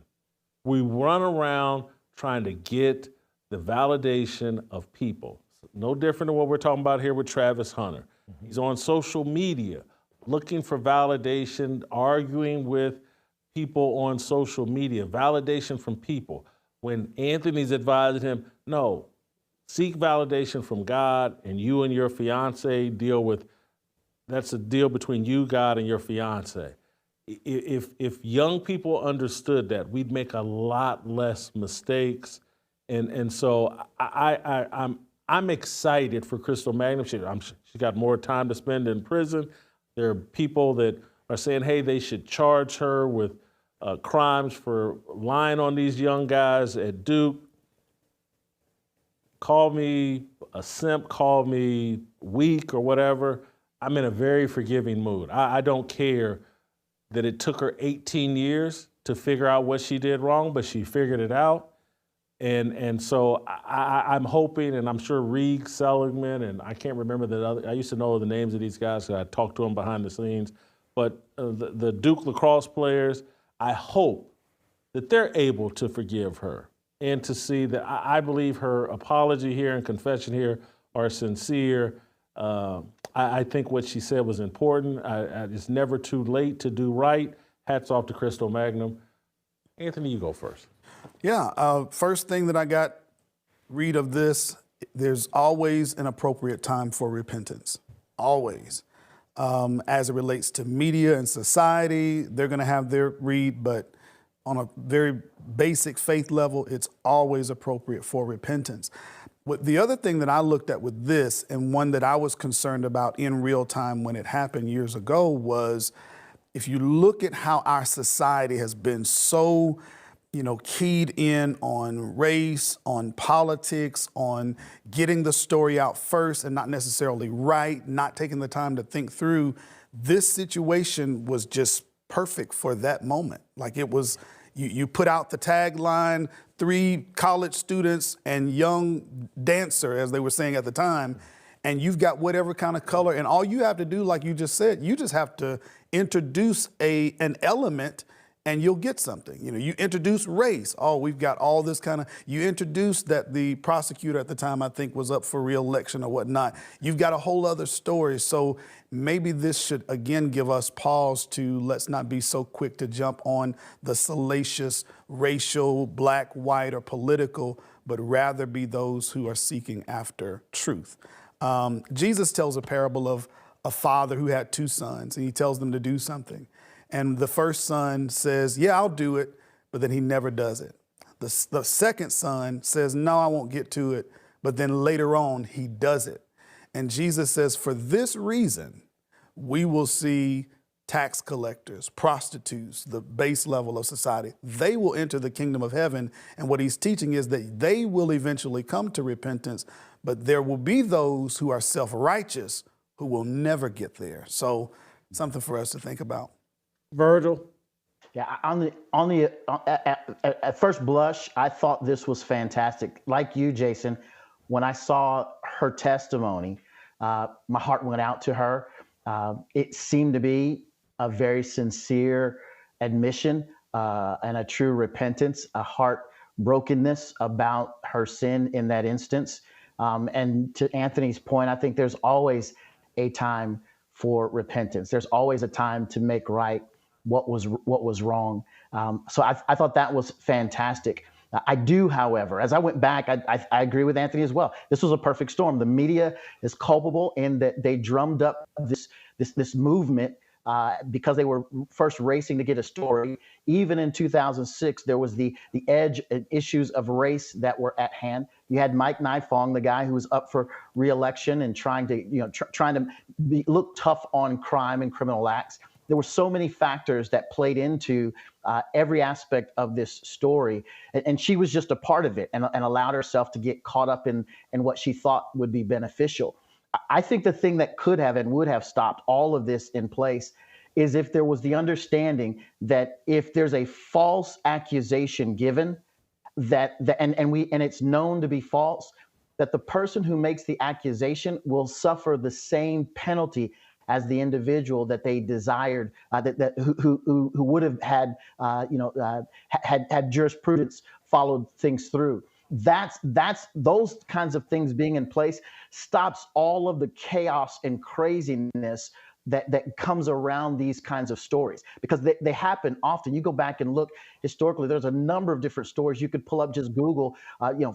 Speaker 1: We run around trying to get the validation of people. No different than what we're talking about here with Travis Hunter. He's on social media looking for validation, arguing with people on social media, validation from people. When Anthony's advising him, no, seek validation from God, and you and your fiance deal with, that's a deal between you, God, and your fiance. If young people understood that, we'd make a lot less mistakes. And so I'm excited for Crystal Mangum. She got more time to spend in prison. There are people that are saying, hey, they should charge her with crimes for lying on these young guys at Duke. Call me a simp, call me weak or whatever. I'm in a very forgiving mood. I don't care that it took her 18 years to figure out what she did wrong, but she figured it out. And so I'm hoping, and I'm sure Reed Seligman, and I can't remember the other, I used to know the names of these guys because I talked to them behind the scenes, but the Duke lacrosse players, I hope that they're able to forgive her and to see that I believe her apology here and confession here are sincere. I think what she said was important. It's never too late to do right. Hats off to Crystal Magnum. Anthony, you go first.
Speaker 13: Yeah, first thing that I got read of this, there's always an appropriate time for repentance, always. As it relates to media and society, they're going to have their read, but on a very basic faith level, it's always appropriate for repentance. The other thing that I looked at with this, and one that I was concerned about in real time when it happened years ago, was if you look at how our society has been so keyed in on race, on politics, on getting the story out first and not necessarily right, not taking the time to think through, this situation was just perfect for that moment. Like it was, you put out the tagline, 3 college students and young dancer, as they were saying at the time, and you've got whatever kind of color, and all you have to do, like you just said, you just have to introduce an element and you'll get something. You introduce race. Oh, we've got all this kind of, you introduce that the prosecutor at the time, I think, was up for re-election or whatnot. You've got a whole other story. So maybe this should, again, give us pause to let's not be so quick to jump on the salacious, racial, black, white, or political, but rather be those who are seeking after truth. Jesus tells a parable of a father who had 2 sons, and he tells them to do something. And the first son says, yeah, I'll do it, but then he never does it. The second son says, no, I won't get to it, but then later on he does it. And Jesus says, for this reason, we will see tax collectors, prostitutes, the base level of society. They will enter the kingdom of heaven. And what he's teaching is that they will eventually come to repentance, but there will be those who are self-righteous who will never get there. So something for us to think about.
Speaker 1: Virgil?
Speaker 14: Yeah, at first blush, I thought this was fantastic. Like you, Jason, when I saw her testimony, my heart went out to her. It seemed to be a very sincere admission and a true repentance, a heart brokenness about her sin in that instance. And to Anthony's point, I think there's always a time for repentance. There's always a time to make right what was wrong. So I thought that was fantastic. I do, however, as I went back, I agree with Anthony as well. This was a perfect storm. The media is culpable in that they drummed up this movement because they were first racing to get a story. Even in 2006, there was the edge and issues of race that were at hand. You had Mike Nifong, the guy who was up for re-election and trying to look tough on crime and criminal acts. There were so many factors that played into every aspect of this story. And she was just a part of it and allowed herself to get caught up in what she thought would be beneficial. I think the thing that could have and would have stopped all of this in place is if there was the understanding that if there's a false accusation given, and it's known to be false, that the person who makes the accusation will suffer the same penalty as the individual that they desired, who would have had had jurisprudence followed things through. That's those kinds of things being in place stops all of the chaos and craziness that comes around these kinds of stories, because they happen often. You go back and look historically, there's a number of different stories. You could pull up, just Google,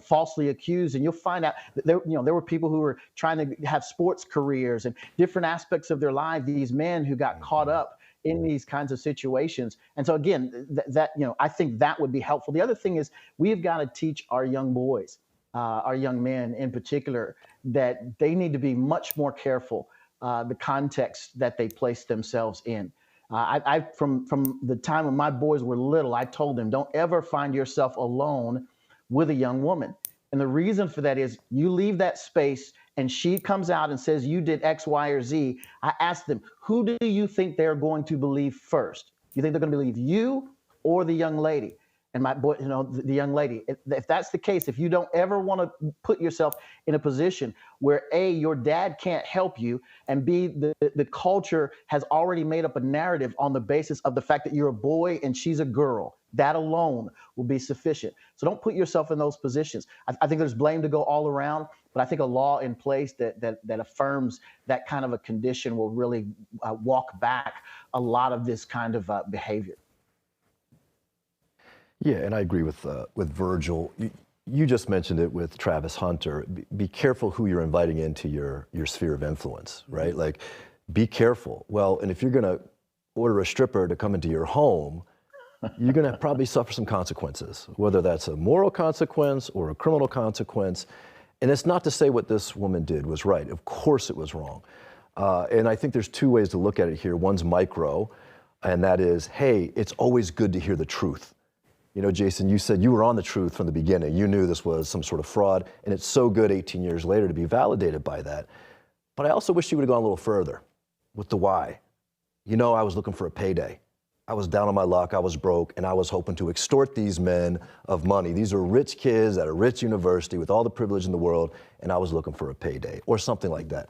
Speaker 14: falsely accused, and you'll find out that there were people who were trying to have sports careers and different aspects of their life, these men who got caught up in these kinds of situations. And so again, I think that would be helpful. The other thing is we've got to teach our young boys, our young men in particular, that they need to be much more careful the context that they place themselves in. From the time when my boys were little, I told them, don't ever find yourself alone with a young woman. And the reason for that is you leave that space and she comes out and says you did X, Y, or Z. I asked them, who do you think they're going to believe first? You think they're going to believe you or the young lady? And my boy, the young lady, if that's the case, if you don't ever want to put yourself in a position where A, your dad can't help you, and B, the culture has already made up a narrative on the basis of the fact that you're a boy and she's a girl, that alone will be sufficient. So don't put yourself in those positions. I think there's blame to go all around, but I think a law in place that affirms that kind of a condition will really walk back a lot of this kind of behavior.
Speaker 15: Yeah, and I agree with Virgil. You just mentioned it with Travis Hunter. Be careful who you're inviting into your sphere of influence, right? Like, be careful. Well, and if you're going to order a stripper to come into your home, you're going to probably suffer some consequences, whether that's a moral consequence or a criminal consequence. And it's not to say what this woman did was right. Of course it was wrong. And I think there's two ways to look at it here. One's micro, and that is, hey, it's always good to hear the truth. You know, Jason, you said you were on the truth from the beginning. You knew this was some sort of fraud, and it's so good 18 years later to be validated by that. But I also wish you would have gone a little further with the why. You know, I was looking for a payday. I was down on my luck, I was broke, and I was hoping to extort these men of money. These are rich kids at a rich university with all the privilege in the world, and I was looking for a payday, or something like that.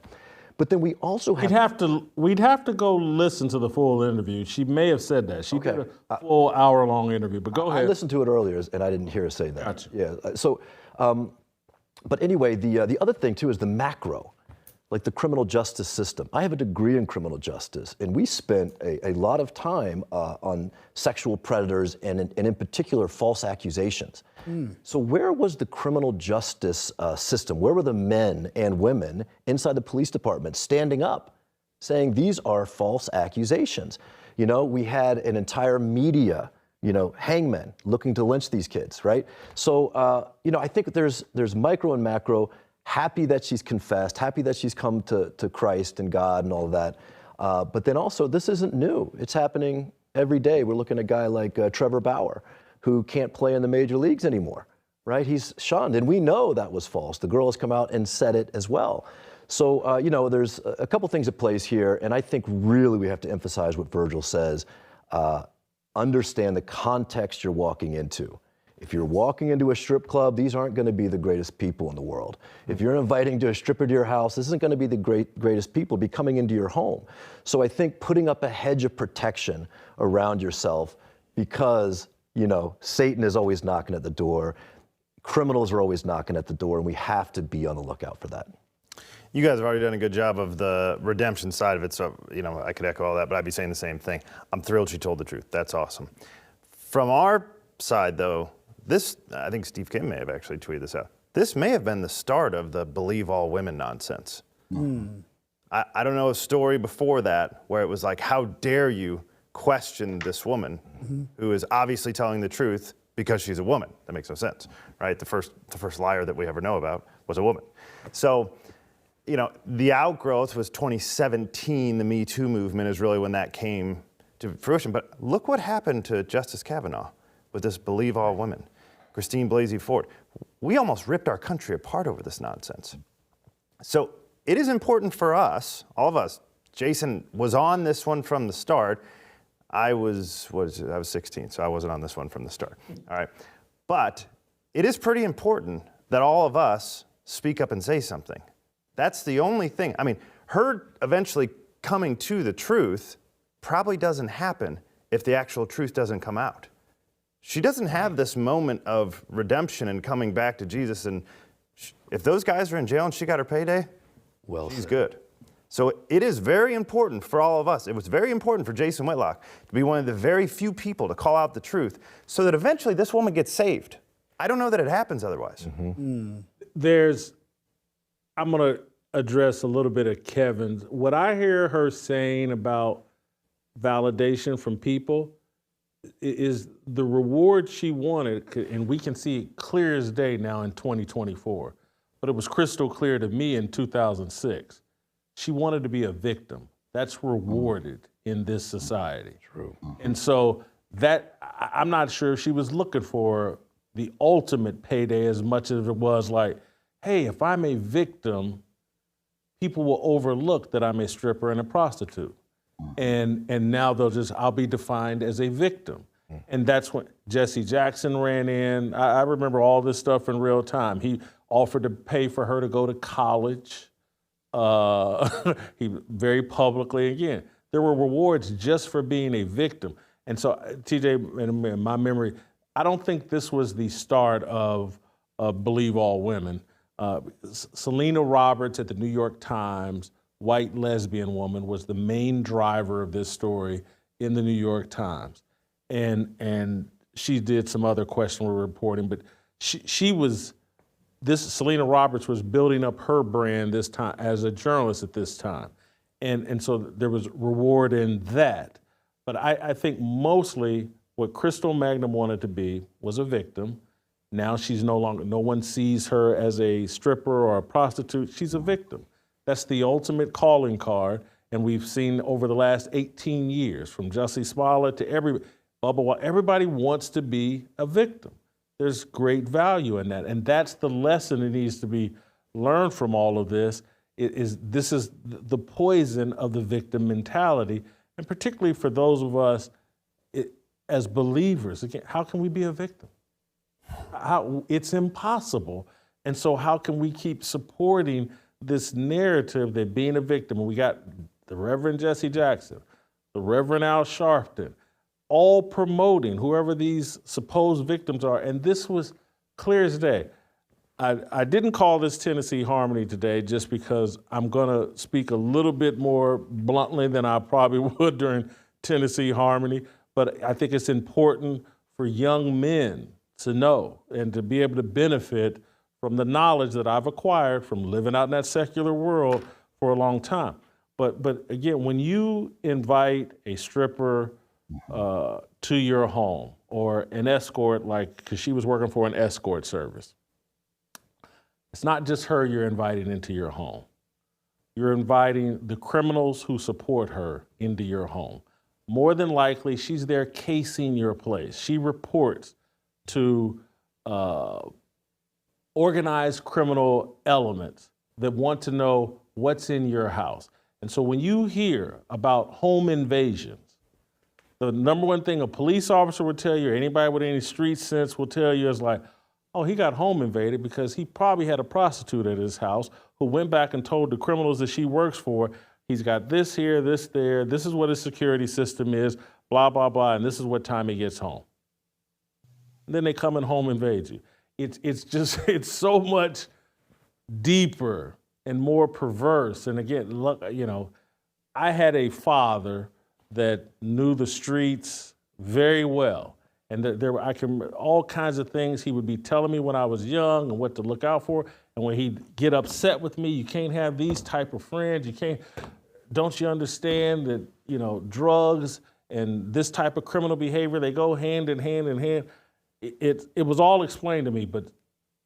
Speaker 15: But then we also
Speaker 1: we'd have to go listen to the full interview. She may have said that. She did a full hour-long interview, but go ahead.
Speaker 15: I listened to it earlier, and I didn't hear her say that.
Speaker 1: Gotcha.
Speaker 15: Yeah. So, but anyway, the other thing too is the macro, like the criminal justice system. I have a degree in criminal justice, and we spent a lot of time on sexual predators and in particular false accusations. So where was the criminal justice system? Where were the men and women inside the police department standing up, saying these are false accusations? You know, we had an entire media, hangmen looking to lynch these kids, right? So, I think there's micro and macro. Happy that she's confessed, happy that she's come to Christ and God and all of that. But then also, this isn't new. It's happening every day. We're looking at a guy like Trevor Bauer, who can't play in the major leagues anymore, right? He's shunned, and we know that was false. The girl has come out and said it as well. So, there's a couple things at play here, and I think really we have to emphasize what Virgil says. Understand the context you're walking into. If you're walking into a strip club, these aren't going to be the greatest people in the world. If you're inviting to a stripper to your house, this isn't going to be the greatest people be coming into your home. So I think putting up a hedge of protection around yourself, because, Satan is always knocking at the door, criminals are always knocking at the door, and we have to be on the lookout for that.
Speaker 5: You guys have already done a good job of the redemption side of it, so, I could echo all that, but I'd be saying the same thing. I'm thrilled she told the truth. That's awesome. From our side, though, I think Steve Kim may have actually tweeted this out. This may have been the start of the believe all women nonsense. I don't know a story before that where it was like, how dare you question this woman who is obviously telling the truth because she's a woman. That makes no sense, right? The first liar that we ever know about was a woman. So, the outgrowth was 2017. The Me Too movement is really when that came to fruition. But look what happened to Justice Kavanaugh with this believe all women. Christine Blasey Ford. We almost ripped our country apart over this nonsense. So it is important for us, all of us. Jason was on this one from the start. I was 16, so I wasn't on this one from the start. All right. But it is pretty important that all of us speak up and say something. That's the only thing. I mean, her eventually coming to the truth probably doesn't happen if the actual truth doesn't come out. She doesn't have this moment of redemption and coming back to Jesus. And if those guys are in jail and she got her payday, well, she's good. So it is very important for all of us. It was very important for Jason Whitlock to be one of the very few people to call out the truth so that eventually this woman gets saved. I don't know that it happens otherwise.
Speaker 1: I'm going to address a little bit of Kevin's. What I hear her saying about validation from people is the reward she wanted, and we can see it clear as day now in 2024, but it was crystal clear to me in 2006. She wanted to be a victim. That's rewarded in this society.
Speaker 15: True.
Speaker 1: And so that, I'm not sure if she was looking for the ultimate payday as much as it was like, hey, if I'm a victim, people will overlook that I'm a stripper and a prostitute. and now I'll be defined as a victim. And that's when Jesse Jackson ran in. I remember all this stuff in real time. He offered to pay for her to go to college. He very publicly, again, there were rewards just for being a victim. And so, TJ, in my memory, I don't think this was the start of Believe All Women. Selena Roberts at the New York Times, white lesbian woman, was the main driver of this story in the New York Times. And she did some other questionable reporting, but Selena Roberts was building up her brand this time as a journalist at this time. And so there was reward in that. But I think mostly what Crystal Magnum wanted to be was a victim. Now she's no one sees her as a stripper or a prostitute. She's a victim. That's the ultimate calling card. And we've seen over the last 18 years, from Jussie Smollett to everybody wants to be a victim. There's great value in that. And that's the lesson that needs to be learned from all of this. This is the poison of the victim mentality. And particularly for those of us as believers, again, how can we be a victim? It's impossible. And so how can we keep supporting this narrative that being a victim, and we got the Reverend Jesse Jackson, the Reverend Al Sharpton, all promoting whoever these supposed victims are. And this was clear as day. I didn't call this Tennessee Harmony today just because I'm going to speak a little bit more bluntly than I probably would during Tennessee Harmony. But I think it's important for young men to know and to be able to benefit from the knowledge that I've acquired from living out in that secular world for a long time. But again, when you invite a stripper to your home, or an escort, because she was working for an escort service, it's not just her you're inviting into your home. You're inviting the criminals who support her into your home. More than likely, she's there casing your place. She reports to organized criminal elements that want to know what's in your house. And so when you hear about home invasions, the number one thing a police officer will tell you, or anybody with any street sense will tell you, is like, oh, he got home invaded because he probably had a prostitute at his house who went back and told the criminals that she works for, he's got this here, this there, this is what his security system is, blah, blah, blah, and this is what time he gets home. And then they come and home invade you. It's so much deeper and more perverse. And again, look, I had a father that knew the streets very well. And I can remember all kinds of things he would be telling me when I was young and what to look out for. And when he'd get upset with me, you can't have these type of friends. Don't you understand that, drugs and this type of criminal behavior, they go hand in hand in hand. It was all explained to me, but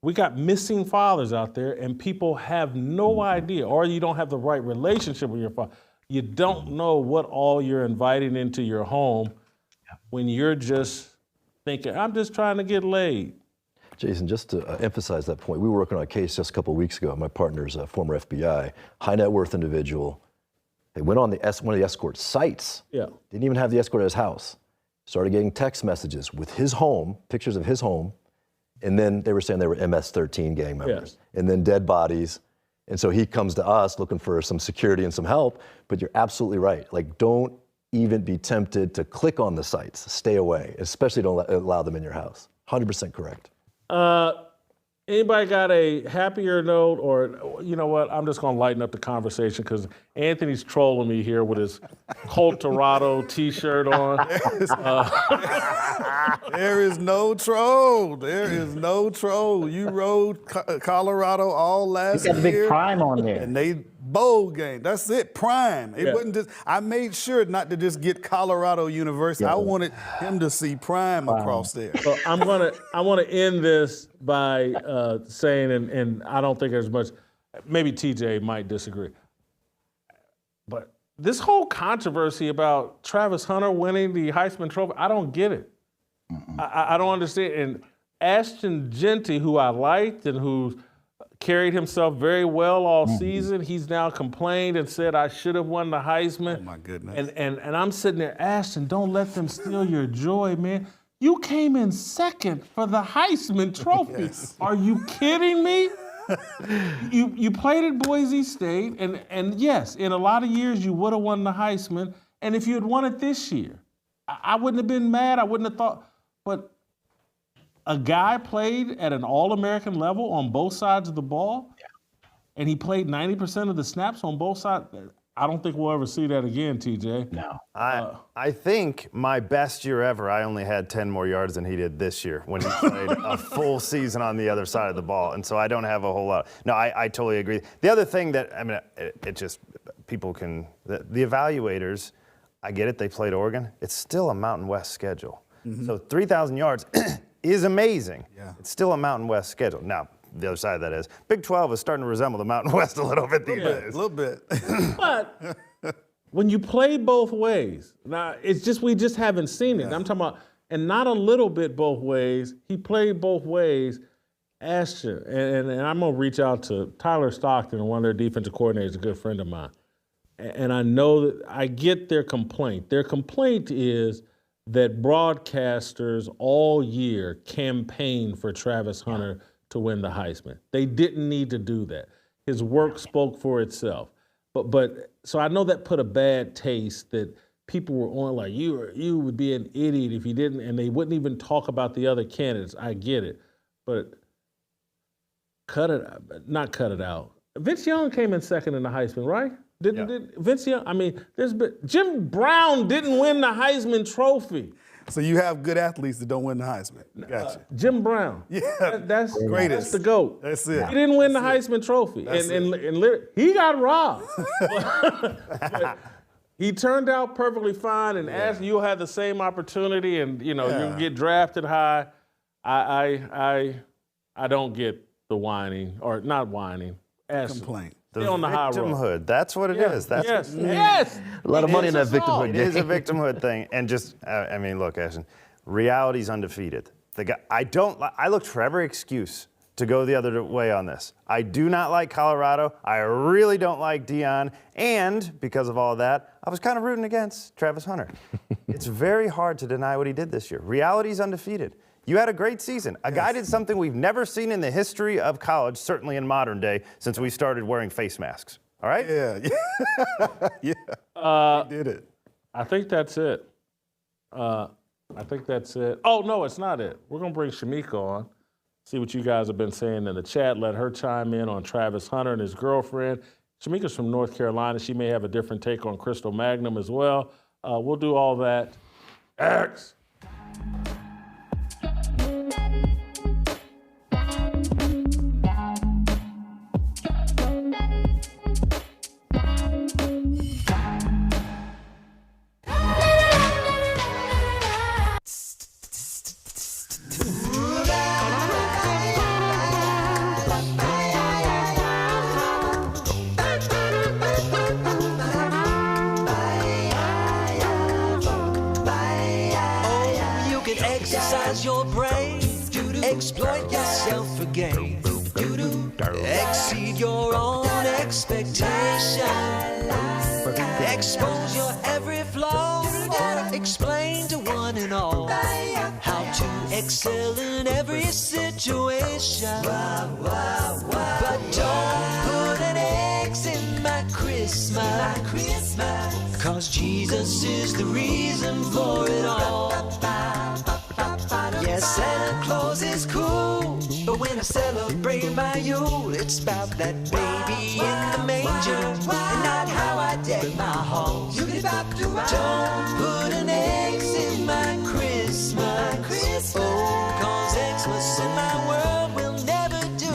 Speaker 1: we got missing fathers out there and people have no idea, or you don't have the right relationship with your father. You don't know what all you're inviting into your home when you're just thinking, I'm just trying to get laid.
Speaker 15: Jason, just to emphasize that point, we were working on a case just a couple of weeks ago. My partner's a former FBI, high net worth individual. They went on one of the escort sites. Yeah. Didn't even have the escort at his house. Started getting text messages with his home, pictures of his home, and then they were saying they were MS-13 gang members, and then dead bodies. And so he comes to us looking for some security and some help, but you're absolutely right. Don't even be tempted to click on the sites. Stay away, especially don't allow them in your house. 100% correct.
Speaker 1: Anybody got a happier note, or you know what? I'm just going to lighten up the conversation because Anthony's trolling me here with his Colorado T-shirt on.
Speaker 13: There is no troll. There is no troll. You rode Colorado all last year.
Speaker 14: You got big prime on there.
Speaker 13: And they bowl game. That's it, prime. It wasn't just. I made sure not to just get Colorado University. I wanted him to see prime across there.
Speaker 1: So I want to end this by saying, and I don't think there's much. Maybe TJ might disagree, but this whole controversy about Travis Hunter winning the Heisman Trophy, I don't get it. I don't understand. And Ashton Genty, who I liked and who carried himself very well all season. He's now complained and said, I should have won the Heisman.
Speaker 13: Oh, my goodness.
Speaker 1: And I'm sitting there, Ashton, don't let them steal your joy, man. You came in second for the Heisman Trophy.
Speaker 13: Yes.
Speaker 1: Are you kidding me? You played at Boise State, and yes, in a lot of years you would have won the Heisman. And if you had won it this year, I wouldn't have been mad. I wouldn't have thought. But a guy played at an All-American level on both sides of the ball, and he played 90% of the snaps on both sides. I don't think we'll ever see that again, TJ.
Speaker 14: No.
Speaker 5: I think my best year ever, I only had 10 more yards than he did this year when he played a full season on the other side of the ball. And so I don't have a whole lot. No, I totally agree. The other thing that, I mean, it just, people can, the evaluators, I get it, they played Oregon. It's still a Mountain West schedule. So 3,000 yards is amazing. Yeah. It's still a Mountain West schedule. Now, the other side of that is Big 12 is starting to resemble the Mountain West a little bit these days.
Speaker 13: A little bit.
Speaker 1: But when you play both ways, now it's just we just haven't seen it. I'm talking about, and not a little bit both ways. He played both ways. Ashton, and I'm gonna reach out to Tyler Stockton, one of their defensive coordinators, a good friend of mine. And I know that I get their complaint. Their complaint is that broadcasters all year campaigned for Travis Hunter to win the Heisman. They didn't need to do that. His work spoke for itself. But so I know that put a bad taste that people were on like, you would be an idiot if you didn't, and they wouldn't even talk about the other candidates. I get it. But not cut it out. Vince Young came in second in the Heisman, right? Did Vince Young, I mean, Jim Brown didn't win the Heisman Trophy.
Speaker 13: So you have good athletes that don't win the Heisman. Gotcha.
Speaker 1: Jim Brown.
Speaker 13: Yeah,
Speaker 1: that's
Speaker 13: greatest.
Speaker 1: That's the GOAT.
Speaker 13: That's it.
Speaker 1: He didn't win the Heisman Trophy. And he got robbed. But he turned out perfectly fine, and as you'll have the same opportunity, and you'll get drafted high. I don't get the whining, or not whining.
Speaker 13: Complaint.
Speaker 1: Stay on the high road.
Speaker 5: Victimhood. That's what it is. That's
Speaker 1: yes.
Speaker 15: A lot of money in that victimhood game.
Speaker 5: It is a victimhood thing. And just, I mean, look, Ashton, reality's undefeated. The guy, I looked for every excuse to go the other way on this. I do not like Colorado. I really don't like Deion. And because of all of that, I was kind of rooting against Travis Hunter. It's very hard to deny what he did this year. Reality's undefeated. You had a great season. A guy did something we've never seen in the history of college, certainly in modern day, since we started wearing face masks. All right?
Speaker 13: Yeah. He did it.
Speaker 1: I think that's it. Oh, no, it's not it. We're going to bring Shamika on, see what you guys have been saying in the chat. Let her chime in on Travis Hunter and his girlfriend. Shamika's from North Carolina. She may have a different take on Crystal Magnum as well. We'll do all that. X.
Speaker 17: Your brain, exploit yourself for gain, exceed your own expectation, expose your every flaw, explain to one and all how to excel in every situation. But don't put an X in my Christmas, 'cause Jesus is the reason for it all. Yes, Santa Claus is cool, but when I celebrate my Yule, it's about that baby in the manger, and not how I deck my home. Don't put an X in my Christmas, oh, 'cause Xmas in my world will never do.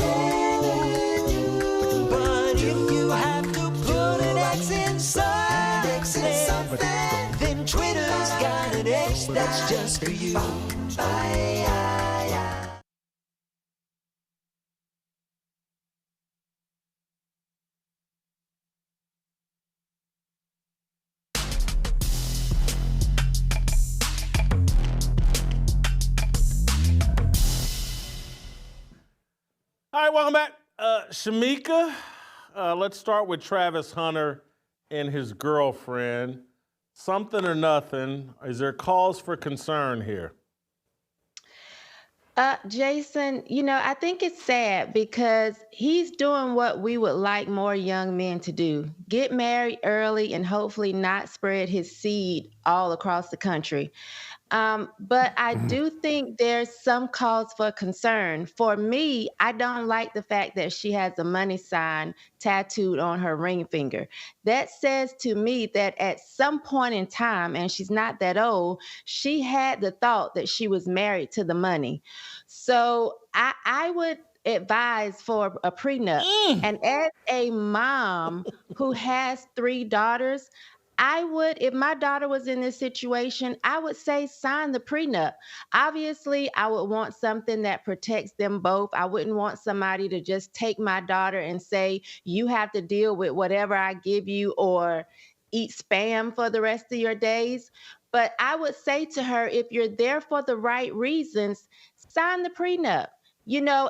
Speaker 17: But if you have to put an X in something, then Twitter's got an X that's just for you.
Speaker 1: All right, welcome back. Shamika, let's start with Travis Hunter and his girlfriend. Something or nothing. Is there cause for concern here?
Speaker 18: Jason, I think it's sad because he's doing what we would like more young men to do. Get married early and hopefully not spread his seed all across the country. But I do think there's some cause for concern. For me, I don't like the fact that she has a money sign tattooed on her ring finger. That says to me that at some point in time, and she's not that old, she had the thought that she was married to the money. So I would advise for a prenup. And as a mom who has 3 daughters, I would, if my daughter was in this situation, I would say sign the prenup. Obviously, I would want something that protects them both. I wouldn't want somebody to just take my daughter and say, you have to deal with whatever I give you or eat spam for the rest of your days. But I would say to her, if you're there for the right reasons, sign the prenup.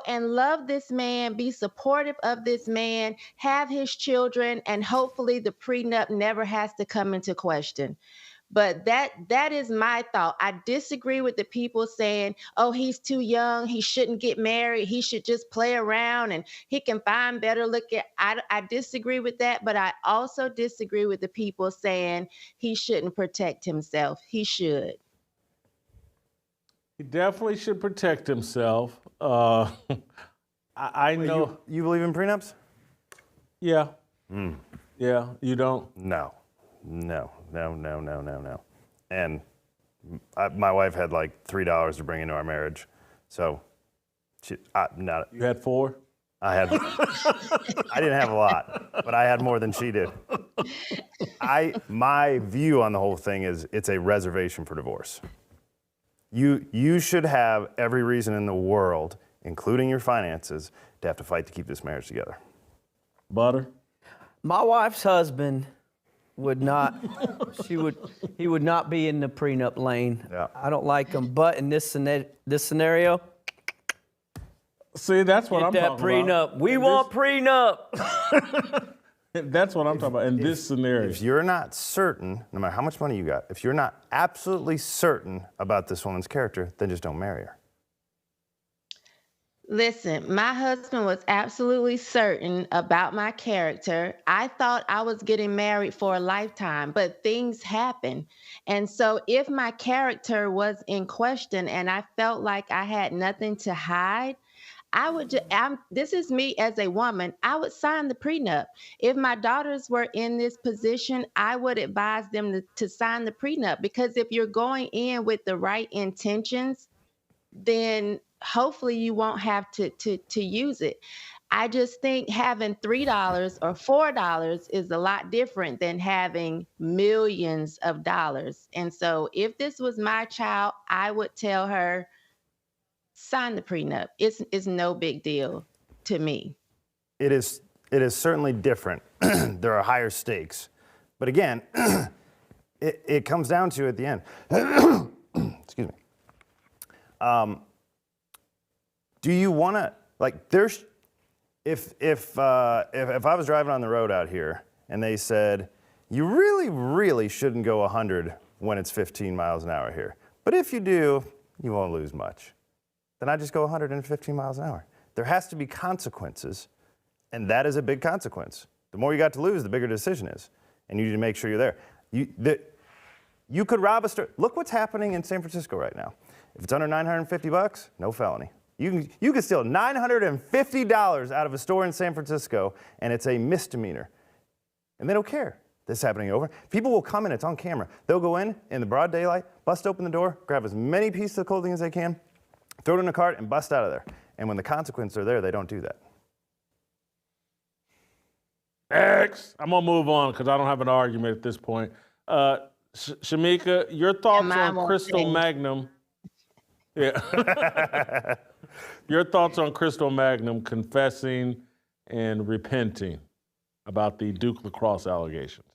Speaker 18: And love this man, be supportive of this man, have his children, and hopefully the prenup never has to come into question. But that is my thought. I disagree with the people saying, oh, he's too young, he shouldn't get married, he should just play around and he can find better looking. I disagree with that, but I also disagree with the people saying he shouldn't protect himself. He should.
Speaker 1: He definitely should protect himself. I know.
Speaker 5: You believe in prenups?
Speaker 1: Yeah. Yeah, you don't?
Speaker 5: No. And my wife had like $3 to bring into our marriage. So, not.
Speaker 1: You had 4?
Speaker 5: I didn't have a lot, but I had more than she did. My view on the whole thing is it's a reservation for divorce. You should have every reason in the world, including your finances, to have to fight to keep this marriage together.
Speaker 1: Butter?
Speaker 6: My wife's husband would not, he would not be in the prenup lane.
Speaker 5: Yeah.
Speaker 6: I don't like him, but in this scenario,
Speaker 1: see, that's what I'm
Speaker 6: get that
Speaker 1: talking
Speaker 6: prenup.
Speaker 1: about.
Speaker 6: We want prenup.
Speaker 1: That's what I'm talking about in this scenario.
Speaker 5: If you're not certain, no matter how much money you got, if you're not absolutely certain about this woman's character, then just don't marry her.
Speaker 18: Listen, my husband was absolutely certain about my character. I thought I was getting married for a lifetime, but things happen. And so if my character was in question and I felt like I had nothing to hide, this is me as a woman, I would sign the prenup. If my daughters were in this position, I would advise them to sign the prenup, because if you're going in with the right intentions, then hopefully you won't have to use it. I just think having $3 or $4 is a lot different than having millions of dollars. And so if this was my child, I would tell her, sign the prenup. It's no big deal to me.
Speaker 5: It is certainly different. There are higher stakes. But again, it comes down to at the end. Excuse me. Do you want to, like, there's, if I was driving on the road out here and they said, you really shouldn't go 100 when it's 15 miles an hour here. But if you do, you won't lose much. Then I just go 115 miles an hour. There has to be consequences, and that is a big consequence. The more you got to lose, the bigger the decision is, and you need to make sure you're there. You could rob a store. Look what's happening in San Francisco right now. If it's under $950, no felony. You can steal $950 out of a store in San Francisco, and it's a misdemeanor. And they don't care this happening over. People will come in, it's on camera. They'll go in the broad daylight, bust open the door, grab as many pieces of clothing as they can, throw it in a cart, and bust out of there. And when the consequences are there, they don't do that.
Speaker 1: Next. I'm going to move on because I don't have an argument at this point. Shamika, your thoughts on Crystal Magnum. Yeah. Your thoughts on Crystal Magnum confessing and repenting about the Duke lacrosse allegations.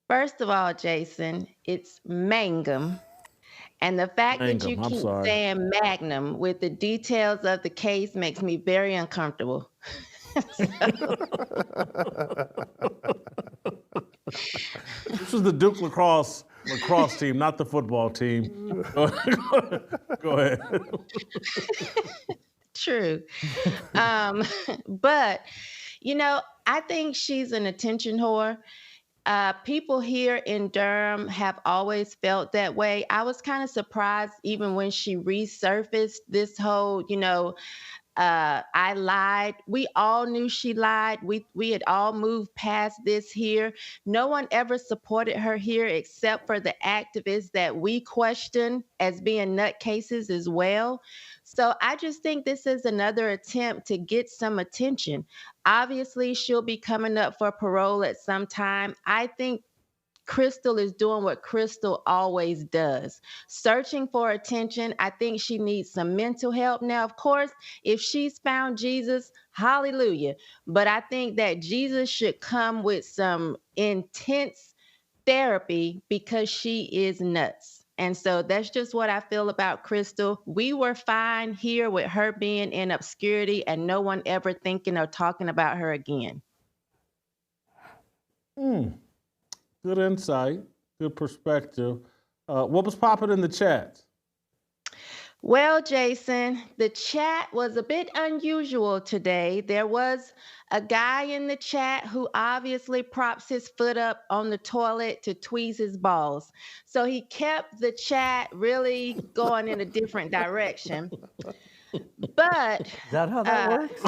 Speaker 18: First of all, Jason, it's Mangum. And the fact that you keep saying Magnum with the details of the case makes me very uncomfortable.
Speaker 1: This was the Duke lacrosse team, not the football team. Go ahead.
Speaker 18: True. But, you know, I think she's an attention whore. People here in Durham have always felt that way. I was kind of surprised even when she resurfaced this whole, I lied. We all knew she lied. We had all moved past this here. No one ever supported her here except for the activists that we question as being nutcases as well. So I just think this is another attempt to get some attention. Obviously, she'll be coming up for parole at some time. I think Crystal is doing what Crystal always does, searching for attention. I think she needs some mental help. Now, of course, if she's found Jesus, hallelujah. But I think that Jesus should come with some intense therapy because she is nuts. And so that's just what I feel about Crystal. We were fine here with her being in obscurity and no one ever thinking or talking about her again.
Speaker 1: Good insight, good perspective. What was popping in the chat?
Speaker 18: Well, Jason, the chat was a bit unusual today. There was a guy in the chat who obviously props his foot up on the toilet to tweeze his balls. So he kept the chat really going in a different direction. But
Speaker 6: is that how that works?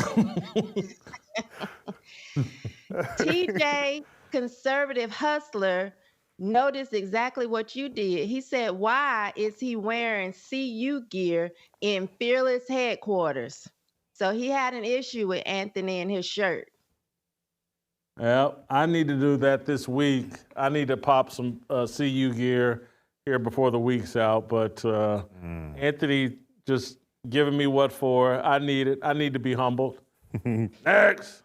Speaker 18: TJ, conservative hustler, noticed exactly what you did. He said, why is he wearing CU gear in Fearless headquarters? So he had an issue with Anthony and his shirt.
Speaker 1: Well, I need to do that this week. I need to pop some CU gear here before the week's out. But Anthony just giving me what for. I need it. I need to be humbled. Next.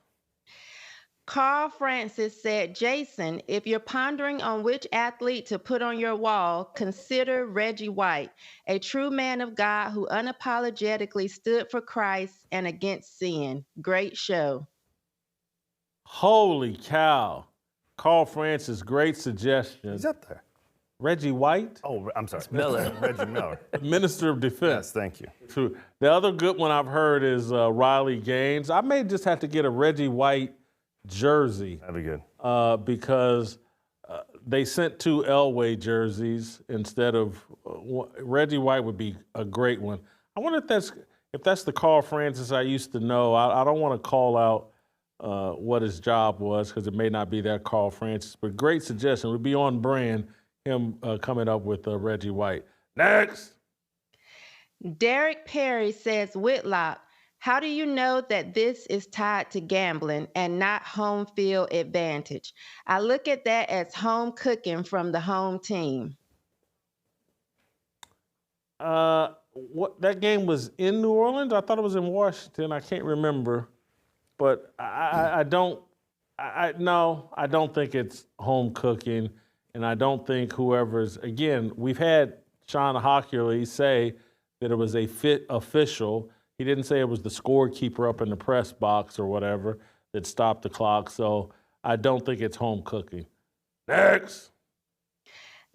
Speaker 18: Carl Francis said, Jason, if you're pondering on which athlete to put on your wall, consider Reggie White, a true man of God who unapologetically stood for Christ and against sin. Great show.
Speaker 1: Holy cow. Carl Francis, great suggestion.
Speaker 5: He's up there.
Speaker 1: Reggie White?
Speaker 5: Oh, I'm sorry. Miller. Reggie Miller.
Speaker 1: Minister of Defense.
Speaker 5: Yes, thank you.
Speaker 1: True. The other good one I've heard is Riley Gaines. I may just have to get a Reggie White jersey.
Speaker 5: That'd be good.
Speaker 1: Because they sent 2 Elway jerseys instead of Reggie White would be a great one. I wonder if that's the Carl Francis I used to know. I don't want to call out what his job was because it may not be that Carl Francis, but great suggestion. It would be on brand, him coming up with Reggie White. Next.
Speaker 18: Derek Perry says, Whitlock, how do you know that this is tied to gambling and not home field advantage? I look at that as home cooking from the home team.
Speaker 1: That game was in New Orleans? I thought it was in Washington. I can't remember. But I don't think it's home cooking. And I don't think whoever's, again, we've had Sean Hockley say that it was a fit official. He didn't say it was the scorekeeper up in the press box or whatever that stopped the clock. So I don't think it's home cooking. Next.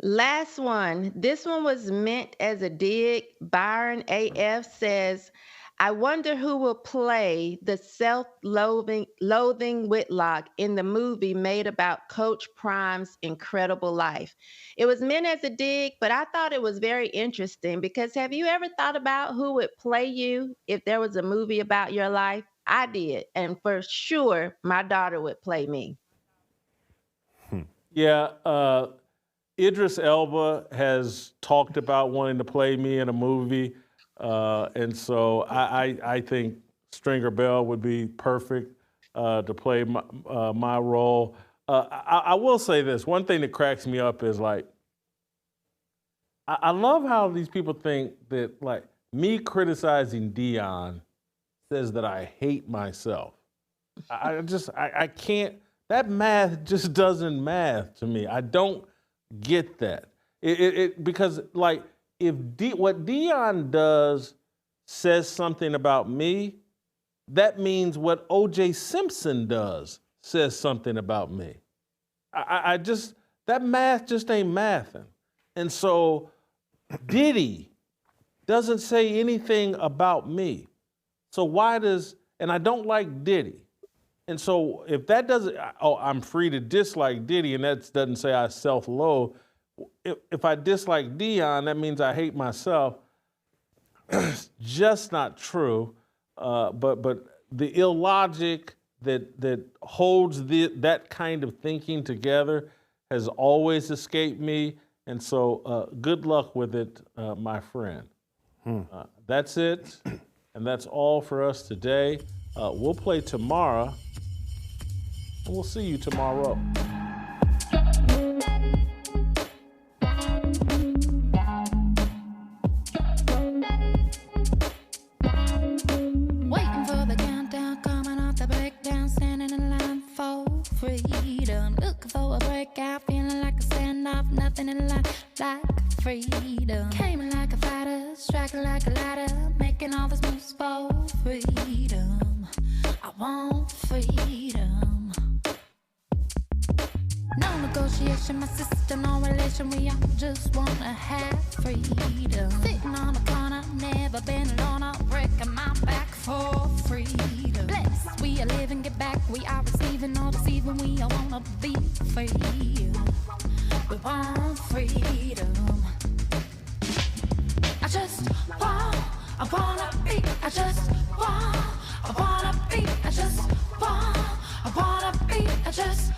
Speaker 18: Last one. This one was meant as a dig. Byron AF says, I wonder who will play the self-loathing Whitlock in the movie made about Coach Prime's incredible life. It was meant as a dig, but I thought it was very interesting because have you ever thought about who would play you if there was a movie about your life? I did, and for sure, my daughter would play me.
Speaker 1: Yeah, Idris Elba has talked about wanting to play me in a movie. And so I think Stringer Bell would be perfect to play my role. I will say this. One thing that cracks me up is, like, I love how these people think that, like, me criticizing Deion says that I hate myself. I can't, that math just doesn't math to me. I don't get that. Because, like, if what Deion does says something about me, that means what O.J. Simpson does says something about me. I just, that math just ain't mathing. And so Diddy doesn't say anything about me. So why does, and I don't like Diddy. And so if that doesn't, I'm free to dislike Diddy, and that doesn't say I self-loathe. If I dislike Dion, that means I hate myself. It's just not true. But the illogic that holds that kind of thinking together has always escaped me. And so good luck with it, my friend. That's it. And that's all for us today. We'll play tomorrow. And we'll see you tomorrow.
Speaker 19: Waiting for the countdown, coming off the breakdown, standing in line for freedom. Looking for a breakout, feeling like a standoff, nothing in life like freedom. Came in like a fighter, striking like a ladder, making all these moves for freedom. I want freedom. No negotiation, my sister, no relation. We all just wanna have freedom. Sitting on the corner, never been alone. I'm breaking my back for freedom. Blessed, we are living, get back. We are receiving, no deceiving. We all wanna be free. We want freedom. I wanna be. I just want, I wanna be. I just want, I wanna be. I just